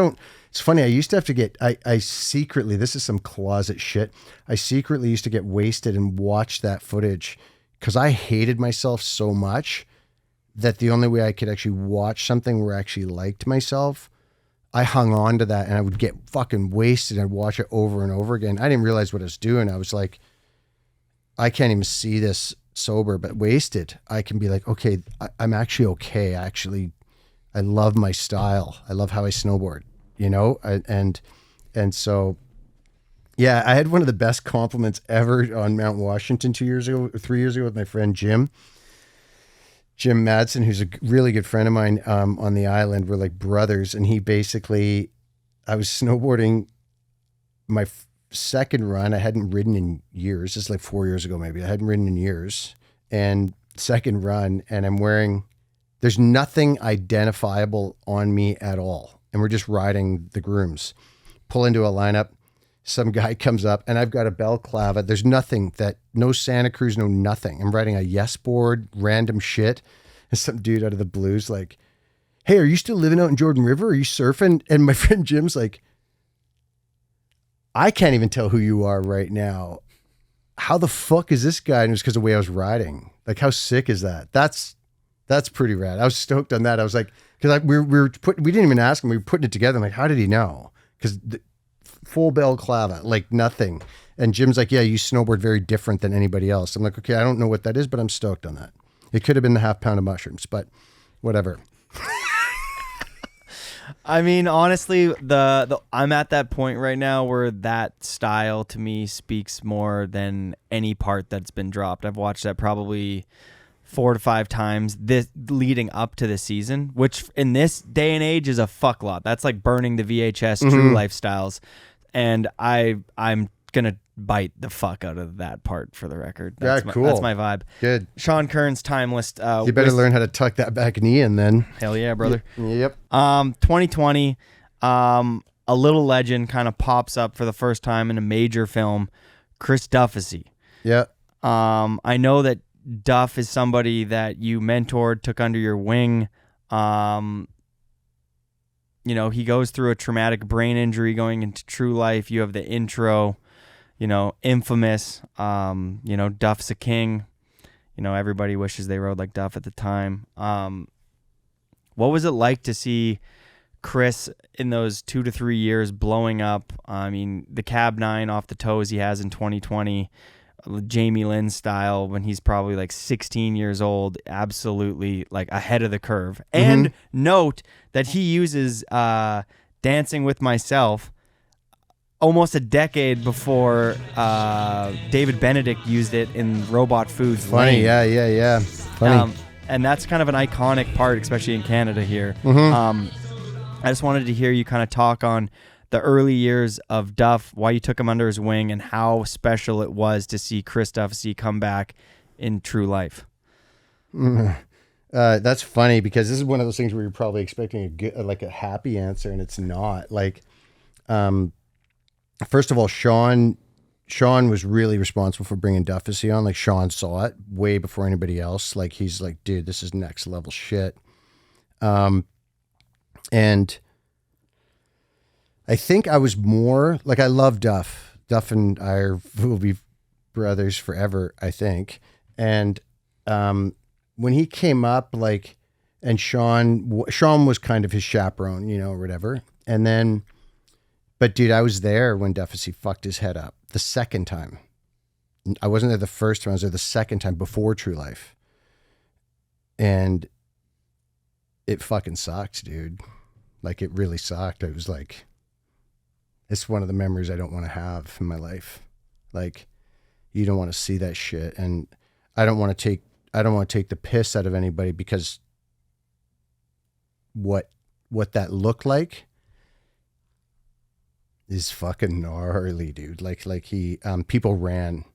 it's funny, I used to have to get, I secretly, this is some closet shit. I secretly used to get wasted and watch that footage because I hated myself so much that the only way I could actually watch something where I actually liked myself, I hung on to that and I would get fucking wasted and I'd watch it over and over again. I didn't realize what I was doing. I was like, I can't even see this sober, but wasted. I can be like, okay, I'm actually okay. I love my style. I love how I snowboard, and so, yeah, I had one of the best compliments ever on Mount Washington 3 years ago with my friend Jim Madsen, who's a really good friend of mine on the island. We're like brothers. And he basically, I was snowboarding my second run. I hadn't ridden in years. It's like 4 years ago, maybe. I hadn't ridden in years. And second run, and I'm wearing, there's nothing identifiable on me at all. And we're just riding the grooms. Pull into a lineup. some guy comes up and I've got a balaclava. There's no Santa Cruz, no nothing. I'm riding a Yes board, random shit. And some dude out of the blues like, hey, are you still living out in Jordan River? Are you surfing? And my friend Jim's like, I can't even tell who you are right now. How the fuck is this guy? And it was because of the way I was riding. Like, how sick is that? That's pretty rad. I was stoked on that. I was like, because we didn't even ask him. We were putting it together. I'm like, how did he know? Because full balaclava, like nothing. And Jim's like, yeah, you snowboard very different than anybody else. I'm like, okay, I don't know what that is, but I'm stoked on that. It could have been the half pound of mushrooms, but whatever. I mean, honestly, I'm at that point right now where that style to me speaks more than any part that's been dropped. I've watched that probably 4 to 5 times this leading up to the season, which in this day and age is a fuck lot. That's like burning the VHS True Lifestyles, and I'm gonna bite the fuck out of that part for the record. That's cool. That's my vibe. Good. Sean Kearns, Timeless. You better learn how to tuck that back knee in then. Hell yeah, brother. Yep. 2020, a little legend kind of pops up for the first time in a major film, Chris Duffy. Yeah. I know that Duff is somebody that you mentored, took under your wing. You know, he goes through a traumatic brain injury going into True Life. You have the intro, you know, infamous, you know, Duff's a king. You know, everybody wishes they rode like Duff at the time. What was it like to see Chris in those 2 to 3 years blowing up? I mean, the Cab 9 off the toes he has in 2020, Jamie Lynn style when he's probably like 16 years old, absolutely like ahead of the curve. And note that he uses Dancing with Myself almost a decade before David Benedict used it in Robot Foods. Funny, Lane. yeah. Funny. And that's kind of an iconic part, especially in Canada here. I just wanted to hear you kind of talk on the early years of Duff, why you took him under his wing, and how special it was to see Chris Duffy come back in True Life. That's funny because this is one of those things where you're probably expecting a happy answer, and it's not. Like, first of all, Sean was really responsible for bringing Duffy on. Like, Sean saw it way before anybody else. Like, he's like, dude, this is next level shit. And I think I was more like, I love Duff. Duff and I will be brothers forever, I think. And when he came up, like, and Sean was kind of his chaperone, you know, or whatever. And then, but dude, I was there when Duffy fucked his head up the second time. I wasn't there the first time. I was there the second time before True Life. And it fucking sucked, dude. Like, it really sucked. I was like, it's one of the memories I don't want to have in my life. Like, you don't want to see that shit. And I don't want to take the piss out of anybody because what that looked like is fucking gnarly, dude. Like he, people ran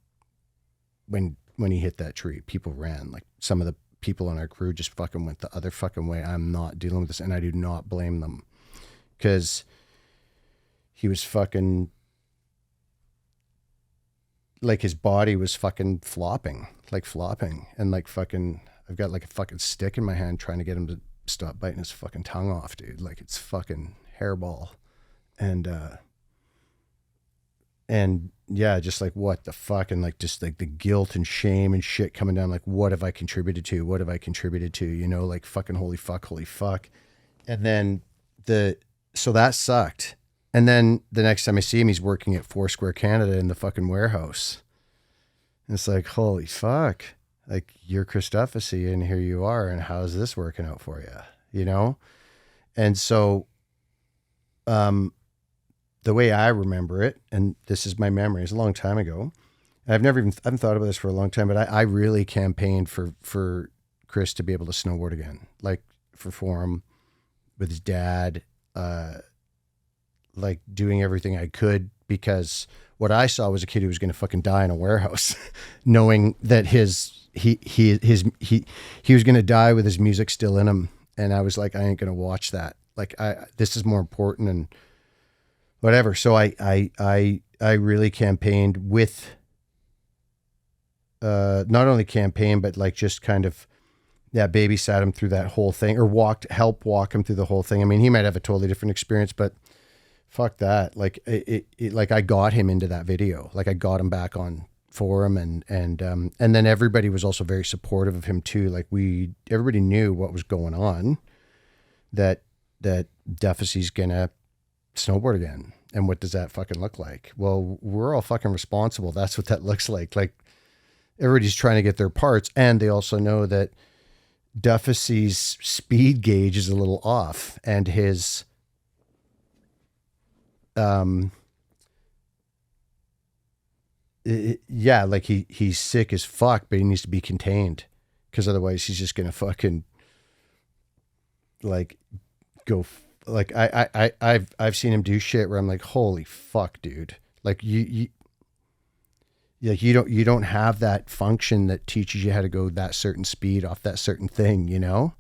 when he hit that tree. People ran. Like, some of the people on our crew just fucking went the other fucking way. I'm not dealing with this, and I do not blame them, because he was fucking, like, his body was fucking flopping, and like fucking, I've got like a fucking stick in my hand trying to get him to stop biting his fucking tongue off, dude. Like, it's fucking hairball. And yeah, just like, what the fuck? And like, just like the guilt and shame and shit coming down. Like, what have I contributed to? What have I contributed to? You know, like, fucking holy fuck. And then so that sucked. And then the next time I see him, he's working at Foursquare Canada in the fucking warehouse. And it's like, holy fuck. Like, you're Chris Duffy and here you are. And how's this working out for you? You know? And so, the way I remember it, and this is my memory, it's a long time ago. I haven't thought about this for a long time, but I really campaigned for Chris to be able to snowboard again, like for him with his dad, like doing everything I could, because what I saw was a kid who was going to fucking die in a warehouse, knowing that he was going to die with his music still in him. And I was like, I ain't going to watch that. Like, this is more important and whatever. So I I really campaigned with, not only campaigned, but like just kind of, babysat him through that whole thing, or help walk him through the whole thing. I mean, he might have a totally different experience, but fuck that. Like like I got him into that video. Like I got him back on forum, and then everybody was also very supportive of him too. Like everybody knew what was going on, that Duffy's gonna snowboard again. And what does that fucking look like? Well, we're all fucking responsible. That's what that looks like. Like everybody's trying to get their parts, and they also know that Duffy's speed gauge is a little off, and his like he's sick as fuck, but he needs to be contained, because otherwise he's just gonna fucking like go. Like I've seen him do shit where I'm like, holy fuck, dude. Like you don't have that function that teaches you how to go that certain speed off that certain thing, you know,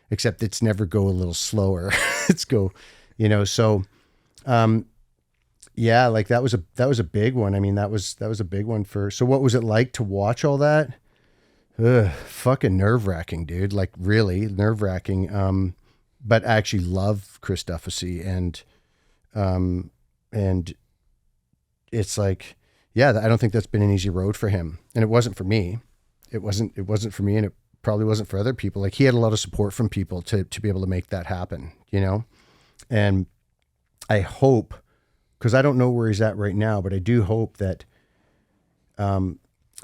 except it's never go a little slower. It's go, you know, so, like that was a big one. I mean, that was a big one so what was it like to watch all that? Fucking nerve wracking, dude. Like really nerve wracking. But I actually love Chris Duffy, and it's like, I don't think that's been an easy road for him, and it wasn't for me. It wasn't for me, and it probably wasn't for other people. Like he had a lot of support from people to be able to make that happen, you know? And I hope, because I don't know where he's at right now, but I do hope that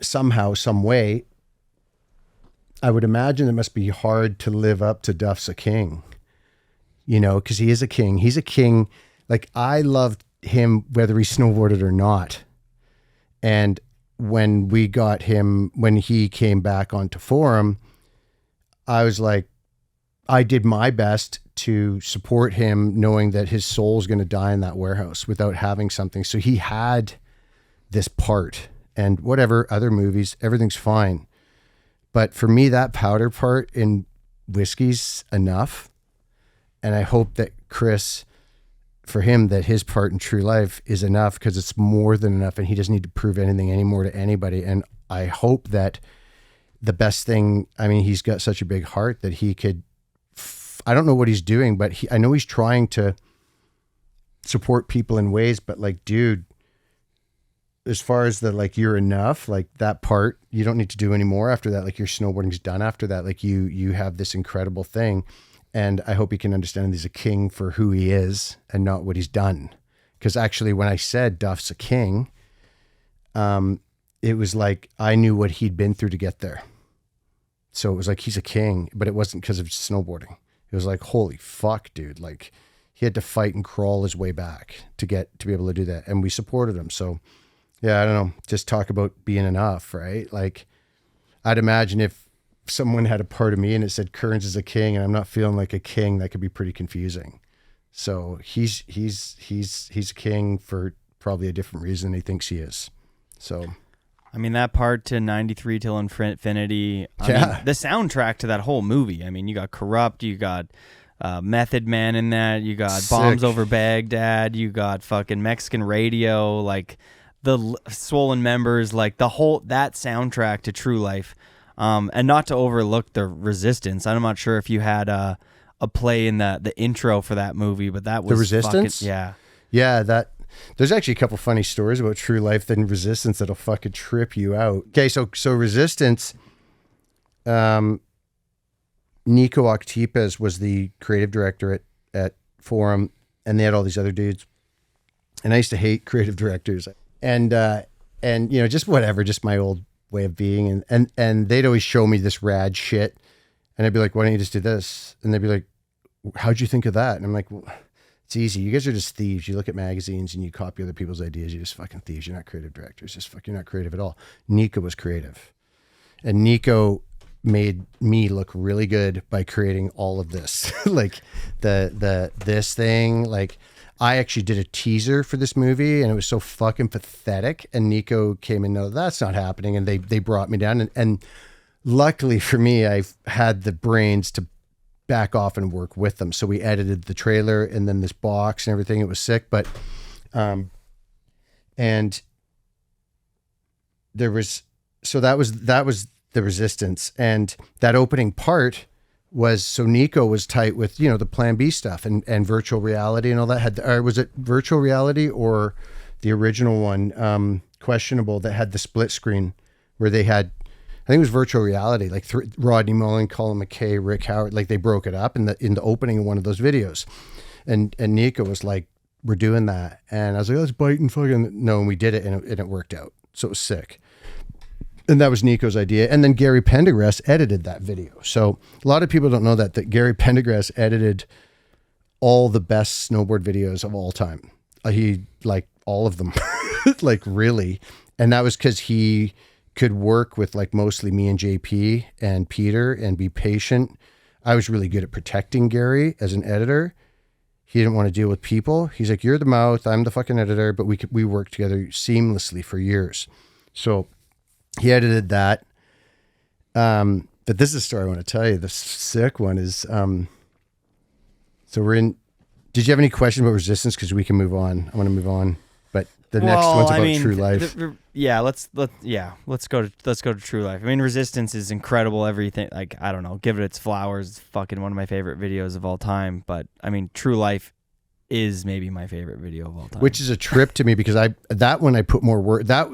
somehow, some way, I would imagine it must be hard to live up to Duff's a king. You know, because he is a king. He's a king. Like I loved him whether he snowboarded or not. And when he came back onto forum, I was like, I did my best to support him, knowing that his soul is going to die in that warehouse without having something. So he had this part, and whatever other movies, everything's fine. But for me, that powder part in Whiskey's enough. And I hope that Chris, for him, that his part in True Life is enough, because it's more than enough, and he doesn't need to prove anything anymore to anybody. And I hope that the best thing, I mean, he's got such a big heart that he could, I don't know what he's doing, but I know he's trying to support people in ways, but like, dude, as far as the, like, you're enough, like that part, you don't need to do anymore after that. Like your snowboarding's done after that. Like you have this incredible thing. And I hope he can understand he's a king for who he is and not what he's done. Because actually, when I said Duff's a king, it was like I knew what he'd been through to get there. So it was like he's a king, but it wasn't because of snowboarding. It was like, holy fuck, dude. Like he had to fight and crawl his way back to be able to do that. And we supported him. So yeah, I don't know. Just talk about being enough, right? Like I'd imagine if someone had a part of me and it said Kearns is a king and I'm not feeling like a king, that could be pretty confusing. So he's a king for probably a different reason he thinks he is. So I mean, that part to 93 Till Infinity, I mean, the soundtrack to that whole movie. I mean, you got Corrupt, you got Method Man in that, you got Sick. Bombs Over Baghdad, you got fucking Mexican Radio, like the Swollen Members, like that soundtrack to True Life. And not to overlook the Resistance. I'm not sure if you had a play in the intro for that movie, but that was The Resistance. Yeah. That there's actually a couple funny stories about True Life and Resistance that'll fucking trip you out. Okay, so Resistance. Nico Octipes was the creative director at Forum, and they had all these other dudes. And I used to hate creative directors, and you know, just whatever, just my old way of being, and they'd always show me this rad shit, and I'd be like, why don't you just do this? And they'd be like, how'd you think of that? And I'm like, well, it's easy. You guys are just thieves. You look at magazines and you copy other people's ideas. You're just fucking thieves. You're not creative directors. You're not creative at all. Nico was creative, and Nico made me look really good by creating all of this. Like this thing, like I actually did a teaser for this movie and it was so fucking pathetic, and Nico came in, no, that's not happening. And they brought me down, and luckily for me, I've had the brains to back off and work with them. So we edited the trailer and then this box and everything. It was sick, but And there was, so that was the resistance. And that opening part was, so Nico was tight with, you know, the Plan B stuff and virtual reality and all that. Or was it virtual reality or the original one, Questionable, that had the split screen where they had, I think it was virtual reality, like Rodney Mullen, Colin McKay, Rick Howard, like they broke it up in the opening of one of those videos. And Nico was like, we're doing that. And I was like, let's bite and fucking, no, and we did it and it worked out. So it was sick. And that was Nico's idea. And then Gary Pendergrass edited that video. So a lot of people don't know that Gary Pendergrass edited all the best snowboard videos of all time. He, like, all of them, like, really. And that was because he could work with, like, mostly me and JP and Peter and be patient. I was really good at protecting Gary as an editor. He didn't want to deal with people. He's like, you're the mouth, I'm the fucking editor, but we worked together seamlessly for years. So he edited that. But this is a story I want to tell you. The sick one is, so we're in, did you have any questions about resistance? Because we can move on. I want to move on. But the next one's about True Life. Let's go to True Life. I mean, Resistance is incredible. Everything, like, I don't know, give it its flowers. It's fucking one of my favorite videos of all time. But I mean, True Life is maybe my favorite video of all time. Which is a trip to me because that one I put more work. That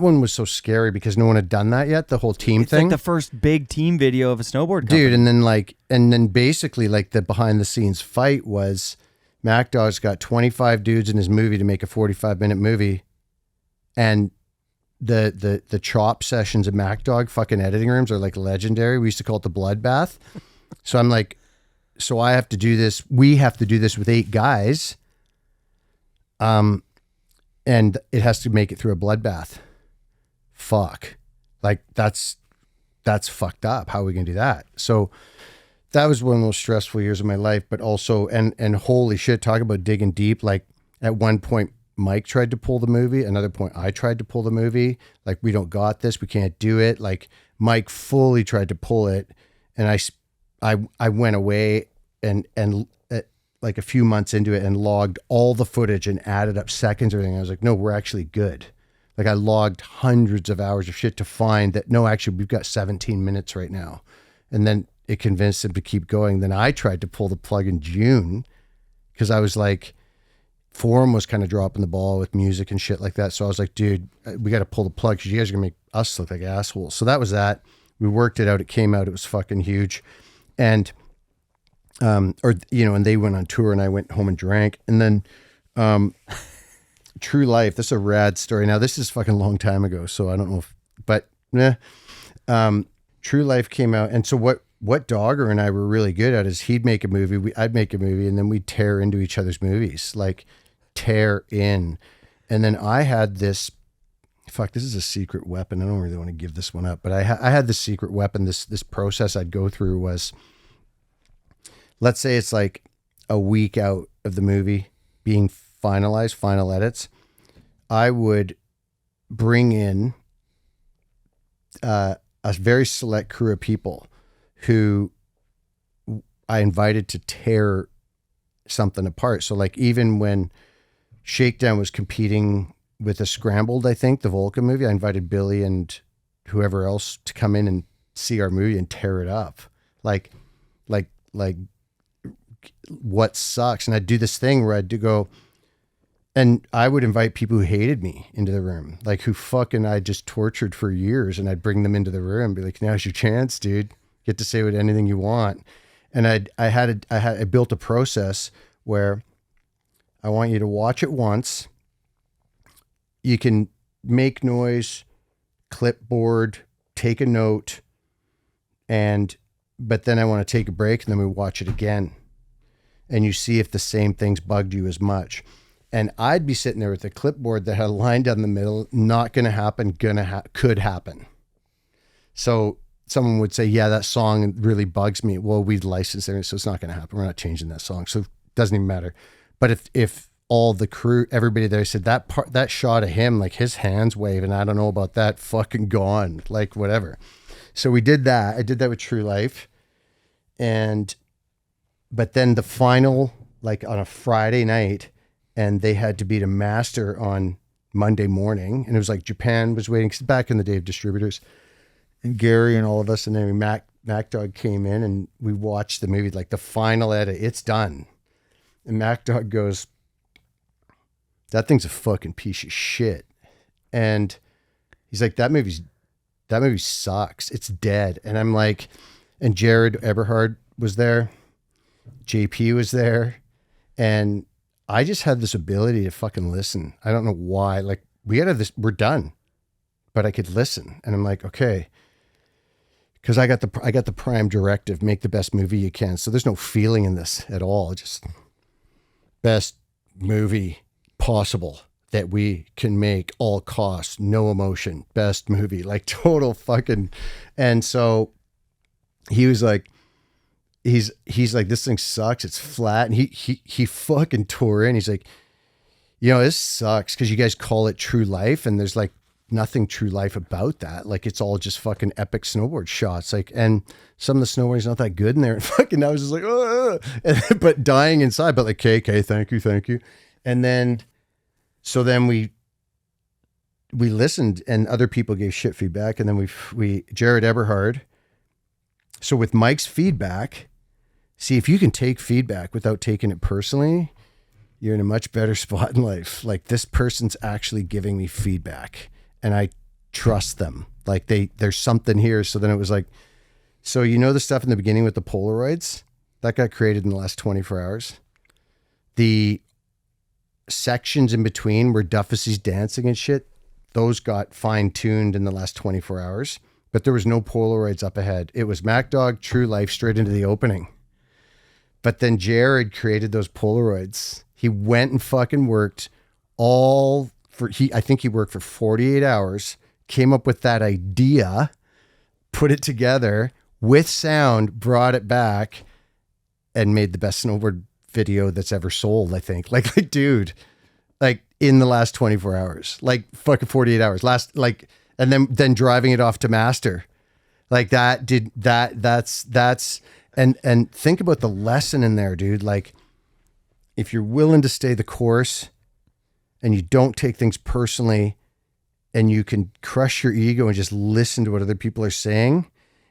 one was so scary because no one had done that yet. The whole team thing. It's like the first big team video of a snowboard company. Dude. And then basically like the behind the scenes fight was Mac Dog's got 25 dudes in his movie to make a 45-minute movie. And the chop sessions at Mac Dog fucking editing rooms are like legendary. We used to call it the bloodbath. So I'm like, so I have to do this. We have to do this with 8 guys. And it has to make it through a bloodbath. Fuck. Like that's fucked up. How are we going to do that? So that was one of the most stressful years of my life, but also, and holy shit, talk about digging deep. Like at one point, Mike tried to pull the movie. Another point, I tried to pull the movie. Like, we don't got this. We can't do it. Like Mike fully tried to pull it. And I went away and like a few months into it and logged all the footage and added up seconds and everything. I was like, no, we're actually good. Like I logged hundreds of hours of shit to find that, no, actually we've got 17 minutes right now. And then it convinced him to keep going. Then I tried to pull the plug in June because I was like, Forum was kind of dropping the ball with music and shit like that. So I was like, dude, we got to pull the plug because you guys are going to make us look like assholes. So that was that. We worked it out. It came out. It was fucking huge. And, and they went on tour and I went home and drank. And then True Life, this is a rad story. Now, this is fucking a long time ago, so I don't know True Life came out. And so what Dogger and I were really good at is he'd make a movie, I'd make a movie, and then we'd tear into each other's movies, like tear in. And then I had this, this is a secret weapon. I don't really want to give this one up, but I had this secret weapon. This process I'd go through was, let's say it's like a week out of the movie being finalized, final edits. I would bring in a very select crew of people who I invited to tear something apart. So like even when Shakedown was competing with a Scrambled, I think, the Volca movie, I invited Billy and whoever else to come in and see our movie and tear it up. Like what sucks. And I'd do this thing where I'd go, and I would invite people who hated me into the room, like who fucking I just tortured for years. And I'd bring them into the room and be like, now's your chance, dude. Get to say anything you want. And I built a process where I want you to watch it once. You can make noise, clipboard, take a note, but then I want to take a break and then we watch it again. And you see if the same things bugged you as much. And I'd be sitting there with a clipboard that had a line down the middle, not going to happen, could happen. So someone would say, yeah, that song really bugs me. Well, we'd license it, so it's not going to happen. We're not changing that song. So it doesn't even matter. But if all the crew, everybody there said that shot of him, like his hands waving, I don't know about that, fucking gone, like whatever. So we did that. I did that with True Life. But then the final, like on a Friday night, and they had to beat a master on Monday morning, and it was like Japan was waiting, 'cause back in the day of distributors, and Gary and all of us, and then Mac Dog came in, and we watched the movie, like the final edit. It's done, and Mac Dog goes, "That thing's a fucking piece of shit," and he's like, "That movie sucks. It's dead." And I'm like, and Jared Eberhard was there, JP was there, and I just had this ability to fucking listen. I don't know why. Like, we're done, but I could listen, and I'm like, okay, because I got the prime directive: make the best movie you can. So there's no feeling in this at all. Just best movie possible that we can make, all costs, no emotion, best movie, like total fucking. And so he was like, he's like, "This thing sucks. It's flat." And he fucking tore in. He's like, "This sucks because you guys call it true life, and there's like nothing true life about that. Like, it's all just fucking epic snowboard shots. Like, and some of the snowboarding's not that good in there." And fucking, I was just like, ugh. But dying inside, but like, okay, thank you. And then, so then we listened, and other people gave shit feedback. And then we Jared Eberhard. So with Mike's feedback, see, if you can take feedback without taking it personally, you're in a much better spot in life. Like, this person's actually giving me feedback, and I trust them. Like, there's something here. So then it was like, so the stuff in the beginning with the Polaroids that got created in the last 24 hours. The sections in between where Duffy's dancing and shit, those got fine-tuned in the last 24 hours. But there was no Polaroids up ahead. It was Mac Dog, True Life, straight into the opening. But then Jared created those Polaroids. He went and fucking worked I think he worked for 48 hours, came up with that idea, put it together with sound, brought it back, and made the best snowboard video that's ever sold, I think. Like, dude, like, in the last 24 hours, like fucking 48 hours and then driving it off to master like that's and think about the lesson in there, dude. Like, if you're willing to stay the course and you don't take things personally, and you can crush your ego and just listen to what other people are saying,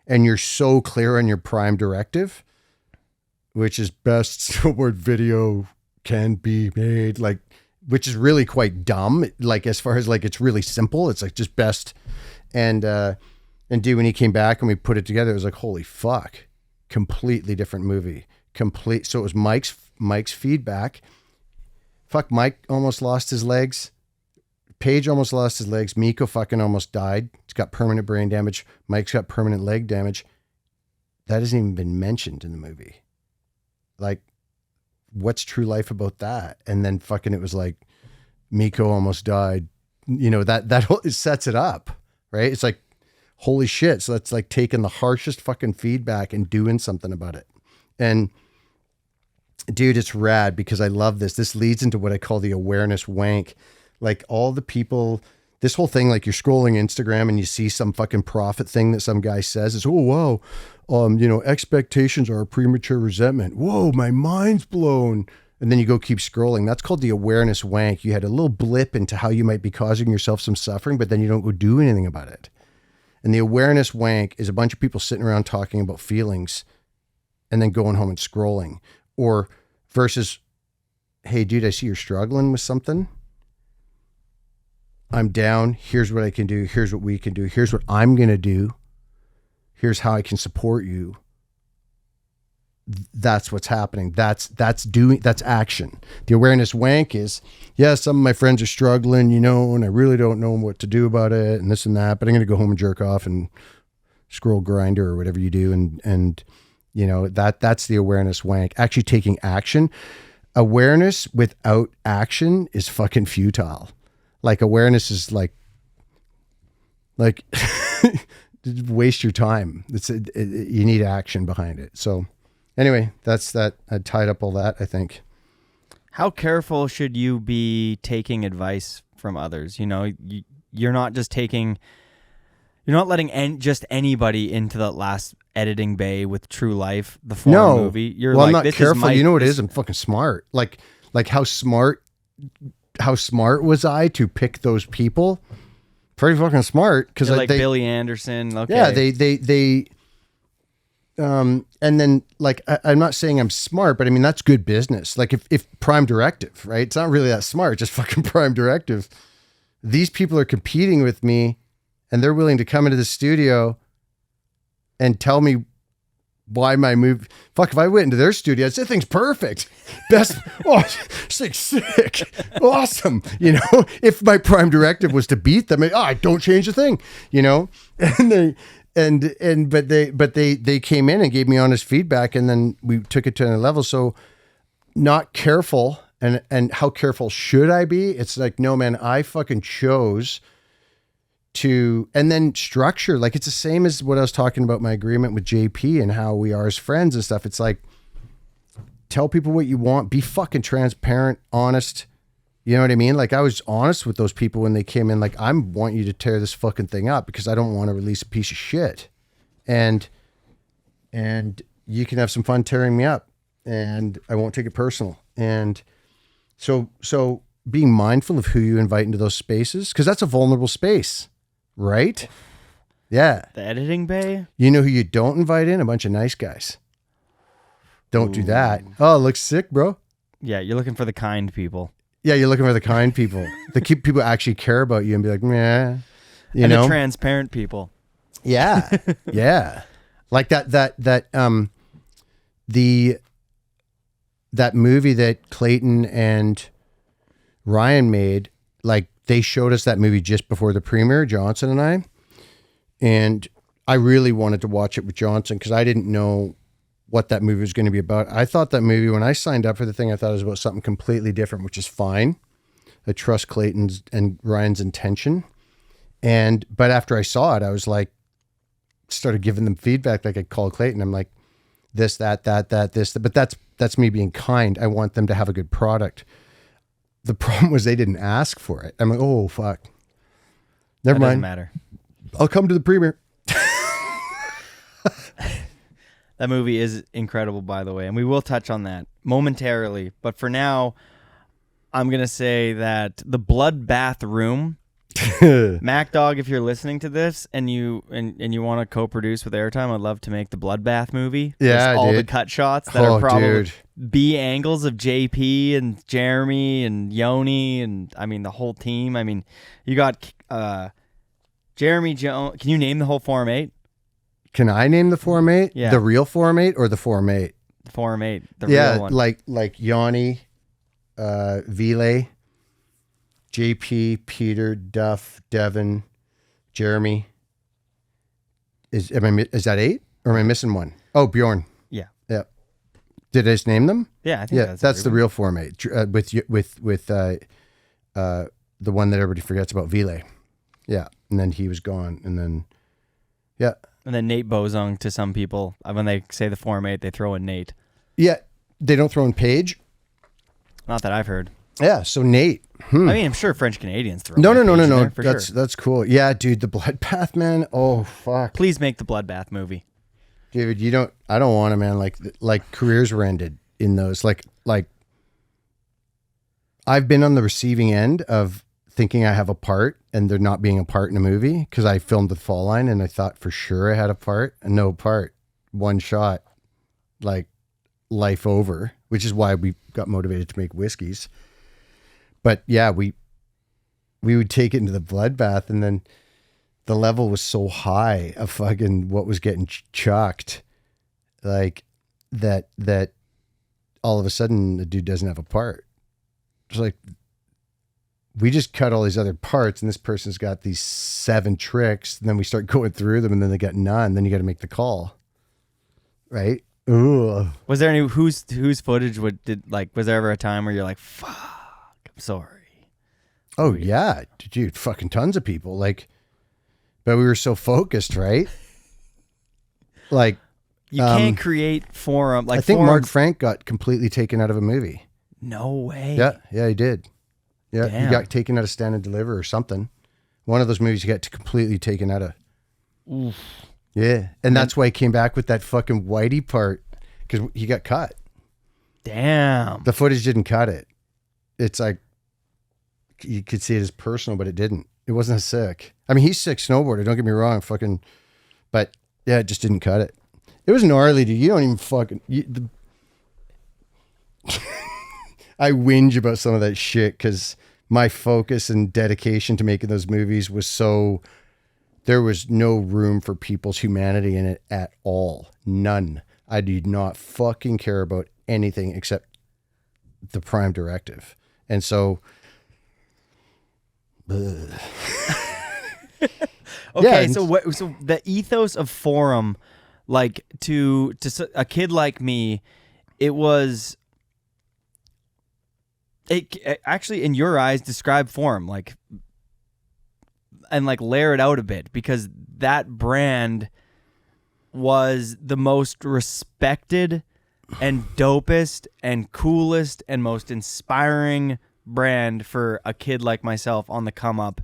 and you're so clear on your prime directive, which is best snowboard video can be made, like, which is really quite dumb. Like, as far as like, it's really simple. It's like just best. And dude, when he came back and we put it together, it was like, holy fuck, completely different movie. So it was Mike's feedback. Fuck, Mike almost lost his legs. Paige almost lost his legs. Miko fucking almost died. He's got permanent brain damage. Mike's got permanent leg damage. That hasn't even been mentioned in the movie. Like, what's true life about that? And then fucking, it was like, Miko almost died. That whole, it sets it up, right? It's like, holy shit. So that's like taking the harshest fucking feedback and doing something about it. And dude, it's rad because I love this. This leads into what I call the awareness wank. Like, all the people, this whole thing, like, you're scrolling Instagram and you see some fucking profit thing that some guy says is, oh, wow, expectations are a premature resentment. Whoa, my mind's blown. And then you go keep scrolling. That's called the awareness wank. You had a little blip into how you might be causing yourself some suffering, but then you don't go do anything about it. And the awareness wank is a bunch of people sitting around talking about feelings and then going home and scrolling. Or versus, hey, dude, I see you're struggling with something. I'm down. Here's what I can do. Here's what we can do. Here's what I'm going to do. Here's how I can support you. That's what's happening. That's action. The awareness wank is, yeah, some of my friends are struggling, and I really don't know what to do about it and this and that, but I'm going to go home and jerk off and scroll Grinder or whatever you do. And that's the awareness wank. Actually taking action. Awareness without action is fucking futile. Like, awareness is like waste your time. You need action behind it. So anyway, that's that. I tied up all that, I think. How careful should you be taking advice from others? You're not just taking, you're not letting just anybody into the last editing bay with True Life, the foreign movie. You're well, like, I'm not this careful. is You know what it is? I'm fucking smart. Like how smart how smart was I to pick those people? Pretty fucking smart, because like Billy Anderson. Okay. Yeah, they and then like I'm not saying I'm smart, but I mean that's good business. Like if Prime Directive, right? It's not really that smart, just fucking Prime Directive. These people are competing with me, and they're willing to come into the studio and tell me why my movie. Fuck, if I went into their studio, I'd say thing's perfect, best. Oh, it's like sick, awesome. You know, if my Prime Directive was to beat them, I don't change a thing. You know, but they came in and gave me honest feedback, and then we took it to another level. So, not careful, and how careful should I be? It's like, no, man, I fucking chose to, and then structure, like it's the same as what I was talking about, my agreement with JP and how we are as friends and stuff. It's like, tell people what you want, be fucking transparent, honest. You know what I mean? Like I was honest with those people when they came in, like, I want you to tear this fucking thing up because I don't want to release a piece of shit. And you can have some fun tearing me up and I won't take it personal. And so being mindful of who you invite into those spaces, because that's a vulnerable space. Right? Yeah. The editing bay? You know who you don't invite in? A bunch of nice guys. Don't do that. Oh, it looks sick, bro. Yeah, you're looking for the kind people. Yeah, you're looking for the kind people. The people actually care about you and be like, meh. You know? The transparent people. Yeah. Yeah. Like that movie that Clayton and Ryan made, like, they showed us that movie just before the premiere, Johnson and I. And I really wanted to watch it with Johnson because I didn't know what that movie was going to be about. I thought that movie, when I signed up for the thing, I thought it was about something completely different, which is fine. I trust Clayton's and Ryan's intention. But after I saw it, I was like, started giving them feedback. Like I called Clayton. I'm like, this, that, this. But that's me being kind. I want them to have a good product. The problem was they didn't ask for it. I'm like, oh, fuck. Never mind. Doesn't matter. I'll come to the premiere. That movie is incredible, by the way, and we will touch on that momentarily. But for now, I'm going to say that the Bloodbath Room, Mac Dog, if you're listening to this and you want to co-produce with Airtime, I'd love to make the Bloodbath movie. Yeah, all dude. the cut shots that are probably dude. B angles of JP and Jeremy and Yoni and, I mean, the whole team. I mean, you got Jeremy Jones. Can you name the whole Form 8? Can I name the Form 8? Yeah. The real Form 8 or the Form 8? The Form 8, the real one. like Yanni, Vile, JP, Peter, Duff, Devin, Jeremy. Is that 8? Or am I missing one? Oh, Bjorn. Yeah. Yeah. Did I just name them? Yeah, I think that's the real Form 8. With the one that everybody forgets about, Vile. Yeah. And then he was gone. And then, yeah. And then Nate Bozung to some people. When they say the Form 8, they throw in Nate. Yeah. They don't throw in Paige. Not that I've heard. Yeah. So Nate. I mean, I'm sure French Canadians throw No. For That's cool. Yeah, dude. The Bloodbath, man. Oh, fuck. Please make the Bloodbath movie. David, I don't want to, man. Like careers were ended in those. Like I've been on the receiving end of thinking I have a part and there not being a part in a movie because I filmed with Fall Line and I thought for sure I had a part and no part. One shot, like life over, which is why we got motivated to make whiskeys. But yeah, we would take it into the Bloodbath and then the level was so high of fucking what was getting chucked, like that all of a sudden the dude doesn't have a part. It's like, we just cut all these other parts and this person's got these 7 tricks and then we start going through them and then they got none. Then you got to make the call. Right. Ooh. Was there any, whose footage was there ever a time where you're like, fuck, I'm sorry. Oh yeah. Dude, fucking tons of people. Like, but we were so focused, right? Like, you can't create forum. Like, I think Mark Frank got completely taken out of a movie. No way. Yeah, he did. Yeah, Damn. He got taken out of Stand and Deliver or something. One of those movies you get completely taken out of. Oof. Yeah, and that's why he came back with that fucking Whitey part because he got cut. Damn. The footage didn't cut it. It's like, you could see it as personal, but it didn't. It wasn't as sick. I mean, he's sick snowboarder. Don't get me wrong, but yeah, it just didn't cut it. It was gnarly, dude. You don't even I whinge about some of that shit because my focus and dedication to making those movies was so. There was no room for people's humanity in it at all. None. I did not fucking care about anything except the prime directive. And so. Okay, Yeah, so the ethos of Forum, like to a kid like me, it actually in your eyes describe Forum like and like layer it out a bit, because that brand was the most respected and dopest and coolest and most inspiring brand for a kid like myself on the come up.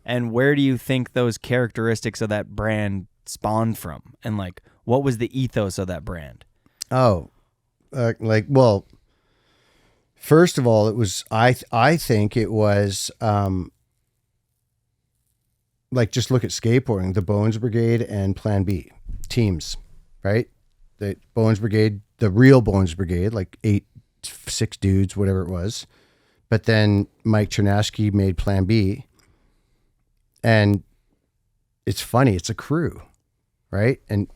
And where do you think those characteristics of that brand spawned from? And like, what was the ethos of that brand? Oh, well, first of all, it was, I think it was, like, just look at skateboarding, the Bones Brigade and Plan B teams, right? The Bones Brigade, the real Bones Brigade, like 6 dudes, whatever it was. But then Mike Chernasky made Plan B. And it's funny, it's a crew, right? And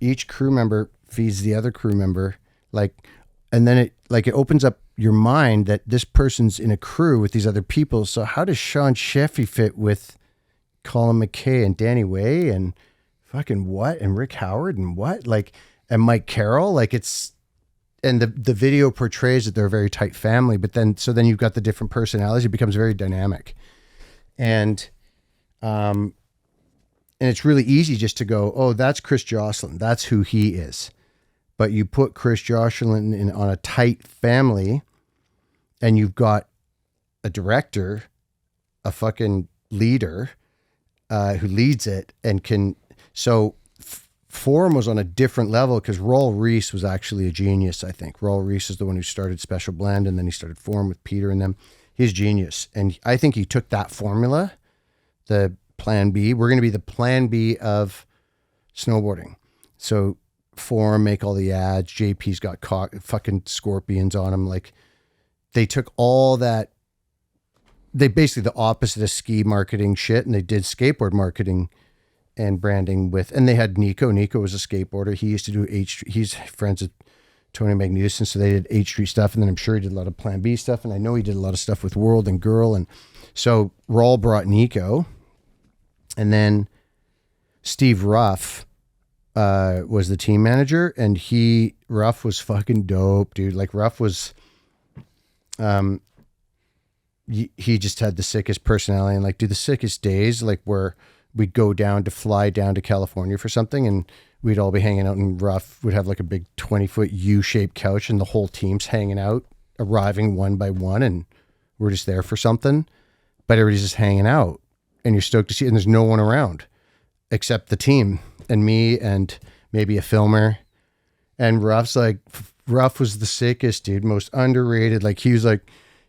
each crew member feeds the other crew member, and then it opens up your mind that this person's in a crew with these other people. So how does Sean Sheffy fit with Colin McKay and Danny Way and fucking what? And Rick Howard and what? And Mike Carroll, and the video portrays that they're a very tight family, but then you've got the different personalities. It becomes very dynamic. And it's really easy just to go, oh, that's Chris Jocelyn. That's who he is. But you put Chris Jocelyn on a tight family, and you've got a director, a fucking leader, who leads it and can. So Forum was on a different level because Raul Reese was actually a genius, I think. Raul Reese is the one who started Special Blend, and then he started Forum with Peter and them. He's genius. And I think he took that formula, the Plan B. We're going to be the Plan B of snowboarding. So Forum, make all the ads. JP's got fucking scorpions on him. They took all that. They basically the opposite of ski marketing shit, and they did skateboard marketing and branding and they had Nico. Nico was a skateboarder. He used to do he's friends with Tony Magnuson, so they did H Street stuff, and then I'm sure he did a lot of Plan B stuff, and I know he did a lot of stuff with World and Girl, and so Raul brought Nico, and then Steve Ruff was the team manager, and Ruff was fucking dope, dude. Ruff was, he just had the sickest personality and do the sickest days, where we'd fly down to California for something, and we'd all be hanging out, and Ruff would have a big 20-foot U-shaped couch, and the whole team's hanging out, arriving one by one, and we're just there for something, but everybody's just hanging out, and you're stoked to see it, and there's no one around except the team and me and maybe a filmer. And Ruff was the sickest, dude, most underrated.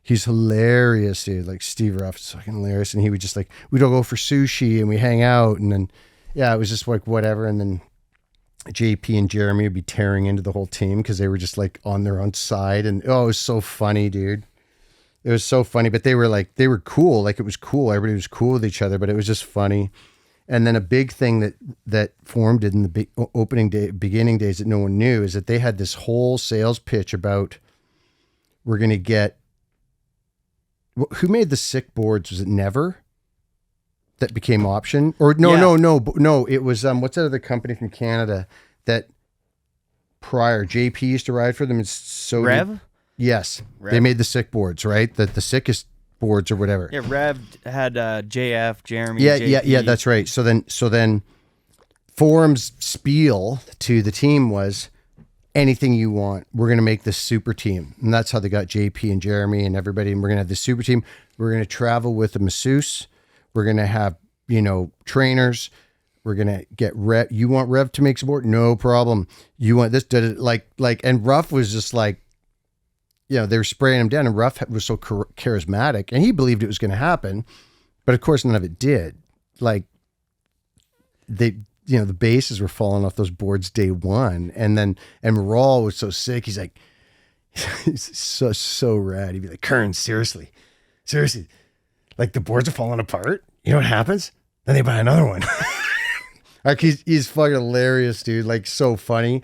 He's hilarious, dude. Steve Ruff is fucking hilarious. And he would just we'd all go for sushi and we hang out. And then, yeah, it was just whatever. And then JP and Jeremy would be tearing into the whole team because they were just on their own side. And it was so funny, dude. It was so funny. But they were cool. It was cool. Everybody was cool with each other, but it was just funny. And then a big thing that Forum did in the beginning days that no one knew is that they had this whole sales pitch about, we're going to get, who made the sick boards? Was it Never that became Option? Or no. It was, what's that other company from Canada that prior JP used to ride for them? It's so Rev? Yes. Rev. They made the sick boards, right? The sickest boards or whatever. Yeah, Rev had JF, Jeremy. Yeah, JP. yeah, that's right. So then Forum's spiel to the team was, anything you want, we're going to make this super team. And that's how they got JP and Jeremy and everybody. And we're going to have this super team. We're going to travel with a masseuse. We're going to have, trainers. We're going to get Rev. You want Rev to make support? No problem. You want this? And Ruff was just they were spraying him down, and Ruff was so charismatic, and he believed it was going to happen, but of course none of it did. Like the bases were falling off those boards day one, and Rawl was so sick. He's like, he's so rad. He'd be like, Kearns, seriously, like the boards are falling apart. You know what happens? Then they buy another one. Like he's fucking hilarious, dude. Like so funny.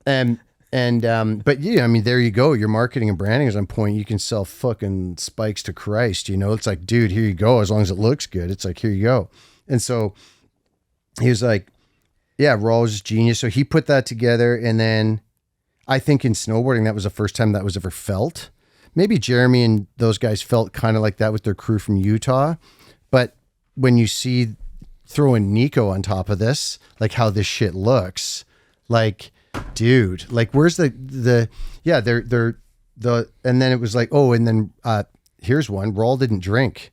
But yeah, I mean, there you go. Your marketing and branding is on point. You can sell fucking spikes to Christ. It's like, dude, here you go. As long as it looks good, it's like, here you go. And so he was like, yeah, Raw was genius. So he put that together. And then I think in snowboarding, that was the first time that was ever felt. Maybe Jeremy and those guys felt kind of like that with their crew from Utah. But when you see throwing Nico on top of this, like how this shit looks, like, dude, like where's and then it was like, oh, and then here's one. Rawl didn't drink.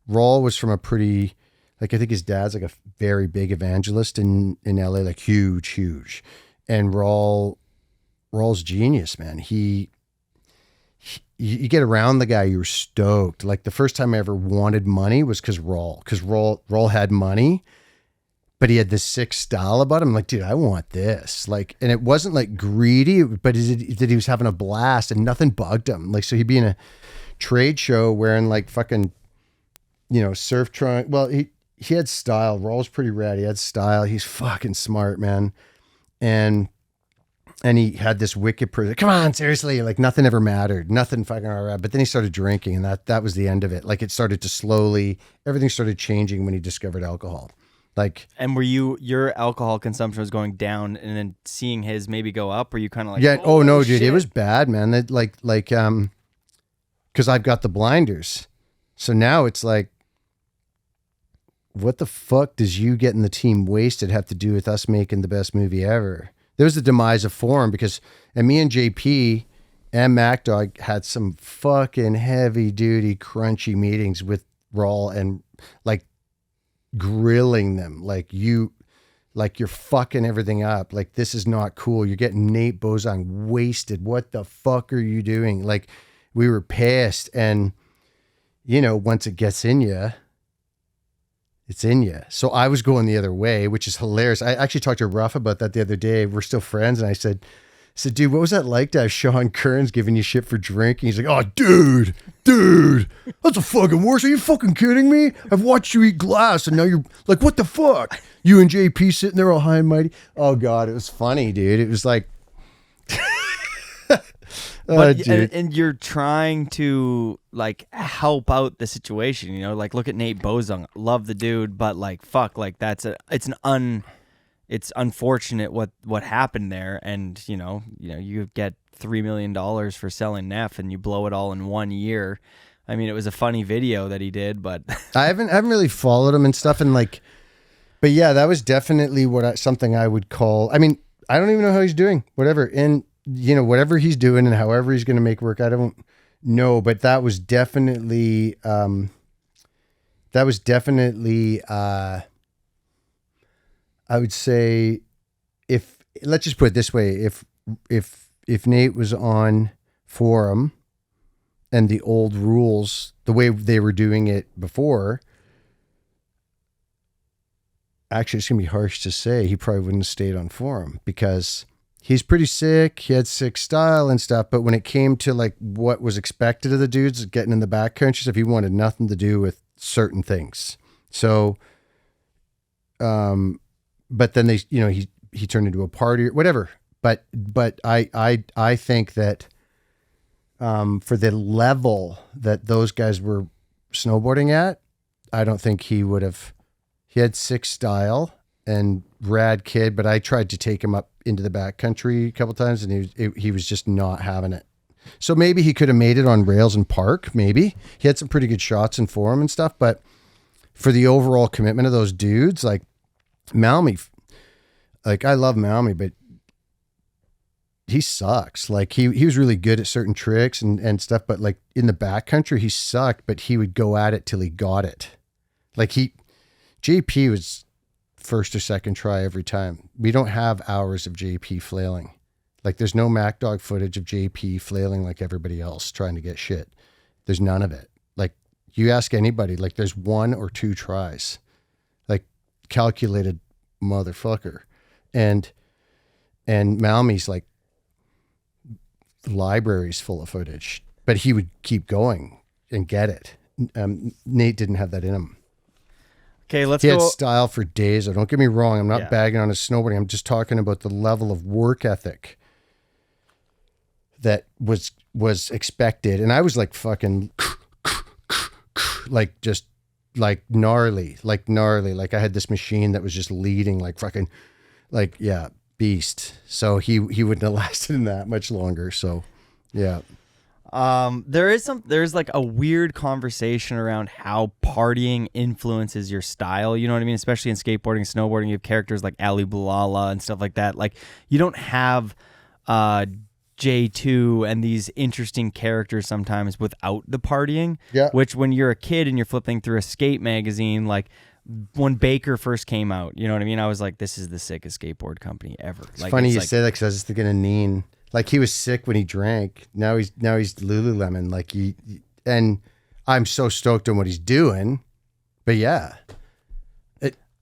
Rawl was from a pretty, like, I think his dad's like a very big evangelist in LA, like huge. And Rawl's genius, man. You get around the guy, you're stoked. Like the first time I ever wanted money was because Rawl had money, but he had this sick style about him. I'm like, dude, I want this. Like, and it wasn't like greedy, but that he was having a blast and nothing bugged him. Like, so he'd be in a trade show wearing like fucking, surf trunk. Well, he had style. Rawl's pretty rad. He had style. He's fucking smart, man. And he had this wicked person. Come on, seriously. Like nothing ever mattered. Nothing fucking all right. But then he started drinking, and that was the end of it. Like it started to everything started changing when he discovered alcohol. Like, and were your alcohol consumption was going down, and then seeing his maybe go up? Were you kind of like, yeah? Oh no, shit. dude, it was bad, man. That because I've got the blinders, so now it's like, what the fuck does you getting the team wasted have to do with us making the best movie ever? There was the demise of Forum and me and JP and MacDog had some fucking heavy duty, crunchy meetings with Rawl and like grilling them. Like you're fucking everything up. Like, this is not cool. You're getting Nate Bozon wasted. What the fuck are you doing? Like, we were pissed. And, once it gets in you, it's in you. So I was going the other way, which is hilarious. I actually talked to Ruff about that the other day. We're still friends. And I said, dude, what was that like to have Sean Kearns giving you shit for drinking? He's like, oh, dude, that's the fucking worst. Are you fucking kidding me? I've watched you eat glass and now you're like, what the fuck? You and JP sitting there all high and mighty. Oh God, it was funny, dude. It was like, and you're trying to like help out the situation, like look at Nate Bozung, love the dude, but like fuck, like it's unfortunate what happened there, and you get $3 million for selling Neff and you blow it all in 1 year. I mean, it was a funny video that he did, but I haven't really followed him and stuff, and like, but yeah, that was definitely something I would call. I mean, I don't even know how he's doing, whatever, and whatever he's doing and however he's going to make work, I don't know, but that was definitely I would say, let's just put it this way, if Nate was on Forum and the old rules, the way they were doing it before, actually it's going to be harsh to say, he probably wouldn't have stayed on Forum because he's pretty sick. He had sick style and stuff. But when it came to like what was expected of the dudes getting in the backcountry stuff, he wanted nothing to do with certain things. So, but then they, he turned into a party or whatever. But I think that, for the level that those guys were snowboarding at, I don't think he had sick style and rad kid, but I tried to take him up into the backcountry a couple times and he was just not having it. So maybe he could have made it on rails and park. Maybe he had some pretty good shots in Forum and stuff, but for the overall commitment of those dudes, like Malmy, like I love Malmy, but he sucks. Like he was really good at certain tricks and stuff, but like in the backcountry, he sucked, but he would go at it till he got it. Like JP was first or second try every time. We don't have hours of JP flailing. Like there's no Mac Dog footage of JP flailing like everybody else trying to get shit. There's none of it. Like you ask anybody, like there's 1 or 2 tries, like calculated motherfucker. And Malmy's like libraries full of footage, but he would keep going and get it. Nate didn't have that in him. Okay, let's He go. had style for days. Don't get me wrong. I'm not Yeah. bagging on his snowboarding. I'm just talking about the level of work ethic that was expected. And I was like fucking like just like gnarly. Like I had this machine that was just leading like fucking like, yeah, beast. So he wouldn't have lasted in that much longer. So yeah. There's like a weird conversation around how partying influences your style. You know what I mean? Especially in skateboarding, snowboarding, you have characters like Ali Bulala and stuff like that. Like you don't have J2 and these interesting characters sometimes without the partying. Yeah. Which when you're a kid and you're flipping through a skate magazine, like when Baker first came out, you know what I mean? I was like, this is the sickest skateboard company ever. It's funny you say that because I was just thinking of Neen. Like he was sick when he drank. Now he's Lululemon. Like and I'm so stoked on what he's doing. But yeah,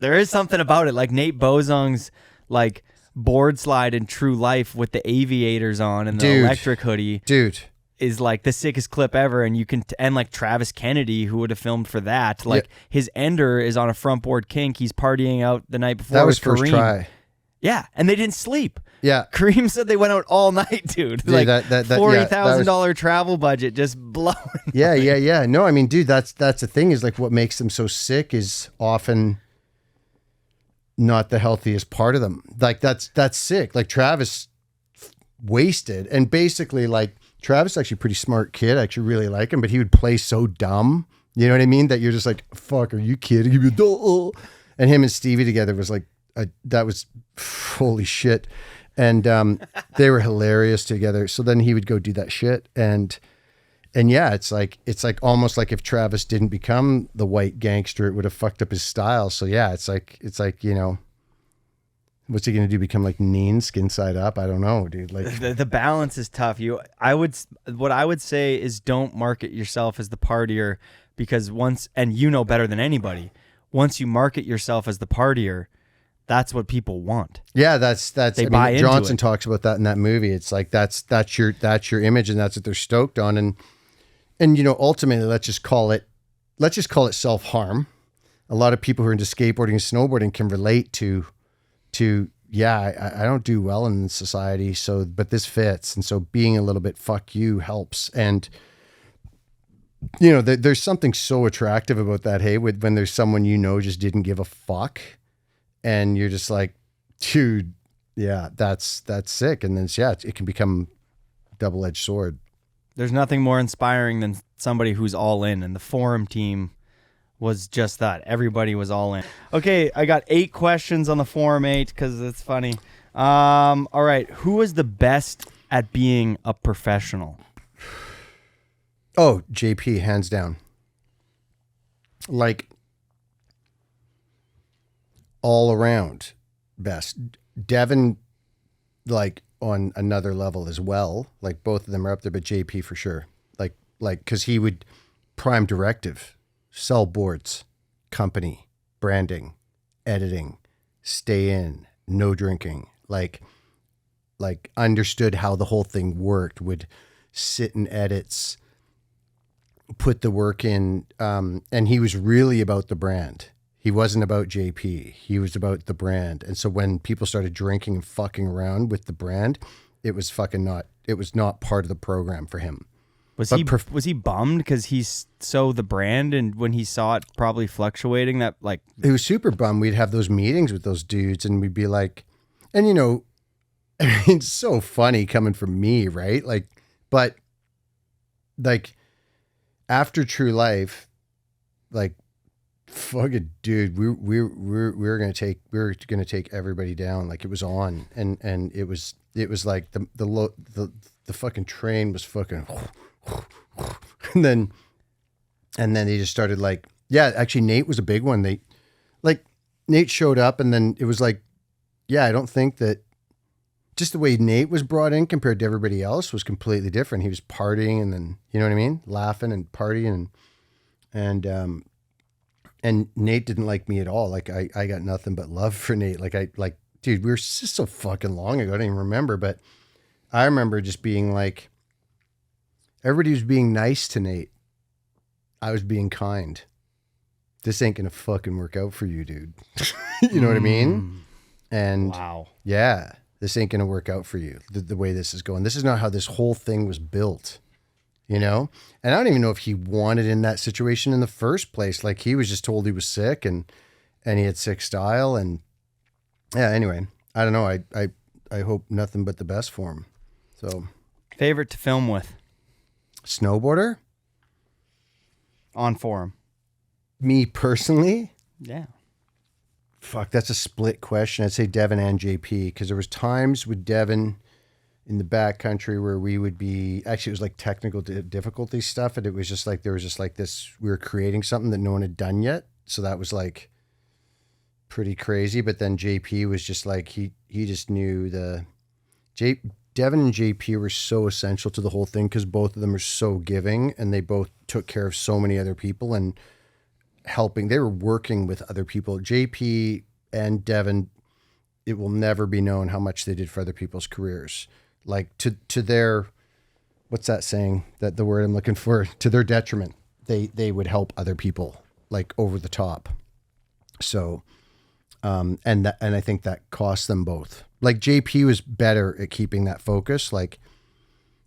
there is something about it. Like Nate Bozong's like board slide in True Life with the aviators on and the electric hoodie, dude, is like the sickest clip ever. And you can and like Travis Kennedy, who would have filmed for that, like his ender is on a front board kink. He's partying out the night before. That was with first Kareem. try. Yeah, and they didn't sleep. Yeah, Kareem said they went out all night, dude. Like $40,000 travel budget just blowing. Yeah. No, I mean, dude, that's the thing is like what makes them so sick is often not the healthiest part of them. Like that's sick. Like Travis wasted, and basically like Travis is actually a pretty smart kid. I actually really like him, but he would play so dumb. You know what I mean? That you're just like, fuck, are you kidding? And him and Stevie together was like, that was holy shit. And they were hilarious together. So then he would go do that shit. And yeah, it's like almost like if Travis didn't become the white gangster, it would have fucked up his style. So yeah, it's like, you know, what's he going to do? Become like Neen skin side up? I don't know, dude. Like the balance is tough. What I would say is don't market yourself as the partier, because and you know better than anybody, once you market yourself as the partier, that's what people want. Yeah, that's. They buy into Johnson it. talks about that in that movie. It's like that's your image, and that's what they're stoked on. And you know, ultimately, let's just call it self-harm. A lot of people who are into skateboarding and snowboarding can relate to yeah, I don't do well in society, but this fits, and so being a little bit fuck you helps. And you know, there's something so attractive about that. Hey, when there's someone you know just didn't give a fuck. And you're just like, dude, yeah, that's sick. And then, yeah, it can become double-edged sword. There's nothing more inspiring than somebody who's all in. And the Forum team was just that. Everybody was all in. Okay, I got 8 questions on the Forum 8 because it's funny. All right, who was the best at being a professional? Oh, JP, hands down. Like, all around best. Devin, like on another level as well. Like both of them are up there, but JP for sure. Like because he would prime directive, sell boards, company, branding, editing, stay in, no drinking. Like understood how the whole thing worked. Would sit in edits, put the work in, and he was really about the brand. He wasn't about JP. He was about the brand. And so when people started drinking and fucking around with the brand, it was not part of the program for him. Was he bummed because he's so the brand, and when he saw it probably fluctuating, that like he was super bummed. We'd have those meetings with those dudes and we'd be like, and you know, I mean, it's so funny coming from me, right? Like, but like after True Life, like, fucking dude, we were gonna take everybody down. Like it was on, and it was like the fucking train was fucking, and then they just started like, yeah, actually Nate was a big one. Nate showed up, and then it was like, yeah, I don't think that just the way Nate was brought in compared to everybody else was completely different. He was partying and then, you know what I mean? Laughing and partying and Nate didn't like me at all. Like I got nothing but love for Nate. Dude, we were just so fucking long ago. I don't even remember, but I remember just being like, everybody was being nice to Nate. I was being kind. This ain't gonna fucking work out for you, dude. You know what I mean? And wow. Yeah, this ain't gonna work out for you. The way this is going. This is not how this whole thing was built. You know? And I don't even know if he wanted in that situation in the first place. Like he was just told he was sick and he had sick style and yeah, anyway. I don't know. I hope nothing but the best for him. So Favorite to film with? Snowboarder? On forum. Me personally? Yeah. Fuck, that's a split question. I'd say Devin and JP because there was times with Devin in the backcountry where we would be, actually it was like technical difficulty stuff and it was just like, there was just like this, we were creating something that no one had done yet. So that was like pretty crazy. But then JP was just like, he just knew Devin and JP were so essential to the whole thing because both of them are so giving and they both took care of so many other people and helping. They were working with other people. JP and Devin, it will never be known how much they did for other people's careers. Like to their, what's that saying? That the word I'm looking for, to their detriment, they would help other people like over the top. So, and I think that cost them both. Like JP was better at keeping that focus, like,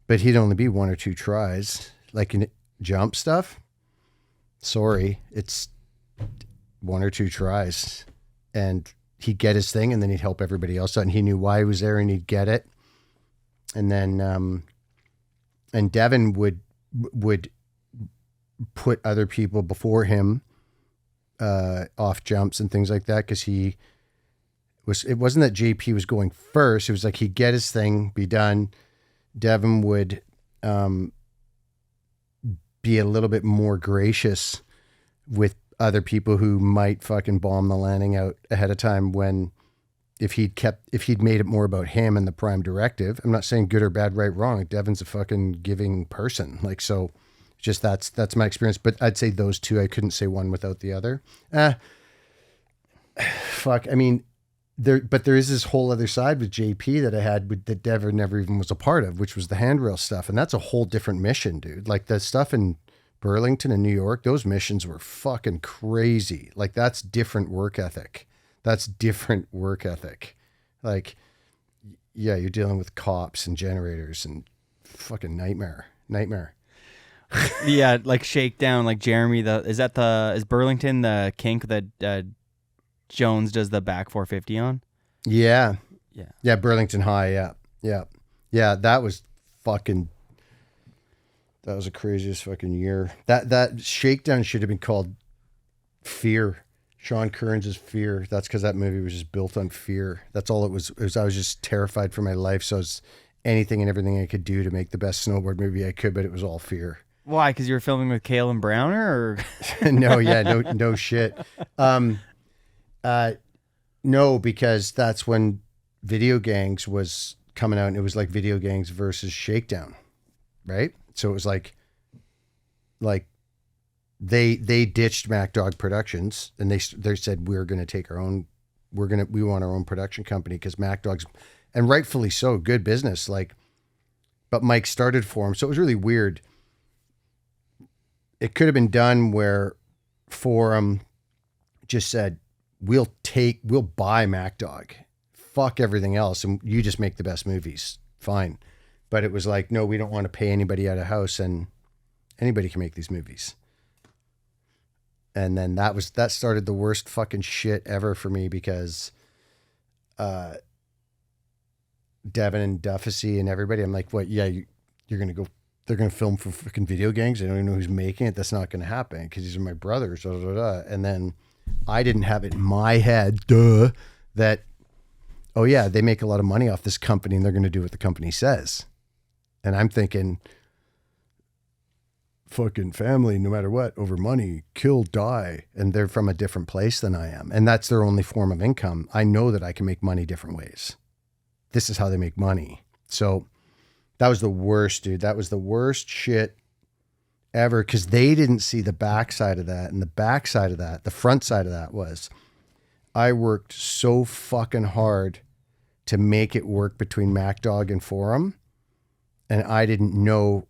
but he'd only be 1 or 2 tries, like in jump stuff. Sorry, it's 1 or 2 tries, and he'd get his thing, and then he'd help everybody else out, and he knew why he was there, and he'd get it. And then, and Devin would put other people before him off jumps and things like that because it wasn't that JP was going first. It was like he'd get his thing, be done. Devin would be a little bit more gracious with other people who might fucking bomb the landing out ahead of time when if he'd made it more about him and the prime directive. I'm not saying good or bad, right, wrong. Devin's a fucking giving person. Like, so just that's my experience. But I'd say those two, I couldn't say one without the other. Fuck. I mean, there is this whole other side with JP that I had that Devin never even was a part of, which was the handrail stuff. And that's a whole different mission, dude. Like the stuff in Burlington and New York, those missions were fucking crazy. Like that's different work ethic. Like, yeah, you're dealing with cops and generators and fucking nightmare. Yeah, like Shakedown, like Jeremy. Is Burlington the kink that Jones does the back 450 on? Yeah. Burlington High. Yeah. That was the craziest fucking year. That Shakedown should have been called Fear. Sean Kearns' Fear. That's because that movie was just built on fear. That's all it was. I was just terrified for my life. So I was anything and everything I could do to make the best snowboard movie I could, but it was all fear. Why? Because you were filming with Kale and Browner, or no shit. No, because that's when Video Gangs was coming out, and it was like Video Gangs versus Shakedown, right? So it was like they ditched Mac Dog Productions, and they said we want our own production company because Mac Dog's, and rightfully so, good business. Like, but Mike started for him, so it was really weird. It could have been done where Forum just said, we'll buy Mac Dog, fuck everything else, and you just make the best movies. Fine. But it was like, no, we don't want to pay anybody out of house, and anybody can make these movies. And then that started the worst fucking shit ever for me because Devin and Duffy and everybody, I'm like, what? Yeah, you're going to go, they're going to film for fucking Video Gangs. I don't even know who's making it. That's not going to happen because these are my brothers. Blah, blah, blah. And then I didn't have it in my head, that, oh yeah, they make a lot of money off this company and they're going to do what the company says. And I'm thinking, fucking family, no matter what, over money, kill, die. And they're from a different place than I am. And that's their only form of income. I know that I can make money different ways. this is how they make money. So that was the worst, dude. That was the worst shit ever, because they didn't see the backside of that. And the backside of that, the front side of that was, I worked so fucking hard to make it work between MacDog and Forum. And I didn't know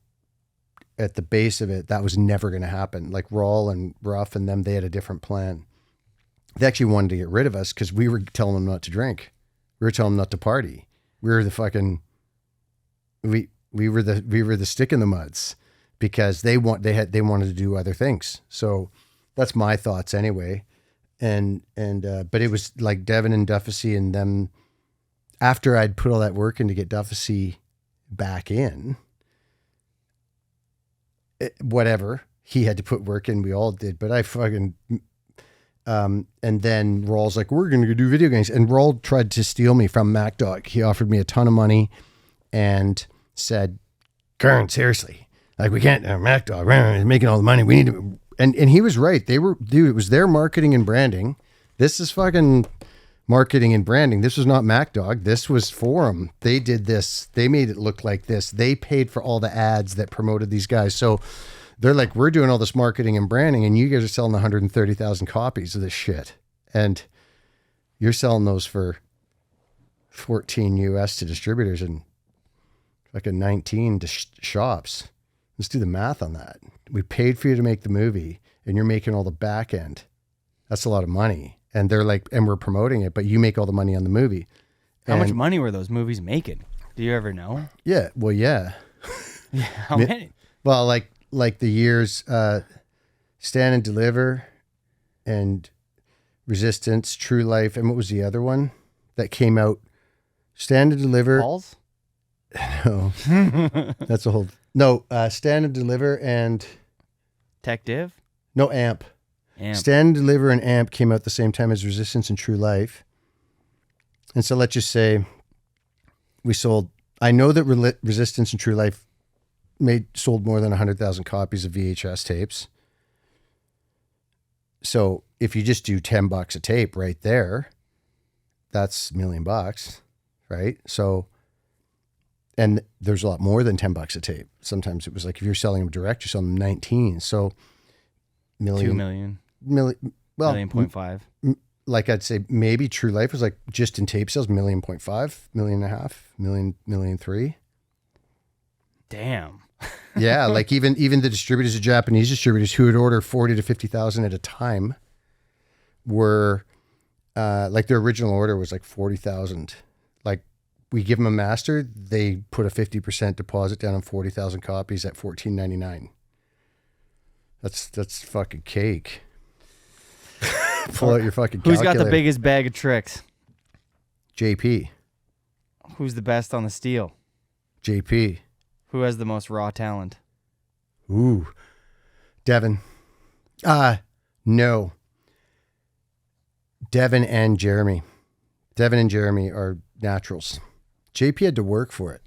at the base of it, that was never going to happen. Like Rawl and Ruff and them, they had a different plan. They actually wanted to get rid of us because we were telling them not to drink. We were telling them not to party. We were the fucking, we were the stick in the muds, because they wanted to do other things. So that's my thoughts anyway. But it was like Devin and Duffy and them, after I'd put all that work in to get Duffy back in, whatever, he had to put work in, we all did, but I fucking, and then Rawl's like, we're going to go do video games. And Rawl tried to steal me from MacDog. He offered me a ton of money and said, Kearns, seriously, like we can't, MacDog, making all the money. We need to, and he was right. They were, dude, it was their marketing and branding. This is fucking marketing and branding. This was not MacDog. This was Forum. They did this. They made it look like this. They paid for all the ads that promoted these guys. So they're like, we're doing all this marketing and branding, and you guys are selling 130,000 copies of this shit. And you're selling those for 14 US to distributors and fucking 19 to shops. Let's do the math on that. We paid for you to make the movie, and you're making all the back end. That's a lot of money. And they're like, and we're promoting it, but you make all the money on the movie. How much money were those movies making? Do you ever know? Yeah. Well, yeah. Yeah. How many? Well, like the years, Stand and Deliver and Resistance, True Life. And what was the other one that came out? Stand and Deliver. Balls? No, that's a whole, no, Stand and Deliver and Tech Div? No, Amp. Amp. Stand and Deliver and Amp came out the same time as Resistance and True Life. And so let's just say we sold, I know that Resistance and True Life sold more than 100,000 copies of VHS tapes. So if you just do $10 a tape right there, that's $1 million, right? So, and there's a lot more than $10 a tape. Sometimes it was like, if you're selling them direct, you're selling them 19. So 2 million. Well, 1.5 million. Like I'd say maybe True Life was like just in tape sales, 1.5 million, 1.5 million, 1.3 million. Damn. Yeah. Like even the distributors, the Japanese distributors who would order 40 to 50,000 at a time were, like their original order was like 40,000. Like we give them a master, they put a 50% deposit down on 40,000 copies at $14.99. That's fucking cake. Pull out your fucking calculator. Who's got the biggest bag of tricks? JP. Who's the best on the steel? JP. Who has the most raw talent? Ooh. Devin. No. Devin and Jeremy. Devin and Jeremy are naturals. JP had to work for it.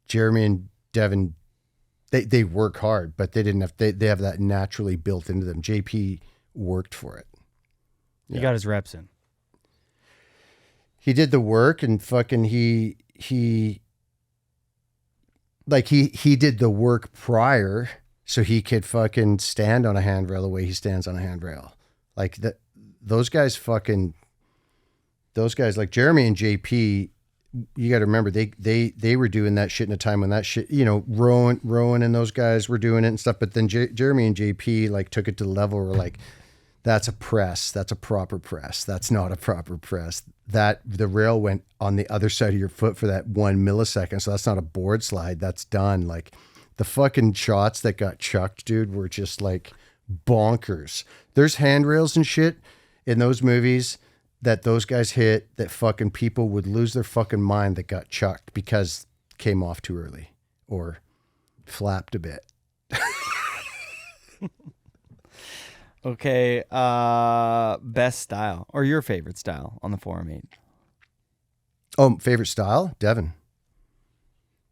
Jeremy and Devin, they work hard, but they didn't have, they have that naturally built into them. JP worked for it. He got his reps in. He did the work, and fucking he did the work prior so he could fucking stand on a handrail the way he stands on a handrail. Like that, those guys like Jeremy and JP, you got to remember they were doing that shit in a time when that shit, you know, Rowan and those guys were doing it and stuff. But then Jeremy and JP like took it to the level where like, that's a press. That's a proper press. That's not a proper press. That the rail went on the other side of your foot for that 1 millisecond. So that's not a board slide. That's done. Like the fucking shots that got chucked, dude, were just like bonkers. There's handrails and shit in those movies that those guys hit that fucking people would lose their fucking mind that got chucked because came off too early or flapped a bit. Okay, best style or your favorite style on the Forum 8? Oh, favorite style? Devin.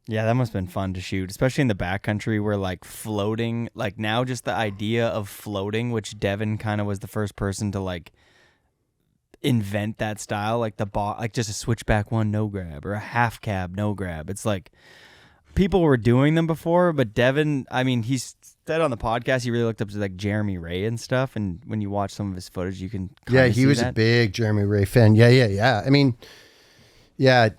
Yeah, that must have been fun to shoot, especially in the backcountry where like floating, like now just the idea of floating, which Devin kind of was the first person to like invent that style, like like just a switchback one no grab or a half cab no grab. It's like people were doing them before, but Devin, I mean, he's said on the podcast he really looked up to like Jeremy Ray and stuff, and when you watch some of his footage you can he was a big Jeremy Ray fan. Yeah. I mean, yeah,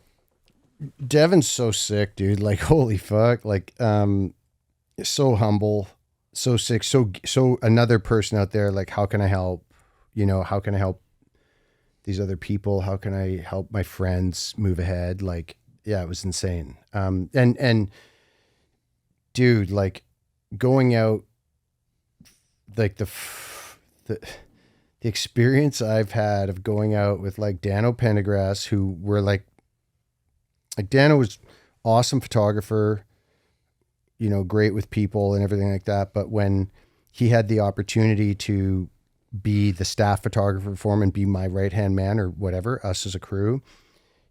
Devin's so sick, dude. Like, holy fuck. Like, so humble, so sick, so another person out there. Like, how can I help? You know, how can I help these other people? How can I help my friends move ahead? Like, yeah, it was insane. And dude, like going out, like the experience I've had of going out with like Dano Pendergrass, who were like Dano was awesome photographer, you know, great with people and everything like that. But when he had the opportunity to be the staff photographer for him and be my right-hand man or whatever, us as a crew,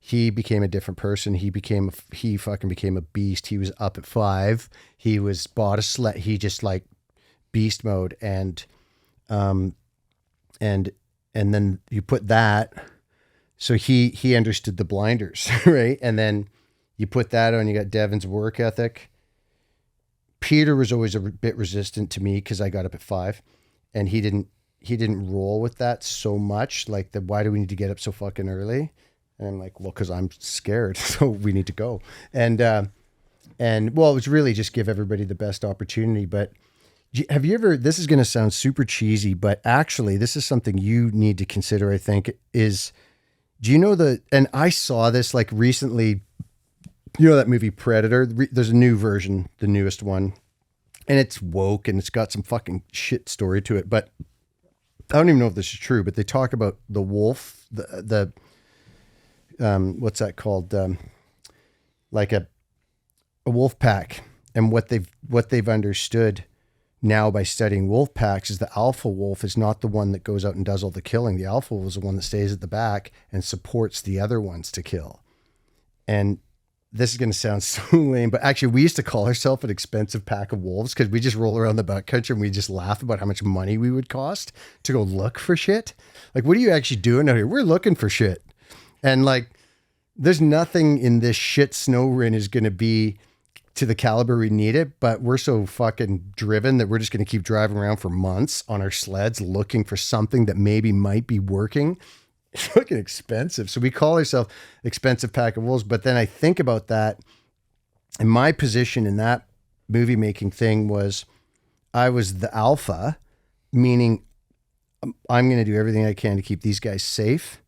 he became a different person. He fucking became a beast. He was up at 5. He was bought a sled. He just like beast mode. And then you put that, so he understood the blinders, right? And then you put that on, you got Devin's work ethic. Peter was always a bit resistant to me because I got up at 5 and he didn't roll with that so much. Like why do we need to get up so fucking early? And I'm like, well, cause I'm scared. So we need to go. And well, it was really just give everybody the best opportunity. But have you ever, this is going to sound super cheesy, but actually this is something you need to consider, I think, is, do you know and I saw this like recently, you know, that movie Predator, there's a new version, the newest one, and it's woke and it's got some fucking shit story to it. But I don't even know if this is true, but they talk about the wolf, the what's that called? Like a wolf pack, and what they've understood now by studying wolf packs is the alpha wolf is not the one that goes out and does all the killing. The alpha wolf is the one that stays at the back and supports the other ones to kill. And this is going to sound so lame, but actually we used to call ourselves an expensive pack of wolves because we just roll around the backcountry and we just laugh about how much money we would cost to go look for shit. Like, what are you actually doing out here? We're looking for shit. And like, there's nothing in this shit snow rin is going to be to the caliber we need it, but we're so fucking driven that we're just going to keep driving around for months on our sleds looking for something that maybe might be working. It's fucking expensive. So we call ourselves expensive pack of wolves. But then I think about that, and my position in that movie making thing was I was the alpha, meaning I'm going to do everything I can to keep these guys safe,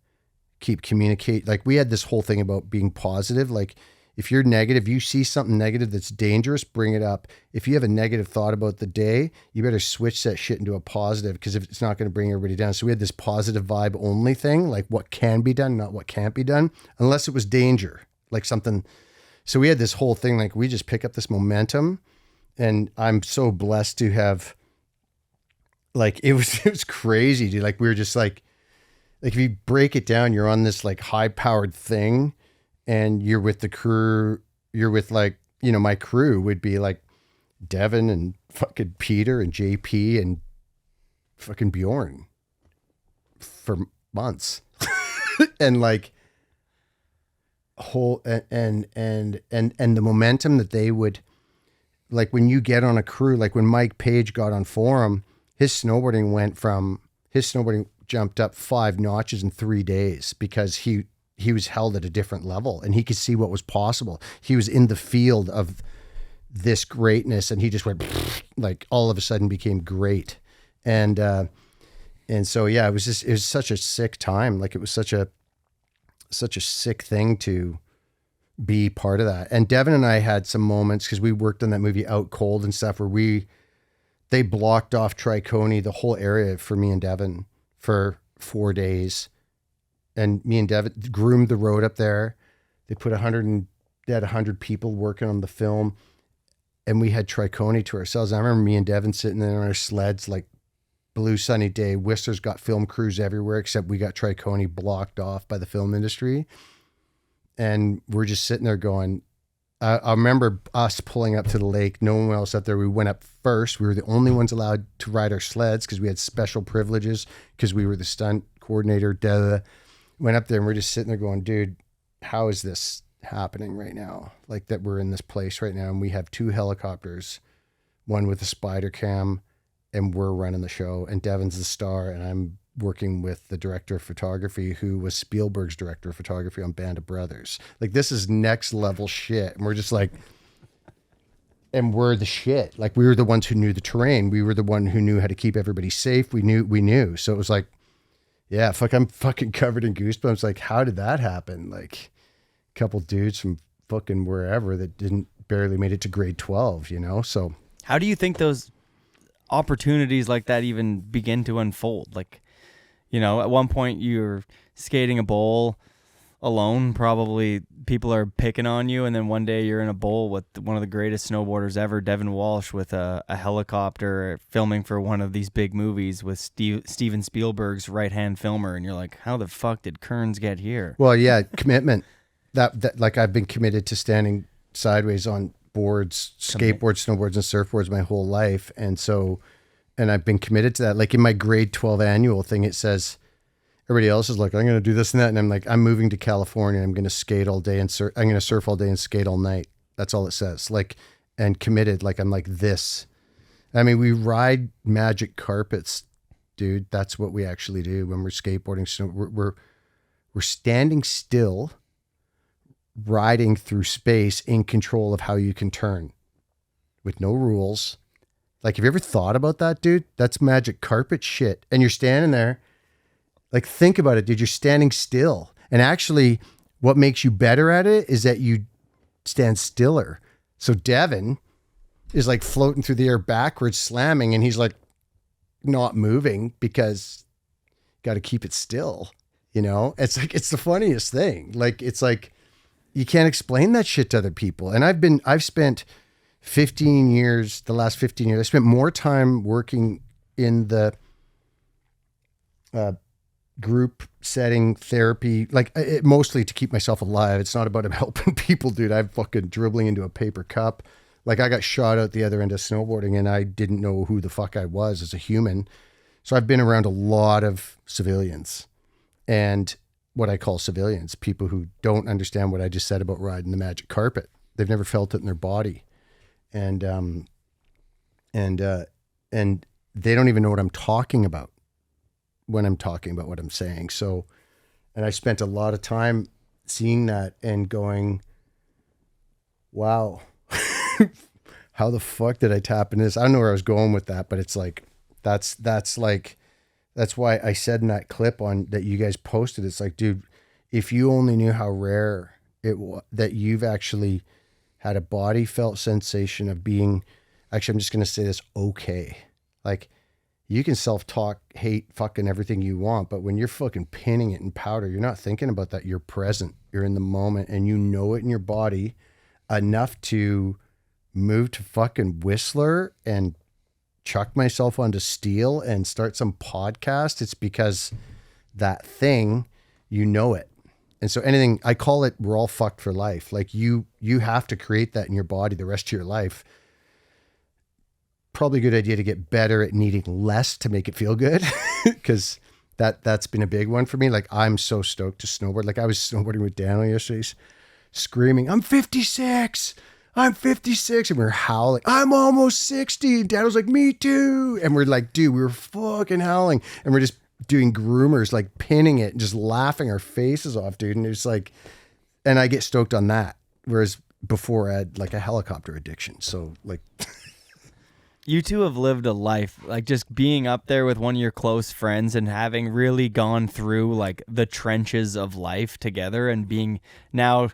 keep communicate. Like we had this whole thing about being positive. Like if you're negative, you see something negative that's dangerous, bring it up. If you have a negative thought about the day, you better switch that shit into a positive, because if it's not going to bring everybody down. So we had this positive vibe only thing, like what can be done, not what can't be done, unless it was danger, like something. So we had this whole thing, like we just pick up this momentum, and I'm so blessed to have, like, it was crazy, dude. Like we were just like if you break it down, you're on this like high powered thing, and you're with the crew, you're with like, you know, my crew would be like Devin and fucking Peter and JP and fucking Bjorn for months. And like whole, and the momentum that they would, like when you get on a crew, like when Mike Page got on Forum, his snowboarding jumped up 5 notches in 3 days because he was held at a different level and he could see what was possible. He was in the field of this greatness and he just went like all of a sudden became great. And so, yeah, it was such a sick time. Like it was such a sick thing to be part of that. And Devin and I had some moments, cause we worked on that movie Out Cold and stuff, where they blocked off Tricony, the whole area for me and Devin for 4 days. And me and Devin groomed the road up there. They put 100 people working on the film, and we had Tricony to ourselves. I remember me and Devin sitting there on our sleds, like blue sunny day. Whistler's got film crews everywhere, except we got Tricony blocked off by the film industry. And we're just sitting there going, I remember us pulling up to the lake. No one else up there. We went up first. We were the only ones allowed to ride our sleds because we had special privileges because we were the stunt coordinator, went up there and we're just sitting there going, dude, how is this happening right now? Like that we're in this place right now and we have 2 helicopters, one with a spider cam, and we're running the show, and Devin's the star, and I'm working with the director of photography who was Spielberg's director of photography on Band of Brothers. Like this is next level shit. And we're just like, and we're the shit. Like we were the ones who knew the terrain. We were the one who knew how to keep everybody safe. We knew. So it was like, yeah, fuck, I'm fucking covered in goosebumps. Like, how did that happen? Like a couple dudes from fucking wherever that barely made it to grade 12, you know? So How do you think those opportunities like that even begin to unfold? Like, you know, at one point you're skating a bowl alone, probably people are picking on you, and then one day you're in a bowl with one of the greatest snowboarders ever, Devin Walsh, with a helicopter filming for one of these big movies with Steven Spielberg's right-hand filmer, and you're like, how the fuck did Kearns get here? Well, yeah, commitment. That like I've been committed to standing sideways on boards, skateboards, snowboards, and surfboards my whole life, and I've been committed to that. Like in my grade 12 annual thing, it says, everybody else is like, I'm going to do this and that. And I'm like, I'm moving to California. I'm going to skate all day and I'm going to surf all day and skate all night. That's all it says. Like, and committed. Like, I'm like this. I mean, we ride magic carpets, dude. That's what we actually do when we're skateboarding. So we're standing still, riding through space in control of how you can turn with no rules. Like, have you ever thought about that, dude? That's magic carpet shit. And you're standing there. Like, think about it, dude. You're standing still. And actually, what makes you better at it is that you stand stiller. So Devin is like floating through the air backwards, slamming, and he's like not moving because you got to keep it still. You know, it's like, it's the funniest thing. Like, it's like, you can't explain that shit to other people. And I've spent 15 years, the last 15 years, I spent more time working in the, group setting, therapy, like mostly to keep myself alive. It's not about helping people, dude. I'm fucking dribbling into a paper cup. Like, I got shot out the other end of snowboarding and I didn't know who the fuck I was as a human. So I've been around a lot of civilians, and what I call civilians, people who don't understand what I just said about riding the magic carpet. They've never felt it in their body. And they don't even know what I'm talking about when I'm talking about what I'm saying. So, and I spent a lot of time seeing that and going, wow, how the fuck did I tap into this? I don't know where I was going with that, but it's like, that's why I said in that clip on that you guys posted, it's like, dude, if you only knew how rare it was that you've actually had a body felt sensation of being, actually, I'm just going to say this, okay. Like, you can self-talk, hate fucking everything you want, but when you're fucking pinning it in powder, you're not thinking about that. You're present. You're in the moment, and you know it in your body enough to move to fucking Whistler and chuck myself onto steel and start some podcast. It's because that thing, you know it. And so anything, I call it, we're all fucked for life. Like, you have to create that in your body the rest of your life. Probably a good idea to get better at needing less to make it feel good, because that's been a big one for me. Like, I'm so stoked to snowboard. Like, I was snowboarding with Daniel yesterday, screaming, I'm 56, and we were howling, I'm almost 60. And Daniel's like, me too. And we're like, dude, we were fucking howling, and we're just doing groomers, like pinning it and just laughing our faces off, dude. And it's like, and I get stoked on that. Whereas before I had like a helicopter addiction. So like, you two have lived a life, like just being up there with one of your close friends and having really gone through like the trenches of life together, and being now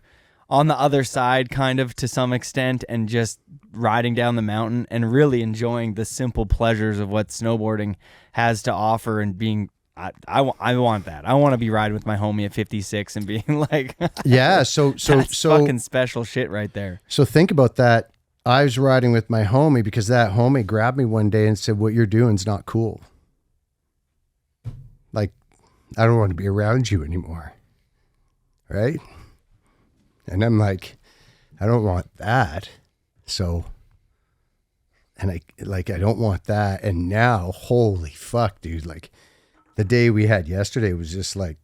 on the other side kind of to some extent, and just riding down the mountain and really enjoying the simple pleasures of what snowboarding has to offer, and being, I want that. I want to be riding with my homie at 56 and being like, yeah, so fucking special shit right there. So think about that. I was riding with my homie because that homie grabbed me one day and said, what you're doing is not cool. Like, I don't want to be around you anymore. Right? And I'm like, I don't want that. So, and I don't want that. And now, holy fuck, dude, like The day we had yesterday was just like,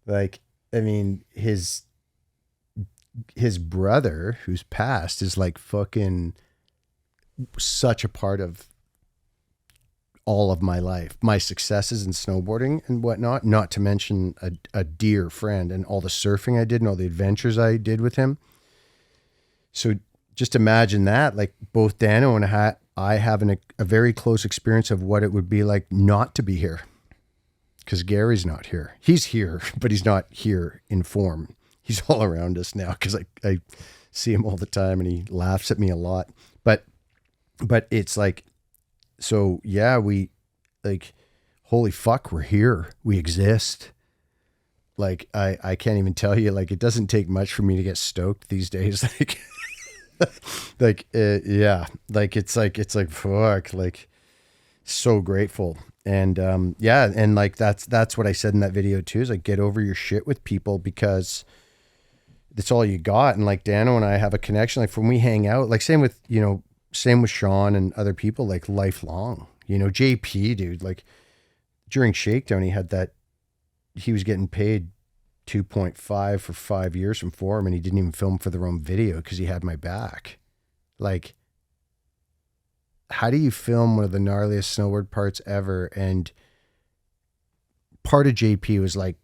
like, I mean, his brother who's passed is like fucking such a part of all of my life, my successes in snowboarding and whatnot, not to mention a dear friend and all the surfing I did and all the adventures I did with him. So just imagine that, like both Dano and I having a very close experience of what it would be like not to be here. Because Gary's not here. He's here, but he's not here in form. He's all around us now because I see him all the time and he laughs at me a lot. But it's like, so yeah, we like, holy fuck, we're here. We exist. Like, I can't even tell you, like, it doesn't take much for me to get stoked these days. Like, yeah, like, it's like, fuck, like, so grateful. And, yeah. And like, that's what I said in that video too, is like, get over your shit with people because that's all you got. And like Dano and I have a connection, like when we hang out, like same with Sean and other people, like lifelong, JP, dude, like during Shakedown, he was getting paid 2.5 for 5 years from Forum and he didn't even film for their own video because he had my back. Like, how do you film one of the gnarliest snowboard parts ever? And part of JP was like,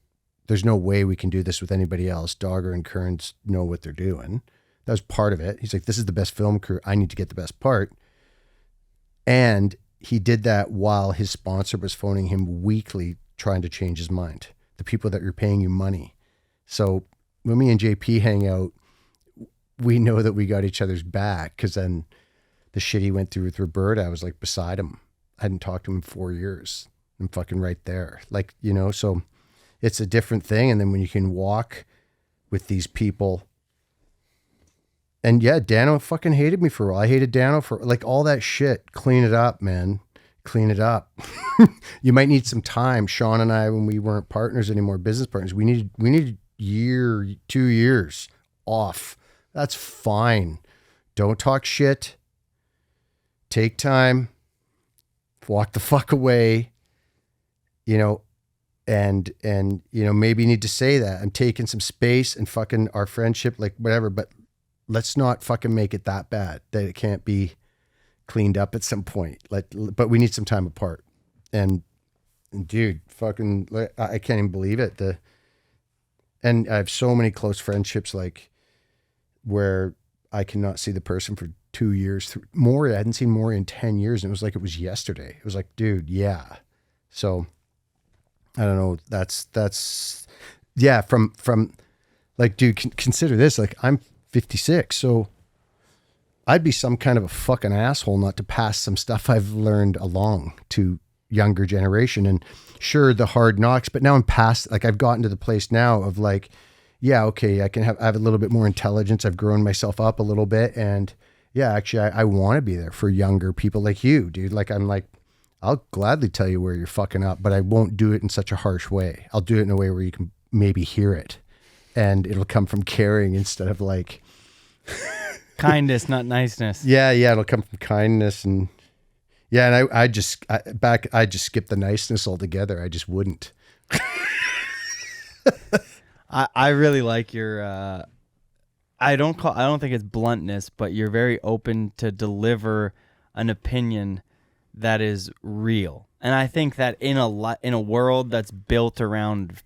there's no way we can do this with anybody else. Dogger and Kearns know what they're doing. That was part of it. He's like, this is the best film crew. I need to get the best part. And he did that while his sponsor was phoning him weekly, trying to change his mind. The people that are paying you money. So when me and JP hang out, we know that we got each other's back. Cause then the shit he went through with Roberta, I was like beside him. I hadn't talked to him in 4 years. I'm fucking right there. Like, so it's a different thing. And then when you can walk with these people. And yeah, Dano fucking hated me for a while. I hated Dano for like all that shit. Clean it up, man. Clean it up. You might need some time. Sean and I, when we weren't partners anymore, business partners, we needed year, 2 years off. That's fine. Don't talk shit. Take time. Walk the fuck away. And maybe you need to say that. I'm taking some space and fucking our friendship, like whatever, but let's not fucking make it that bad that it can't be cleaned up at some point. But we need some time apart. And dude, fucking, I can't even believe it. And I have so many close friendships, like where I cannot see the person for 2 years. Maury, I hadn't seen Maury in 10 years. And it was like, it was yesterday. It was like, dude, yeah. So I don't know. That's yeah. From like, dude, consider this, like I'm 56. So I'd be some kind of a fucking asshole not to pass some stuff I've learned along to younger generation. And sure, the hard knocks, but now I'm past, like I've gotten to the place now of like, yeah, okay, I have a little bit more intelligence. I've grown myself up a little bit. And yeah, actually I want to be there for younger people like you, dude. Like, I'm like, I'll gladly tell you where you're fucking up, but I won't do it in such a harsh way. I'll do it in a way where you can maybe hear it and it'll come from caring instead of like kindness, not niceness. Yeah. It'll come from kindness. And yeah. And I just skip the niceness altogether. I just wouldn't. I really like your, I don't think it's bluntness, but you're very open to deliver an opinion that is real. And I think that in a world that's built around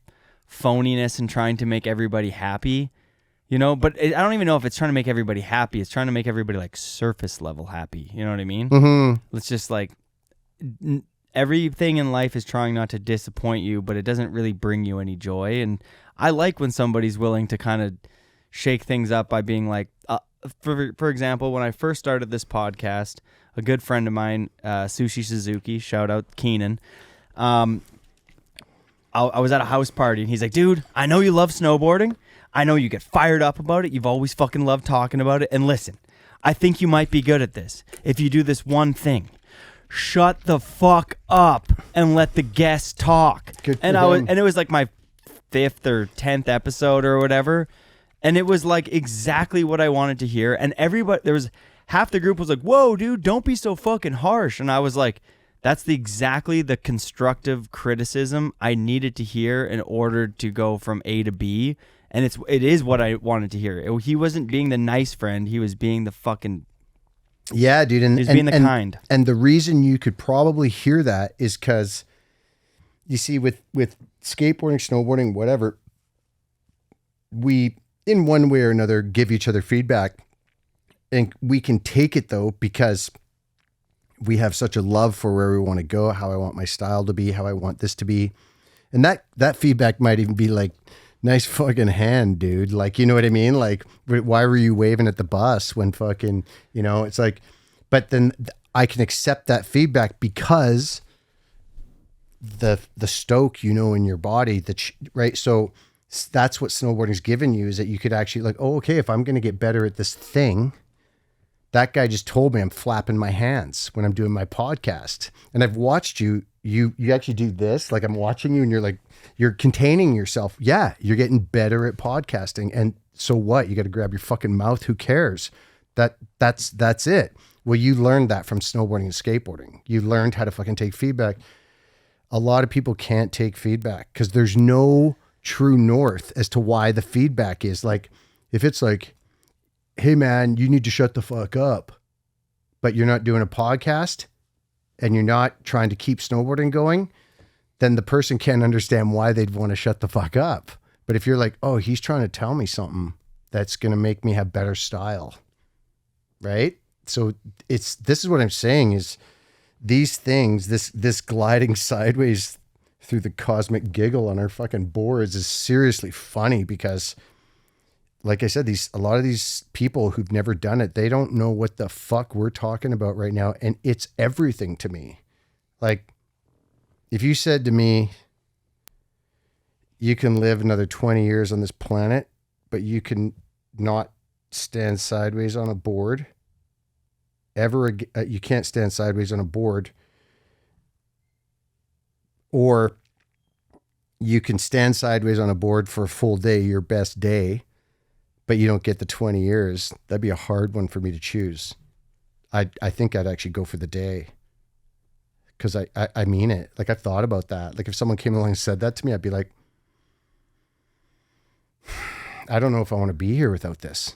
phoniness and trying to make everybody happy, but I don't even know if it's trying to make everybody happy. It's trying to make everybody like surface level happy. You know what I mean? Mm-hmm. It's just like everything in life is trying not to disappoint you, but it doesn't really bring you any joy. And I like when somebody's willing to kind of shake things up by being like, for example, when I first started this podcast, a good friend of mine, Sushi Suzuki, shout out Keenan, I was at a house party and he's like, dude, I know you love snowboarding. I know you get fired up about it. You've always fucking loved talking about it. And listen, I think you might be good at this. If you do this one thing, shut the fuck up and let the guests talk. And it was like my 5th or 10th episode or whatever. And it was like exactly what I wanted to hear. And everybody, there was half the group was like, whoa, dude, don't be so fucking harsh. And I was like, That's exactly the constructive criticism I needed to hear in order to go from A to B. And it is what I wanted to hear. He wasn't being the nice friend. He was being the fucking... Yeah, dude. And, He's being the kind. And the reason you could probably hear that is because, you see, with skateboarding, snowboarding, whatever, we, in one way or another, give each other feedback. And we can take it, though, because we have such a love for where we want to go, how I want my style to be, how I want this to be. And that feedback might even be like, nice fucking hand, dude. Like, you know what I mean? Like, why were you waving at the bus when fucking, you know, it's like, but then I can accept that feedback because the stoke, you know, in your body, right? So that's what snowboarding's given you, is that you could actually like, oh, okay, if I'm going to get better at this thing, that guy just told me I'm flapping my hands when I'm doing my podcast. And I've watched you actually do this. Like, I'm watching you and you're like, you're containing yourself. Yeah, you're getting better at podcasting. And so what? You got to grab your fucking mouth. Who cares? That's it. Well, you learned that from snowboarding and skateboarding. You learned how to fucking take feedback. A lot of people can't take feedback because there's no true north as to why the feedback is. Like, if it's like, hey man, you need to shut the fuck up, but you're not doing a podcast and you're not trying to keep snowboarding going, then the person can't understand why they'd want to shut the fuck up. But if you're like, oh, he's trying to tell me something that's going to make me have better style, right? So this is what I'm saying is these things, this gliding sideways through the cosmic giggle on our fucking boards is seriously funny because, like I said, a lot of these people who've never done it, they don't know what the fuck we're talking about right now. And it's everything to me. Like, if you said to me, you can live another 20 years on this planet, but you can not stand sideways on a board ever again, you can't stand sideways on a board, or you can stand sideways on a board for a full day, your best day, but you don't get the 20 years, that'd be a hard one for me to choose. I think I'd actually go for the day. Because I mean it. Like, I've thought about that. Like, if someone came along and said that to me, I'd be like, I don't know if I want to be here without this.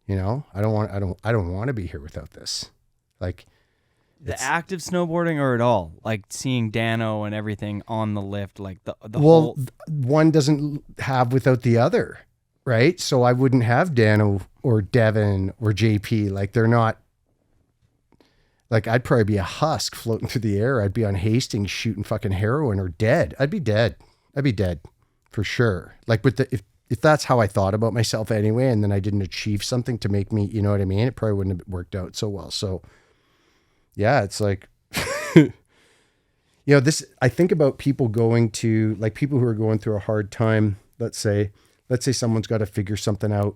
You know, I don't want to be here without this. Like, the active snowboarding or at all, like seeing Dano and everything on the lift, like the well, whole... one doesn't have without the other, right? So I wouldn't have Dano or Devin or JP. Like, they're not. Like, I'd probably be a husk floating through the air. I'd be on Hastings shooting fucking heroin or dead. I'd be dead for sure. Like, with if that's how I thought about myself anyway, and then I didn't achieve something to make me, you know what I mean? It probably wouldn't have worked out so well. So yeah, it's like, you know, I think about people going to, like, people who are going through a hard time. Let's say someone's got to figure something out.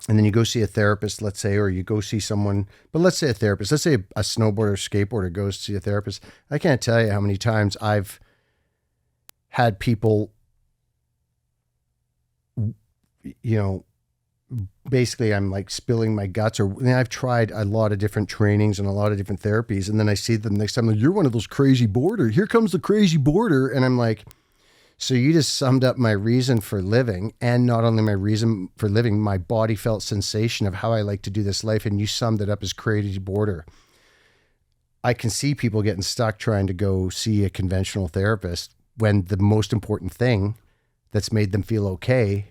And then you go see a therapist, let's say, or you go see someone, but let's say a therapist, let's say a snowboarder or skateboarder goes to see a therapist. I can't tell you how many times I've had people, you know, basically I'm like spilling my guts, or I've tried a lot of different trainings and a lot of different therapies. And then I see them next time, like, you're one of those crazy boarder. Here comes the crazy boarder. And I'm like, so you just summed up my reason for living, and not only my reason for living, my body felt sensation of how I like to do this life. And you summed it up as crazy boarder. I can see people getting stuck trying to go see a conventional therapist when the most important thing that's made them feel okay,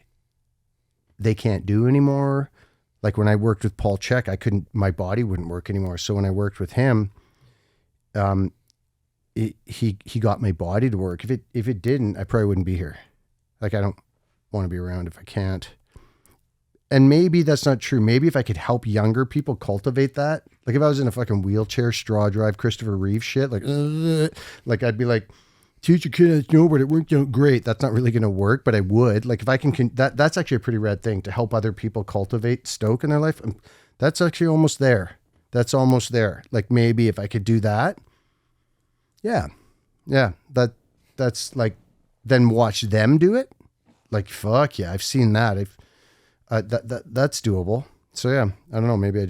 they can't do anymore. Like, when I worked with Paul Check, my body wouldn't work anymore. So when I worked with him, he got my body to work. If it didn't, I probably wouldn't be here. Like, I don't want to be around if I can't. And maybe that's not true. Maybe if I could help younger people cultivate that, like if I was in a fucking wheelchair, straw drive, Christopher Reeve shit, like I'd be like, teach your kid how to snowboard. It worked out great. That's not really going to work, but I would. Like, if I can that's actually a pretty rad thing to help other people cultivate stoke in their life. That's actually almost there. That's almost there. Like, maybe if I could do that. Yeah. That's like, then watch them do it. Like, fuck yeah, I've seen that. That's doable. So yeah, I don't know. Maybe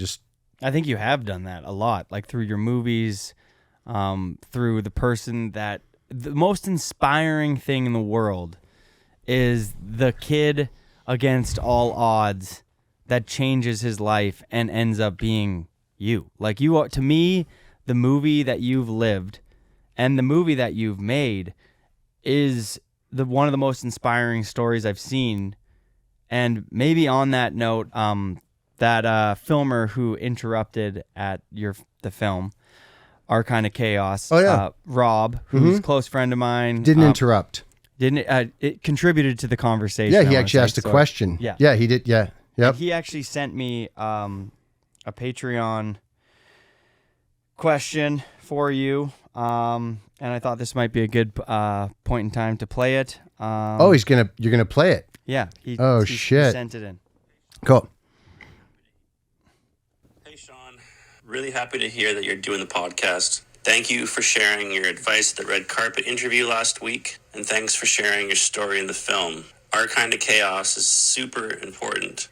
I think you have done that a lot, like through your movies, through the person that the most inspiring thing in the world is the kid against all odds that changes his life and ends up being you. Like, you are, to me, the movie that you've lived and the movie that you've made is one of the most inspiring stories I've seen. And maybe on that note, that filmer who interrupted at the film, Our Kind of Chaos, Rob, who's a close friend of mine, Didn't interrupt. It contributed to the conversation. Yeah, he actually asked a question. Yeah, he did. Yeah, yep. He actually sent me a Patreon question for you, and I thought this might be a good point in time to play it. You're gonna play it. Yeah. He shit. sent it in. Cool. Hey, Sean. Really happy to hear that you're doing the podcast. Thank you for sharing your advice at the red carpet interview last week, and thanks for sharing your story in the film. Our Kind of Chaos is super important,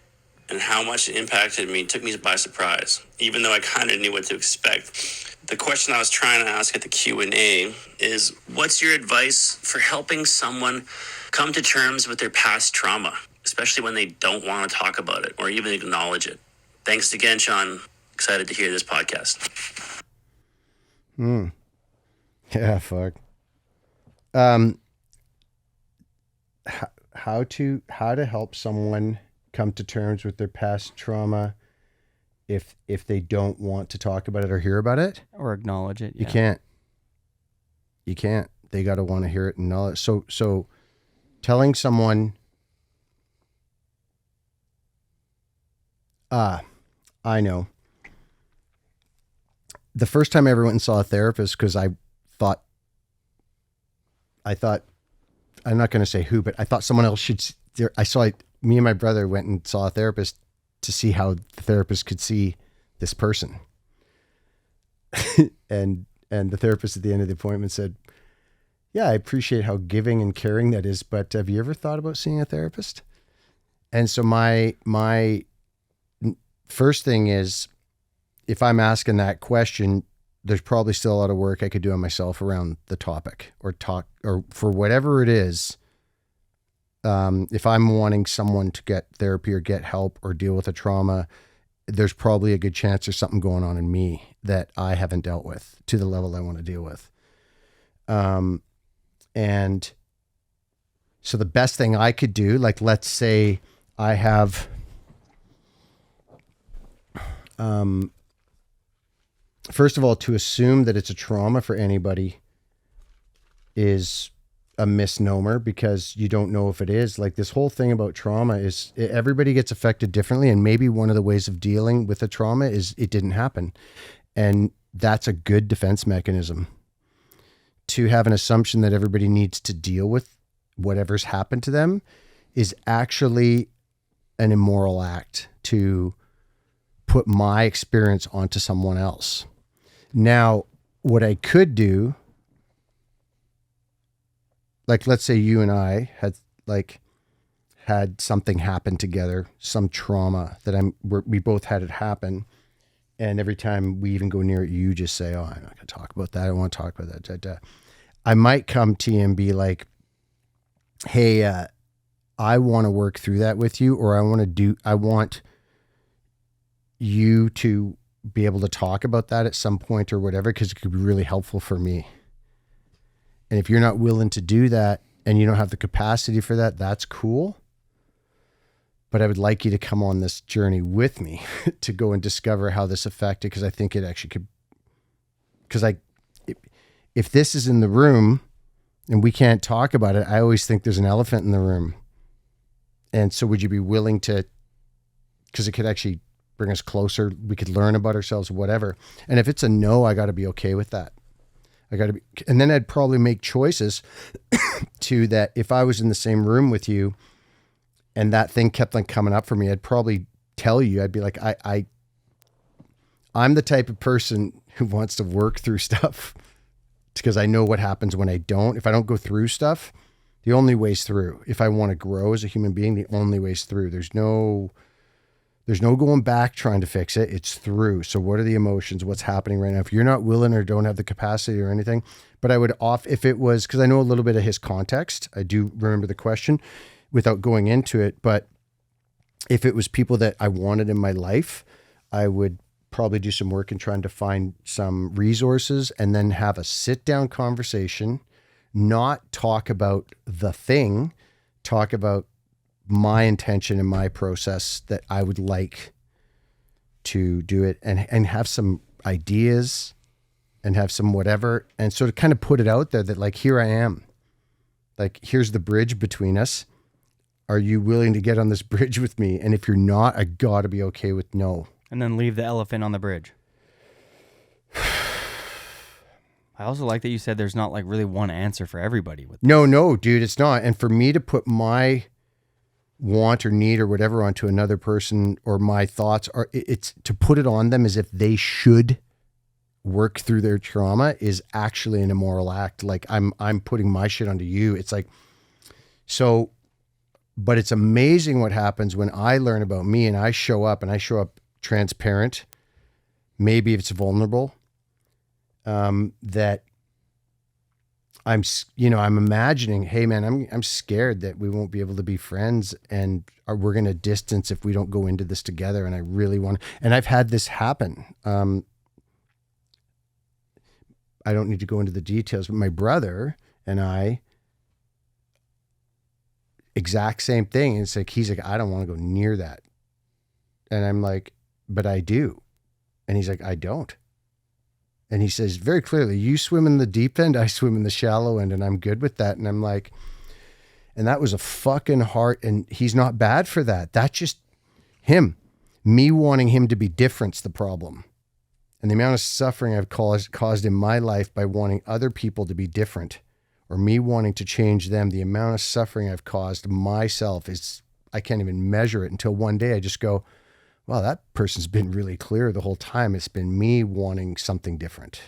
and how much it impacted me took me by surprise, even though I kind of knew what to expect. The question I was trying to ask at the Q&A is, what's your advice for helping someone come to terms with their past trauma, especially when they don't want to talk about it or even acknowledge it? Thanks again, Sean. Excited to hear this podcast. Yeah, fuck. How to help someone come to terms with their past trauma if they don't want to talk about it or hear about it or acknowledge it. Yeah. You can't. They got to want to hear it and know it. So telling someone, I know. The first time I ever went and saw a therapist, because I thought, I'm not going to say who, but I thought someone else should. Me and my brother went and saw a therapist to see how the therapist could see this person. and the therapist at the end of the appointment said, "Yeah, I appreciate how giving and caring that is, but have you ever thought about seeing a therapist?" And so my first thing is, if I'm asking that question, there's probably still a lot of work I could do on myself around the topic or for whatever it is. If I'm wanting someone to get therapy or get help or deal with a trauma, there's probably a good chance there's something going on in me that I haven't dealt with to the level I want to deal with. And so the best thing I could do, like, let's say I have, first of all, to assume that it's a trauma for anybody is a misnomer, because you don't know if it is. Like, this whole thing about trauma is everybody gets affected differently. And maybe one of the ways of dealing with a trauma is it didn't happen. And that's a good defense mechanism. To have an assumption that everybody needs to deal with whatever's happened to them is actually an immoral act, to put my experience onto someone else. Now, what I could do, like, let's say you and I had something happen together, some trauma that we both had it happen. And every time we even go near it, you just say, "Oh, I'm not going to talk about that. I don't want to talk about that." I might come to you and be like, "Hey, I want to work through that with you, or I want you to be able to talk about that at some point or whatever, because it could be really helpful for me. And if you're not willing to do that and you don't have the capacity for that, that's cool. But I would like you to come on this journey with me to go and discover how this affected, because I think it actually could, because if this is in the room and we can't talk about it, I always think there's an elephant in the room. And so would you be willing to, because it could actually bring us closer, we could learn about ourselves, whatever. And if it's a no, I got to be okay with that. And then I'd probably make choices to that. If I was in the same room with you and that thing kept on coming up for me, I'd probably tell you, I'd be like, I'm the type of person who wants to work through stuff, because I know what happens when I don't. If I don't go through stuff, the only way's through. If I want to grow as a human being, the only way's through. There's no There's no going back trying to fix it. It's through. So what are the emotions? What's happening right now? If you're not willing or don't have the capacity or anything, but I would if it was, because I know a little bit of his context, I do remember the question without going into it, but if it was people that I wanted in my life, I would probably do some work in trying to find some resources and then have a sit down conversation, not talk about the thing, talk about my intention and my process that I would like to do it, and have some ideas and have some whatever, and sort of kind of put it out there that, like, here I am, like, here's the bridge between us. Are you willing to get on this bridge with me? And if you're not, I gotta be okay with no. And then leave the elephant on the bridge. I also like that you said there's not like really one answer for everybody with this. No, dude, it's not. And for me to put my want or need or whatever onto another person, or my thoughts, or it's to put it on them as if they should work through their trauma, is actually an immoral act. Like, I'm putting my shit onto you. It's like, so, but it's amazing what happens when I learn about me and I show up transparent, maybe if it's vulnerable, that I'm imagining, hey man, I'm scared that we won't be able to be friends, and we're going to distance if we don't go into this together. And I really want, and I've had this happen. I don't need to go into the details, but my brother and I, exact same thing. It's like, he's like, I don't want to go near that. And I'm like, but I do. And he's like, I don't. And he says very clearly, you swim in the deep end, I swim in the shallow end, and I'm good with that. And I'm like, and that was a fucking heart. And he's not bad for that. That's just me wanting him to be different's the problem. And the amount of suffering I've caused in my life by wanting other people to be different, or me wanting to change them, the amount of suffering I've caused myself is, I can't even measure it, until one day I just go, wow, that person's been really clear the whole time. It's been me wanting something different.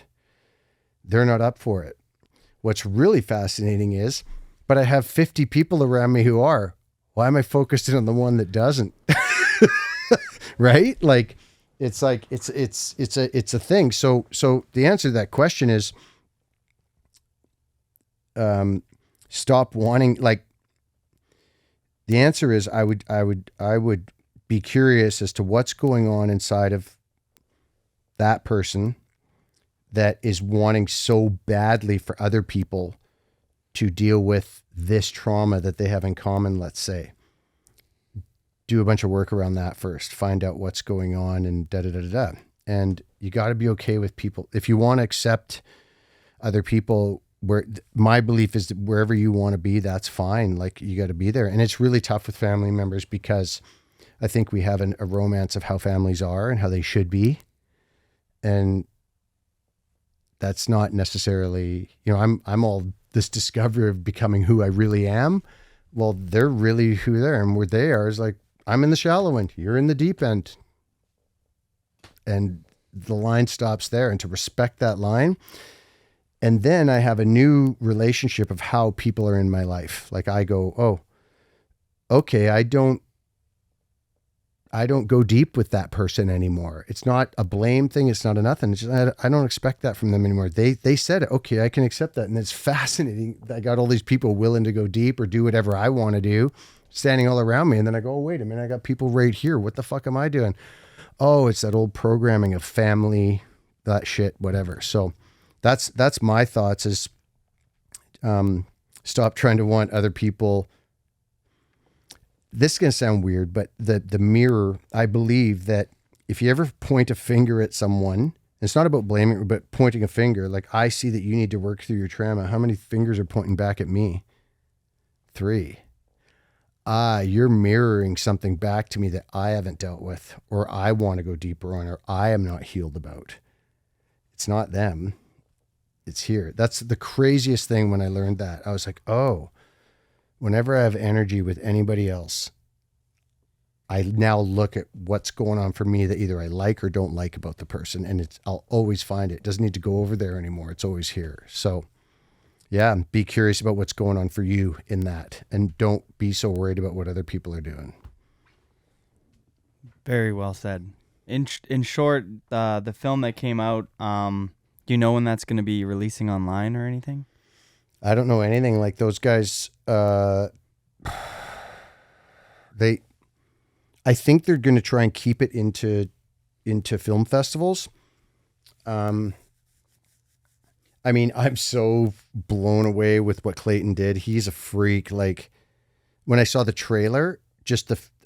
They're not up for it. What's really fascinating is, but I have 50 people around me who are. Why am I focused in on the one that doesn't? Right? Like, it's a thing. So the answer to that question is, stop wanting, like, the answer is I would be curious as to what's going on inside of that person that is wanting so badly for other people to deal with this trauma that they have in common, let's say. Do a bunch of work around that first. Find out what's going on and da-da-da-da-da. And you got to be okay with people. If you want to accept other people, where my belief is that wherever you want to be, that's fine. Like, you got to be there. And it's really tough with family members, because I think we have a romance of how families are and how they should be. And that's not necessarily, I'm all this discovery of becoming who I really am. Well, they're really who they are, and where they are is like, I'm in the shallow end, you're in the deep end. And the line stops there, and to respect that line. And then I have a new relationship of how people are in my life. Like, I go, oh, okay, I don't go deep with that person anymore. It's not a blame thing. It's not a nothing. It's just, I don't expect that from them anymore. They said it. Okay, I can accept that. And it's fascinating. I got all these people willing to go deep or do whatever I want to do, standing all around me. And then I go, oh, wait a minute, I got people right here. What the fuck am I doing? Oh, it's that old programming of family, that shit, whatever. So that's my thoughts is, stop trying to want other people. This is going to sound weird, but the mirror, I believe that if you ever point a finger at someone, it's not about blaming, but pointing a finger, like, I see that you need to work through your trauma. How many fingers are pointing back at me? 3. You're mirroring something back to me that I haven't dealt with, or I want to go deeper on, or I am not healed about. It's not them. It's here. That's the craziest thing when I learned that. I was like, oh, whenever I have energy with anybody else, I now look at what's going on for me that either I like or don't like about the person. And I'll always find it. It doesn't need to go over there anymore. It's always here. So yeah, be curious about what's going on for you in that. And don't be so worried about what other people are doing. Very well said. In short, the film that came out, do you know when that's going to be releasing online or anything? I don't know anything. Like those guys, I think they're going to try and keep it into film festivals. I mean, I'm so blown away with what Clayton did. He's a freak. Like when I saw the trailer,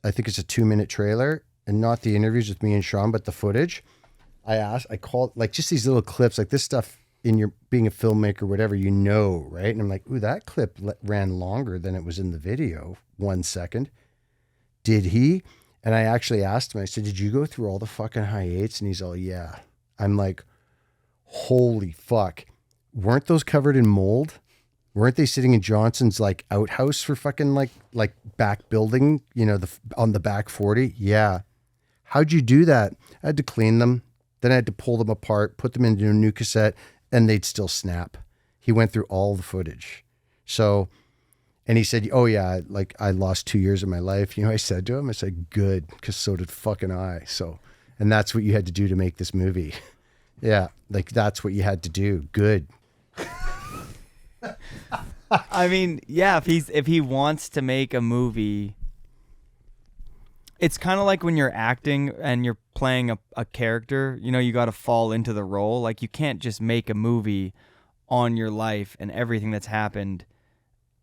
I think it's a 2-minute trailer and not the interviews with me and Sean, but the footage. I called like just these little clips, like this stuff in your being a filmmaker, whatever, right? And I'm like, ooh, that clip ran longer than it was in the video. 1 second. Did he? And I actually asked him, I said, did you go through all the fucking high eights? And he's all, yeah. I'm like, holy fuck. Weren't those covered in mold? Weren't they sitting in Johnson's like outhouse for fucking like back building, on the back 40? Yeah. How'd you do that? I had to clean them. Then I had to pull them apart, put them into a new cassette, and they'd still snap. He went through all the footage. So, and he said, oh yeah, like I lost 2 years of my life. I said to him, I said, good, because so did fucking I. So, and that's what you had to do to make this movie. Yeah. Like that's what you had to do. Good. I mean, yeah, if he wants to make a movie, it's kind of like when you're acting and you're playing a character, you got to fall into the role. Like you can't just make a movie on your life and everything that's happened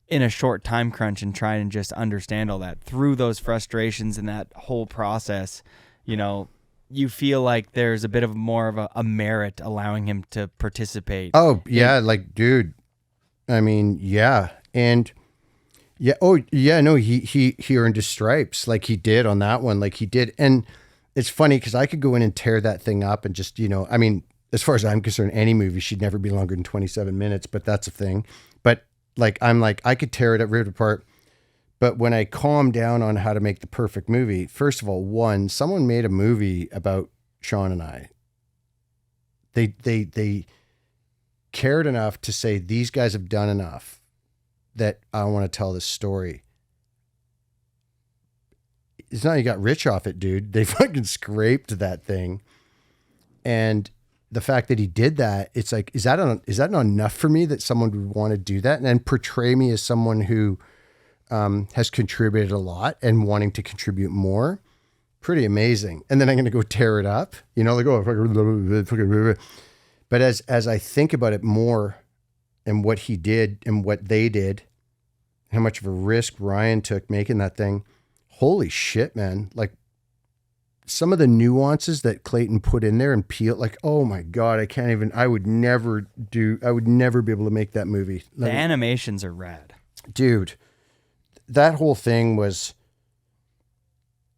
in a short time crunch and try and just understand all that. Through those frustrations and that whole process, you feel like there's a bit of more of a merit allowing him to participate. Oh yeah. Like, dude, I mean, yeah. And yeah. Oh yeah. No, he earned his stripes like he did on that one. Like he did. And it's funny because I could go in and tear that thing up and just, I mean, as far as I'm concerned, any movie should never be longer than 27 minutes, but that's a thing. But like, I could tear it up, rip it apart. But when I calm down on how to make the perfect movie, first of all, someone made a movie about Sean and I. They cared enough to say, these guys have done enough that I want to tell this story. It's not you got rich off it, dude. They fucking scraped that thing. And the fact that he did that, it's like, is that not enough for me that someone would want to do that and then portray me as someone who has contributed a lot and wanting to contribute more? Pretty amazing. And then I'm going to go tear it up, like, oh, fucking. But as I think about it more and what he did and what they did, how much of a risk Ryan took making that thing, holy shit, man. Like some of the nuances that Clayton put in there and peel, like, oh my God, I would never be able to make that movie. The animations are rad. Dude, that whole thing was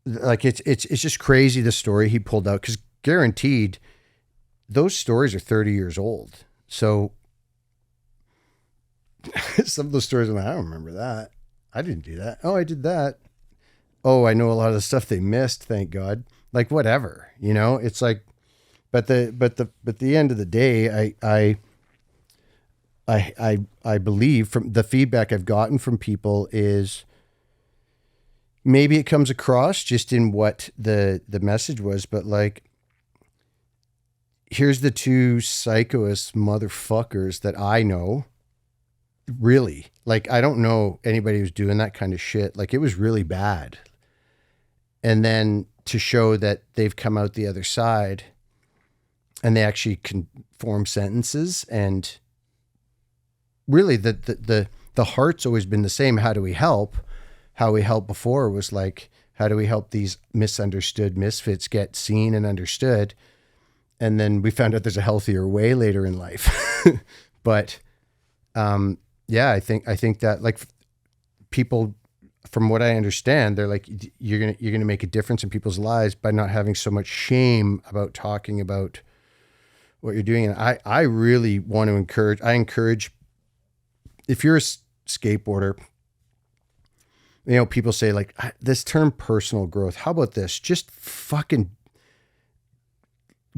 like, it's just crazy. The story he pulled out, because guaranteed those stories are 30 years old. So some of those stories, I don't remember that. I didn't do that. Oh, I did that. Oh, I know a lot of the stuff they missed. Thank God. Like whatever, it's like, but the end of the day, I believe from the feedback I've gotten from people is maybe it comes across just in what the message was, but like, here's the two psychoist motherfuckers that I know. Really, like, I don't know anybody who's doing that kind of shit. Like, it was really bad. And then to show that they've come out the other side and they actually can form sentences, and really the heart's always been the same. How do we help? How we helped before was like, how do we help these misunderstood misfits get seen and understood? And then we found out there's a healthier way later in life. But, yeah, I think that like people, from what I understand, they're like, you're going to make a difference in people's lives by not having so much shame about talking about what you're doing. And I really want to encourage, if you're a skateboarder, people say like this term personal growth. How about this? Just fucking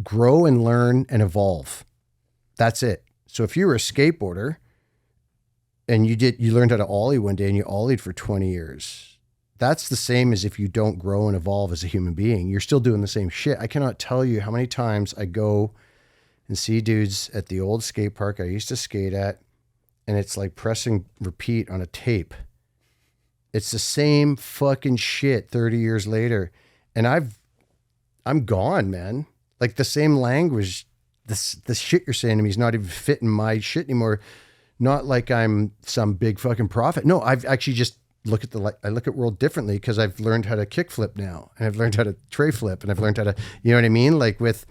grow and learn and evolve. That's it. So if you were a skateboarder and you learned how to ollie one day and you ollied for 20 years, that's the same as if you don't grow and evolve as a human being. You're still doing the same shit. I cannot tell you how many times I go and see dudes at the old skate park I used to skate at, and it's like pressing repeat on a tape. It's the same fucking shit 30 years later. And I'm gone, man. Like the same language, the shit you're saying to me is not even fitting my shit anymore. Not like I'm some big fucking prophet. No, I've actually just I look at world differently because I've learned how to kickflip now, and I've learned how to tray flip, and I've learned how to, you know what I mean? Like with,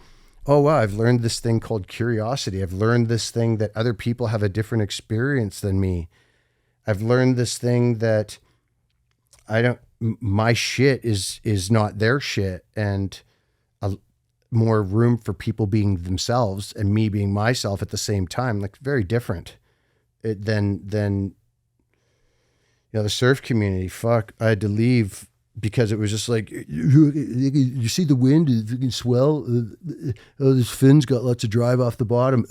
oh wow, I've learned this thing called curiosity. I've learned this thing that other people have a different experience than me. I've learned this thing that my shit is not their shit, and more room for people being themselves and me being myself at the same time. Like very different than you know, the surf community. Fuck, I had to leave because it was just like, you see the wind, you can swell. Oh, this fin's got lots of drive off the bottom.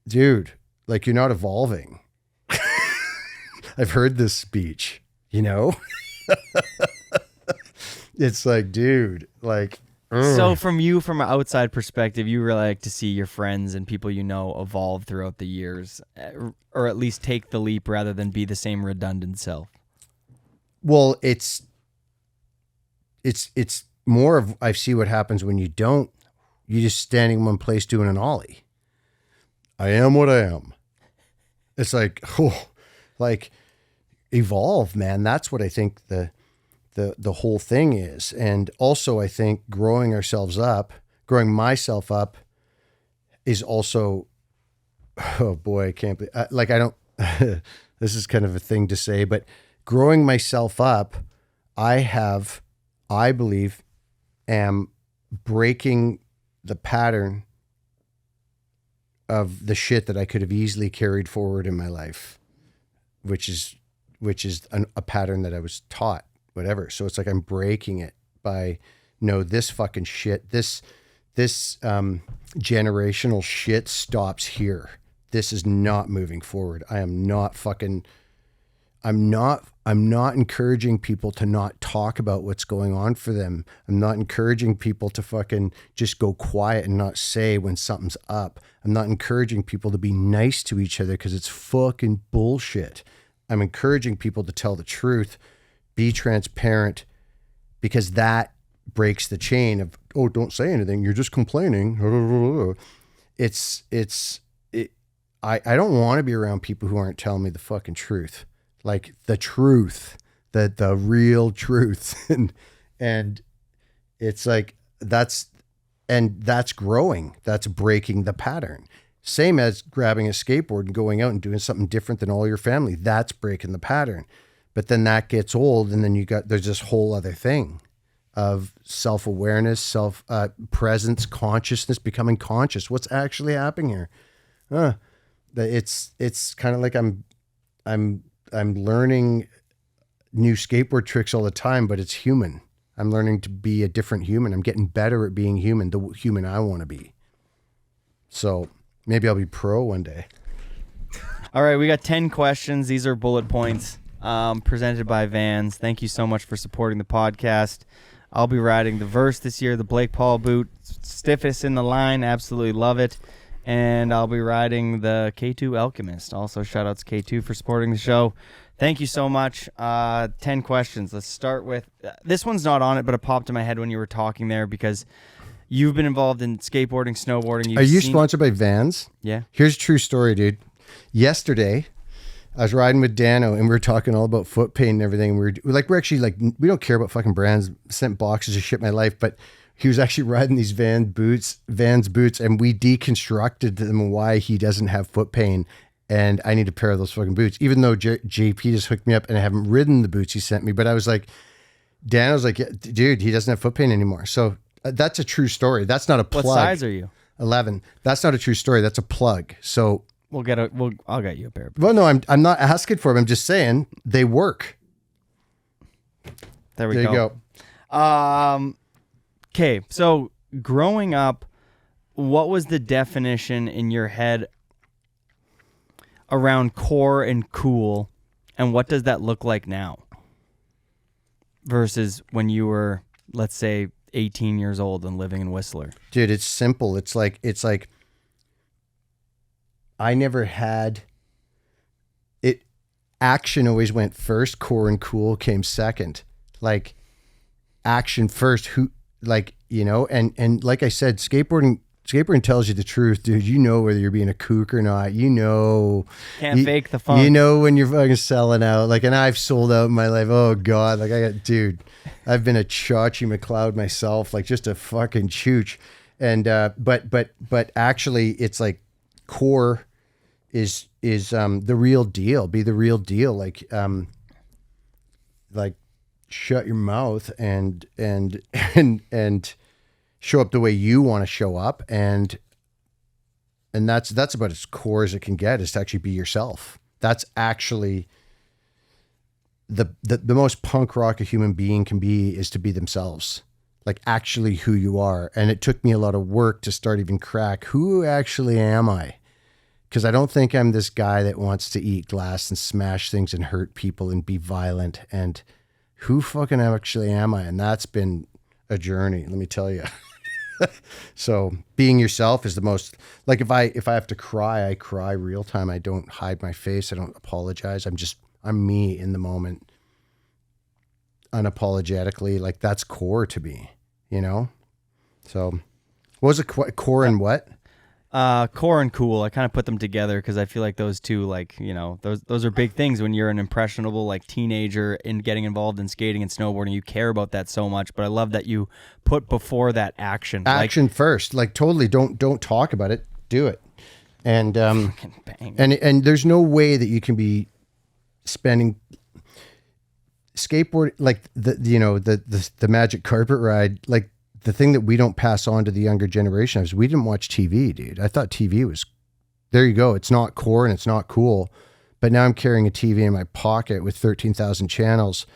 Dude, like you're not evolving. I've heard this speech, you know? It's like, dude, like. So from an outside perspective, you really like to see your friends and people you know evolve throughout the years, or at least take the leap rather than be the same redundant self. Well, it's more of, I see what happens when you don't, you're just standing in one place doing an ollie. I am what I am. It's like, oh, like evolve, man. That's what I think the whole thing is. And also I think growing myself up is also, oh boy, I can't believe, like I don't, this is kind of a thing to say, but growing myself up, I believe, am breaking the pattern of the shit that I could have easily carried forward in my life, which is a pattern that I was taught, whatever. So it's like I'm breaking it by, no, this fucking shit, this generational shit stops here. This is not moving forward. I'm not encouraging people to not talk about what's going on for them. I'm not encouraging people to fucking just go quiet and not say when something's up. I'm not encouraging people to be nice to each other because it's fucking bullshit. I'm encouraging people to tell the truth, be transparent, because that breaks the chain of, oh, don't say anything, you're just complaining. I don't want to be around people who aren't telling me the fucking truth. Like the truth, the real truth. and it's like, that's growing. That's breaking the pattern. Same as grabbing a skateboard and going out and doing something different than all your family. That's breaking the pattern. But then that gets old, and then there's this whole other thing of self-awareness, presence, consciousness, becoming conscious. What's actually happening here? It's kind of like I'm learning new skateboard tricks all the time, but it's human. I'm learning to be a different human. I'm getting better at being human, the human I want to be. So maybe I'll be pro one day. All right, we got 10 questions. These are bullet points presented by Vans. Thank you so much for supporting the podcast. I'll be riding the Verse this year, the Blake Paul boot, stiffest in the line. Absolutely love it. And I'll be riding the K2 Alchemist. Also, shout out to K2 for supporting the show. Thank you so much. 10 questions. Let's start with, this one's not on it, but it popped in my head when you were talking there because you've been involved in skateboarding, snowboarding. Are you sponsored by Vans? Yeah. Here's a true story, dude. Yesterday, I was riding with Dano, and we were talking all about foot pain and everything. We're we don't care about fucking brands. Sent boxes of shit in my life, but he was actually riding these Vans boots, and we deconstructed them why he doesn't have foot pain, and I need a pair of those fucking boots. Even though JP just hooked me up, and I haven't ridden the boots he sent me, but I was like, Dano's like, yeah, dude, he doesn't have foot pain anymore. So that's a true story. That's not a plug. What size are you? 11. That's not a true story. That's a plug. So. I'll get you a pair of boots. Well, no, I'm not asking for them. I'm just saying they work. There you go. Okay, so growing up, what was the definition in your head around core and cool And what does that look like now versus when you were, let's say, 18 years old and living in Whistler? Dude, it's simple. It's like I never had it. Action always went first. Core and cool came second. Like action first. Who, like, you know, and like I said, skateboarding tells you the truth, dude. You know whether you're being a kook or not. You know, Can't fake the fun. You know when you're fucking selling out. Like, and I've sold out in my life. Oh God, like I've been a Chachi McLeod myself, like just a fucking chooch. And but actually, it's like core is the real deal. Be the real deal. Like shut your mouth and show up the way you want to show up, and that's about as core as it can get, is to actually be yourself. That's actually the most punk rock a human being can be, is to be themselves, like actually who you are. And it took me a lot of work to start even crack, who actually am I? Because I don't think I'm this guy that wants to eat glass and smash things and hurt people and be violent. And who fucking actually am I? And that's been a journey, let me tell you. So being yourself is the most, like, if I have to cry, I cry real time. I don't hide my face. I don't apologize. I'm me in the moment, unapologetically. Like, that's core to me, you know? So what was it? Core and what? Core and cool. I kind of put them together because I feel like those two, like, you know, those are big things when you're an impressionable, like, teenager and getting involved in skating and snowboarding. You care about that so much, but I love that you put before that action. Action first. Like, totally don't talk about it. Do it. And bang. and there's no way that you can be spending skateboard, like the magic carpet ride, like, the thing that we don't pass on to the younger generation is we didn't watch TV, dude. I thought TV was, there you go. It's not core and it's not cool. But now I'm carrying a TV in my pocket with 13,000 channels.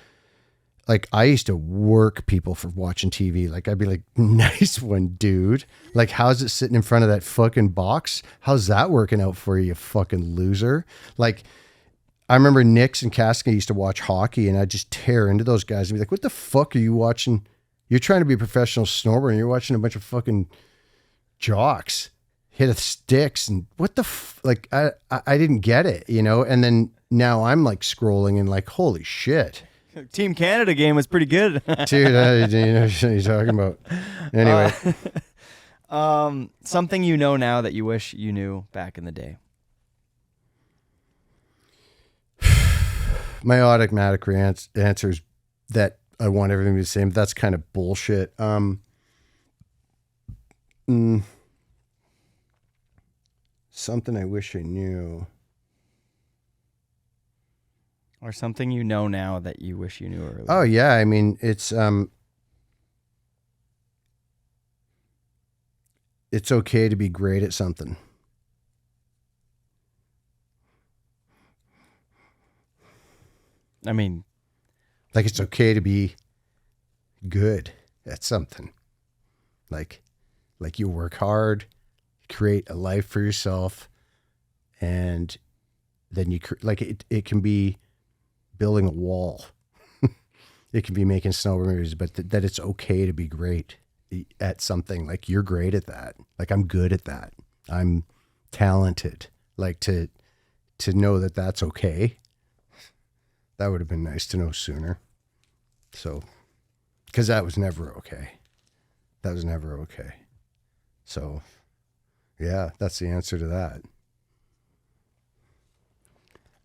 Like, I used to work people for watching TV. Like, I'd be like, nice one, dude. Like, how's it sitting in front of that fucking box? How's that working out for you, fucking loser? Like, I remember Nixon Casca used to watch hockey, and I'd just tear into those guys and be like, what the fuck are you watching? You're trying to be a professional snowboarder and you're watching a bunch of fucking jocks hit sticks, and what the like, I didn't get it, you know? And then now I'm like scrolling and like, holy shit. Team Canada game was pretty good. Dude, you know what you're talking about. Anyway. Something you know now that you wish you knew back in the day. My automatic answer is that I want everything to be the same. That's kind of bullshit. Something I wish I knew. Or something you know now that you wish you knew earlier. Oh yeah, I mean, it's okay to be great at something. I mean, like, it's okay to be good at something. Like you work hard, create a life for yourself, and then it can be building a wall. It can be making snowboard movies, but that it's okay to be great at something. Like, you're great at that. Like, I'm good at that. I'm talented. Like, to know that that's okay. That would have been nice to know sooner. So, because that was never okay. That was never okay. So, yeah, that's the answer to that.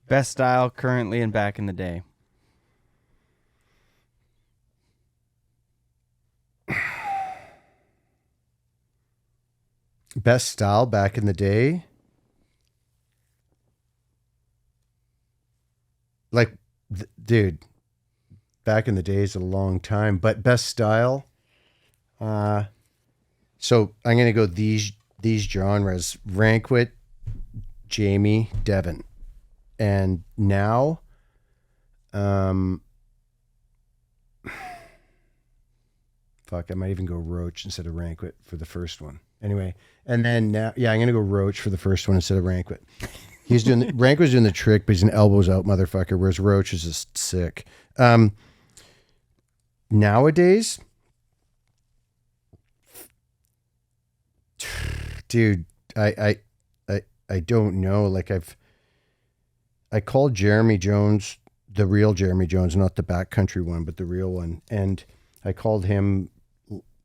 best style currently and back in the day. Best style back in the day? Like, dude, back in the day is a long time, but best style. So I'm going to go these genres: Rankwit, Jamie, Devon. And now, fuck, I might even go Roach instead of Rankwit for the first one. Anyway, and then now, yeah, I'm going to go Roach for the first one instead of Rankwit. Rank was doing the trick, but he's an elbows out motherfucker, whereas Roach is just sick. Nowadays, dude, I don't know. Like I called Jeremy Jones, the real Jeremy Jones, not the backcountry one, but the real one. And I called him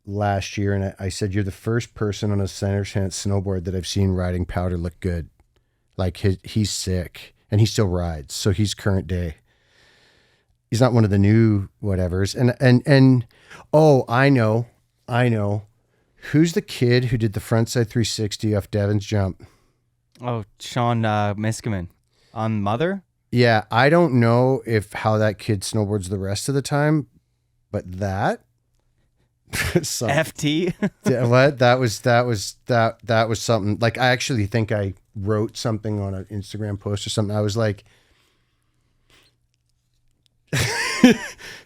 last year and I said, you're the first person on a center stance snowboard that I've seen riding powder look good. Like he's sick and he still rides. So he's current day. He's not one of the new whatevers. And oh, I know. Who's the kid who did the frontside 360 off Devin's jump? Oh, Sean Miskimen on Mother? Yeah, I don't know how that kid snowboards the rest of the time, but that FT. Yeah, what? That was something. Like I actually think I wrote something on an Instagram post or something. I was like,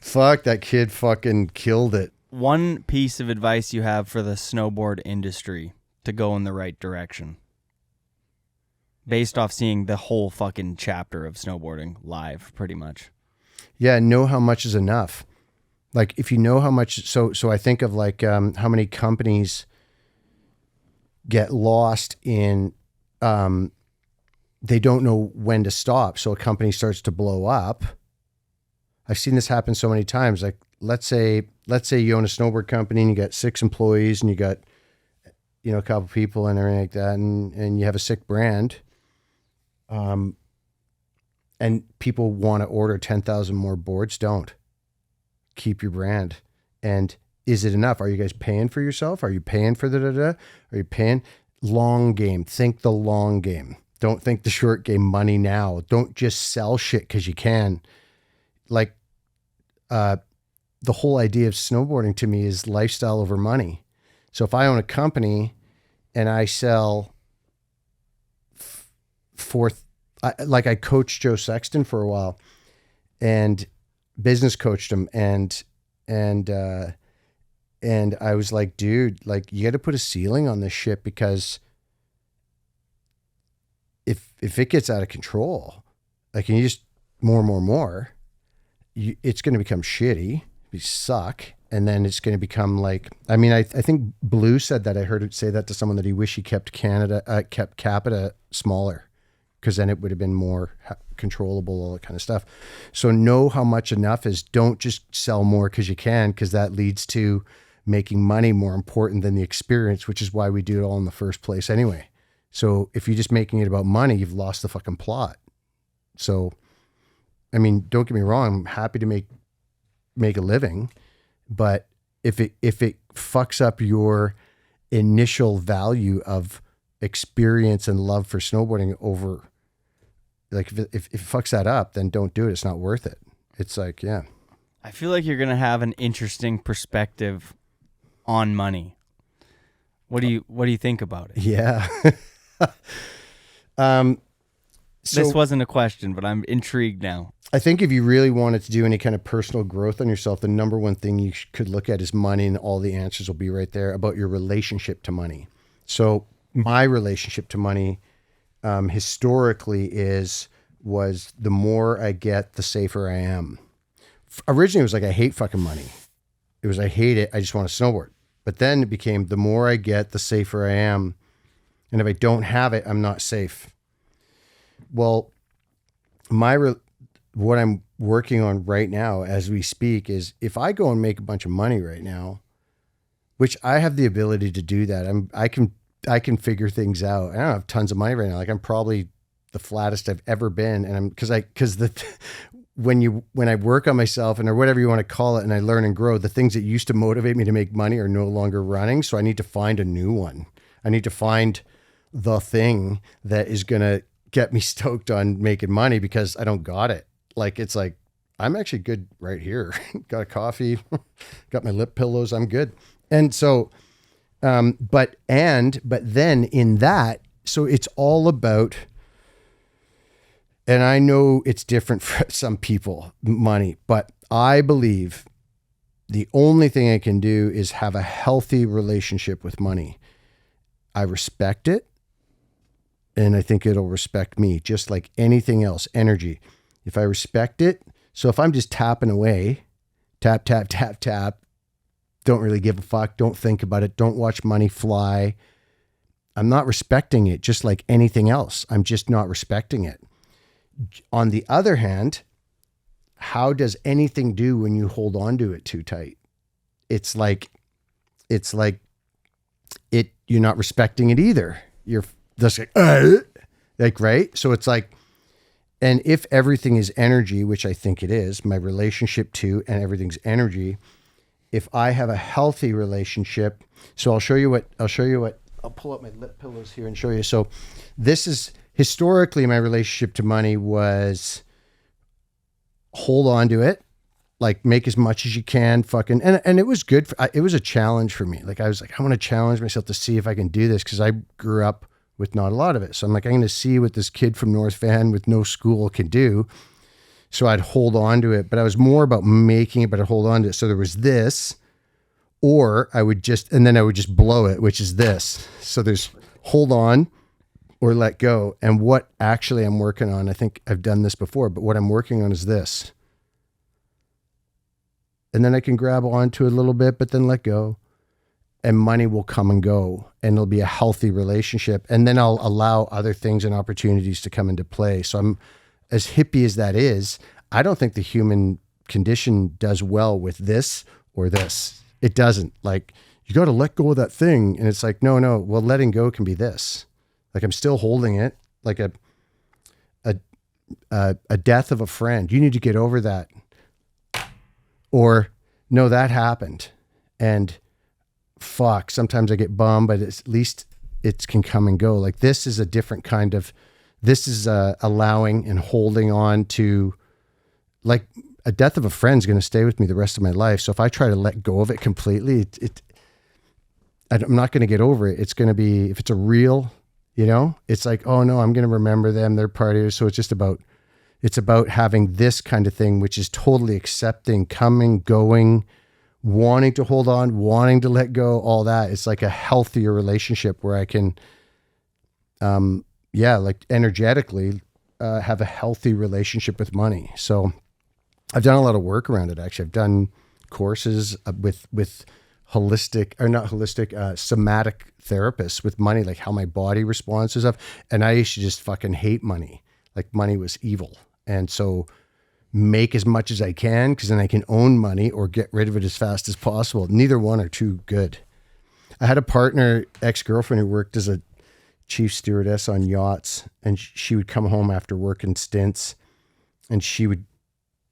fuck, that kid fucking killed it. One piece of advice you have for the snowboard industry to go in the right direction, based off seeing the whole fucking chapter of snowboarding live, pretty much. Yeah, know how much is enough. Like if you know how much, so I think of like how many companies get lost in, they don't know when to stop. So a company starts to blow up. I've seen this happen so many times. Like let's say you own a snowboard company and you got 6 employees and you got, a couple people and everything like that. And you have a sick brand. And people want to order 10,000 more boards. Don't. Keep your brand. And is it enough? Are you guys paying for yourself? Are you paying for Are you paying? Long game. Think the long game. Don't think the short game. Money now. Don't just sell shit because you can. Like, the whole idea of snowboarding to me is lifestyle over money. So if I own a company and I sell I coached Joe Sexton for a while and business coached him and I was like, dude, like you got to put a ceiling on this shit because if it gets out of control, like and you just more, it's going to become shitty. You suck. And then it's going to become like, I think Blue said that. I heard it say that to someone that he wished he kept capita smaller because then it would have been more controllable, all that kind of stuff. So know how much enough is. Don't just sell more because you can, because that leads to making money more important than the experience, which is why we do it all in the first place anyway. So if you're just making it about money, you've lost the fucking plot. So, don't get me wrong. I'm happy to make a living, but if it fucks up your initial value of experience and love for snowboarding over, like if it fucks that up, then don't do it. It's not worth it. It's like, yeah. I feel like you're going to have an interesting perspective on money. What do you think about it? Yeah. This wasn't a question, but I'm intrigued now. I think if you really wanted to do any kind of personal growth on yourself, the number one thing you could look at is money, and all the answers will be right there about your relationship to money. So my relationship to money historically was the more I get, the safer I am. Originally, it was like, I hate fucking money. It was, I hate it. I just want to snowboard. But then it became, the more I get, the safer I am. And if I don't have it, I'm not safe. Well, what I'm working on right now as we speak is if I go and make a bunch of money right now, which I have the ability to do that. I can figure things out. I don't have tons of money right now. Like I'm probably the flattest I've ever been. And when I work on myself or whatever you want to call it, and I learn and grow, the things that used to motivate me to make money are no longer running. So I need to find a new one. I need to find the thing that is going to get me stoked on making money because I don't got it. Like, it's like, I'm actually good right here. Got a coffee, got my lip pillows. I'm good. And so, but then in that, so it's all about, and I know it's different for some people, money, but I believe the only thing I can do is have a healthy relationship with money. I respect it. and I think it'll respect me just like anything else. Energy. If I respect it, so if I'm just tapping away, tap, tap, tap, tap, don't really give a fuck, don't think about it, don't watch money fly, I'm not respecting it just like anything else. I'm just not respecting it. On the other hand, how does anything do when you hold on to it too tight? It's like you're not respecting it either. You're just like, right? So it's like, and if everything is energy, which I think it is, my relationship to, and everything's energy, if I have a healthy relationship, so I'll pull up my lip pillows here and show you. So this is historically my relationship to money was hold on to it, like make as much as you can, fucking, and it was good. It was a challenge for me. Like I was like, I want to challenge myself to see if I can do this. Cause I grew up with not a lot of it. So I'm like, I'm going to see what this kid from North Van with no school can do. So I'd hold on to it, but I was more about making it, but I'd hold on to it. So there was this, or I would just blow it, which is this. So there's hold on or let go. And what actually I'm working on, I think I've done this before, but what I'm working on is this. And then I can grab onto it a little bit, but then let go. And money will come and go, and it'll be a healthy relationship. And then I'll allow other things and opportunities to come into play. So I'm, as hippie as that is, I don't think the human condition does well with this or this. It doesn't. Like, you got to let go of that thing. And it's like, no. Well, letting go can be this. Like, I'm still holding it, like a death of a friend. You need to get over that. Or, no, that happened. And fuck, sometimes I get bummed, but at least it can come and go. Like, this is a different kind of, this is allowing and holding on to, like, a death of a friend is going to stay with me the rest of my life. So if I try to let go of it completely, I'm not going to get over it. It's going to be, if it's a real, it's like, oh no, I'm going to remember them, they're partiers. So it's about having this kind of thing, which is totally accepting, coming, going, wanting to hold on, wanting to let go, all that. It's like a healthier relationship where I can, like energetically, have a healthy relationship with money. So I've done a lot of work around it. Actually, I've done courses with somatic therapists with money, like how my body responds to stuff. And I used to just fucking hate money. Like, money was evil. And so make as much as I can, because then I can own money or get rid of it as fast as possible. Neither one are too good. I had a partner, ex-girlfriend, who worked as a chief stewardess on yachts, and she would come home after working stints, and she would,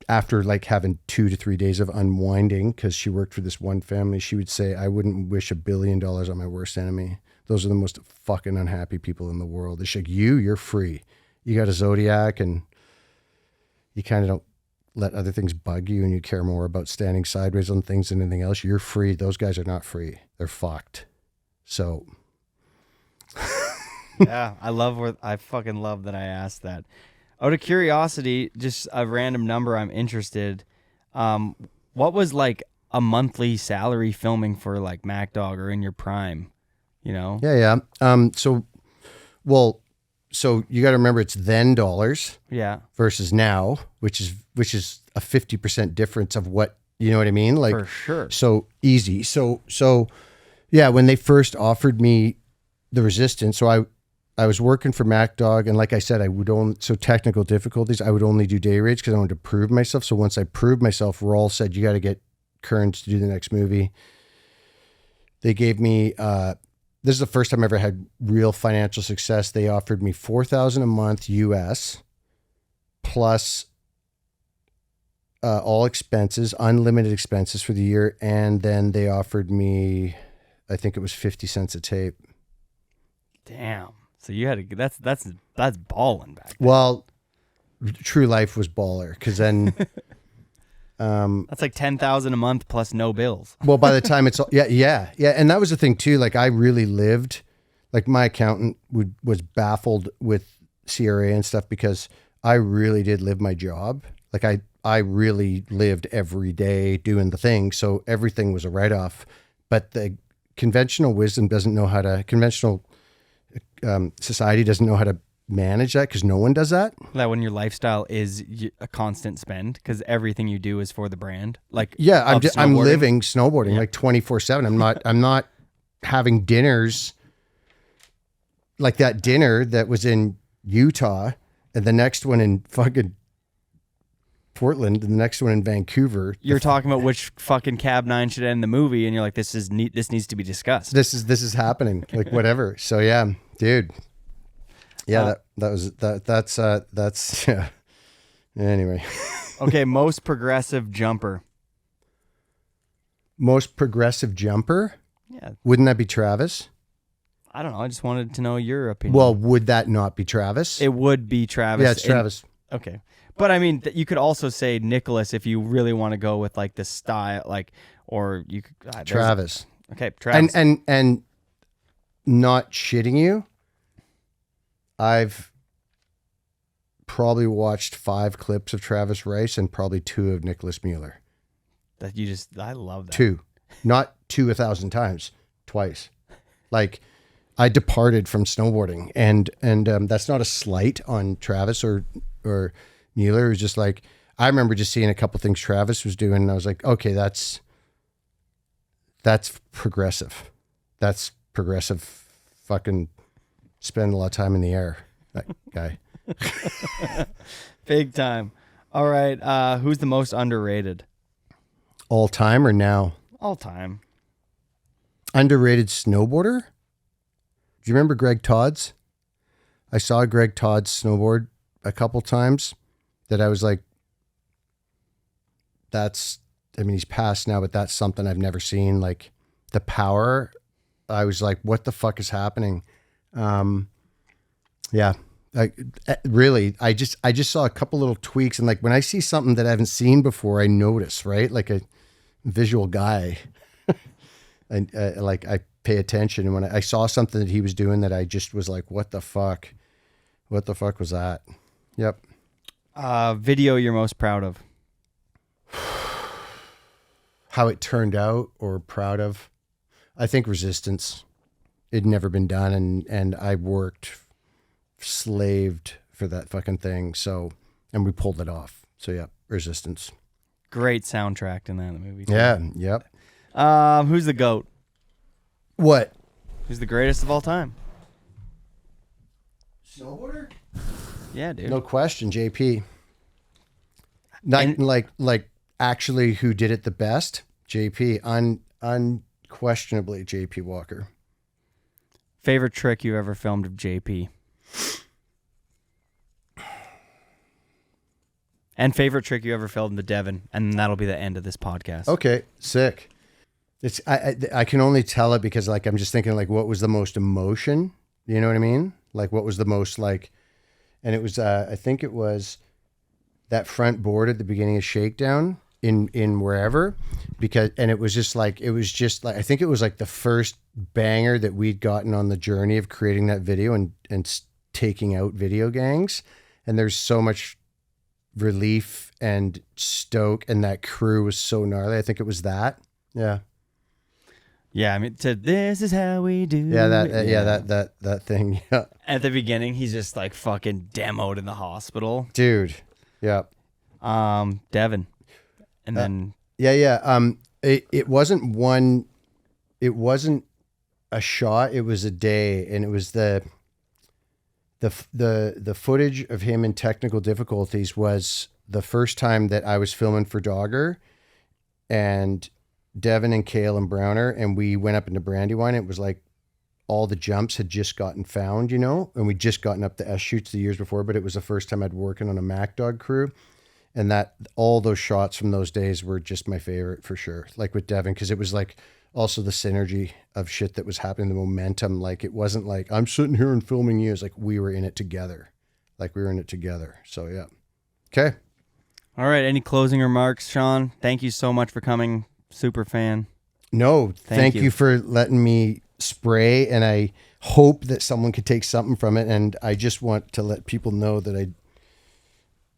after like having 2 to 3 days of unwinding, because she worked for this one family, she would say, I wouldn't wish $1 billion on my worst enemy. Those are the most fucking unhappy people in the world. It's like, you're free. You got a Zodiac, and you kind of don't let other things bug you, and you care more about standing sideways on things than anything else. You're free. Those guys are not free. They're fucked. So. Yeah, I fucking love that I asked that. Out of curiosity, just a random number, I'm interested. What was like a monthly salary filming for like MacDog or in your prime? Yeah. So you got to remember, it's then dollars, versus now, which is a 50% difference of what, you know what I mean? Like, for sure. So easy. So yeah, when they first offered me the Resistance, so I was working for MacDog, and like I said, so technical difficulties, I would only do day rates because I wanted to prove myself. So once I proved myself, Rawl said, you got to get Kearns to do the next movie. They gave me, this is the first time I ever had real financial success. They offered me $4,000 a month US plus all expenses, unlimited expenses for the year. And then they offered me, I think it was 50 cents a tape. Damn. So you had to, that's balling back then. Well, True Life was baller, because then that's like 10,000 a month plus no bills. Well, by the time it's yeah, and that was the thing too. Like, I really lived, like, my accountant was baffled with CRA and stuff, because I really did live my job. Like, I really lived every day doing the thing, so everything was a write-off. But the conventional wisdom doesn't know how to, conventional society doesn't know how to manage that because no one does that. That when your lifestyle is a constant spend because everything you do is for the brand. Like Yeah, of I'm snowboarding. living snowboarding like 24/7. I'm not having dinners like that dinner that was in Utah and the next one in fucking Portland and the next one in Vancouver. You're talking about which fucking Cab 9 should end the movie, and you're like, this is neat. This needs to be discussed. This is happening, like whatever. So yeah, dude. Yeah, that's yeah. Anyway. Okay, most progressive jumper. Most progressive jumper? Yeah, Wouldn't that be Travis? I don't know. I just wanted to know your opinion. Well, would that not be Travis? it would be Travis. Yeah, it's Travis. Okay, but I mean, you could also say Nicholas if you really want to go with like the style, like, or you could Travis. Okay, Travis. And not shitting you, I've probably watched 5 clips of Travis Rice and probably 2 of Nicholas Mueller. I love that. 2, not 2 1,000 times, twice. Like I departed from snowboarding, and that's not a slight on Travis or Mueller. It was just like I remember just seeing a couple things Travis was doing, and I was like, okay, that's progressive. That's progressive. Fucking spend a lot of time in the air. That guy. Big time. All right. Who's the most underrated? All time or now? All time. Underrated snowboarder? Do you remember Greg Todd's? I saw Greg Todd's snowboard a couple times that I was like, he's passed now, but that's something I've never seen. Like the power, I was like, what the fuck is happening? Yeah. I just saw a couple little tweaks, and like when I see something that I haven't seen before, I notice, right? Like a visual guy, and I pay attention. And when I saw something that he was doing that I just was like, what the fuck was that? Yep. Video you're most proud of? How it turned out or proud of? I think Resistance. It'd never been done, and I worked, slaved for that fucking thing. So, and we pulled it off. So yeah, Resistance. Great soundtrack in that movie too. Yeah. Yep. Who's the GOAT? What? Who's the greatest of all time? Snowboarder? Yeah, dude. No question, JP. Not like actually who did it the best? JP. Unquestionably JP Walker. Favorite trick you ever filmed of JP? And favorite trick you ever filmed to Devin, and that'll be the end of this podcast. Okay, sick. It's I can only tell it because like I'm just thinking like what was the most emotion? You know what I mean? Like what was the most like, and it was I think it was that front board at the beginning of Shakedown in wherever, because and it was just like I think it was like the first banger that we'd gotten on the journey of creating that video and taking out video gangs, and there's so much relief and stoke, and that crew was so gnarly. I think it was that. Yeah. Yeah, I mean, this is how we do. Yeah, it. that thing. Yeah. At the beginning, he's just like fucking demoed in the hospital. Dude. Yeah. Devin. And then Yeah. It wasn't one. It wasn't a shot. It was a day, and it was the footage of him in technical difficulties was the first time that I was filming for Dogger, and Devin and Kale and Browner, and we went up into Brandywine. It was like all the jumps had just gotten found, you know, and we'd just gotten up the S shoots the years before, but it was the first time I'd working on a Mac Dog crew. And that all those shots from those days were just my favorite for sure. Like with Devin, because it was like also the synergy of shit that was happening, the momentum. Like it wasn't like I'm sitting here and filming you. It's like we were in it together. So yeah. Okay. all right, any closing remarks, Sean? Thank you so much for coming. Super fan. No, thank you. you for letting me spray, and I hope that someone could take something from it. And I just want to let people know that I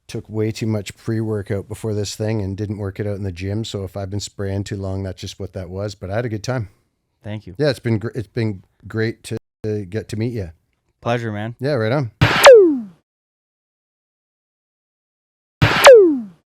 took way too much pre-workout before this thing and didn't work it out in the gym. So if I've been spraying too long, that's just what that was. But I had a good time. Thank you. Yeah, it's been great to get to meet you. Pleasure, man. Yeah, right on.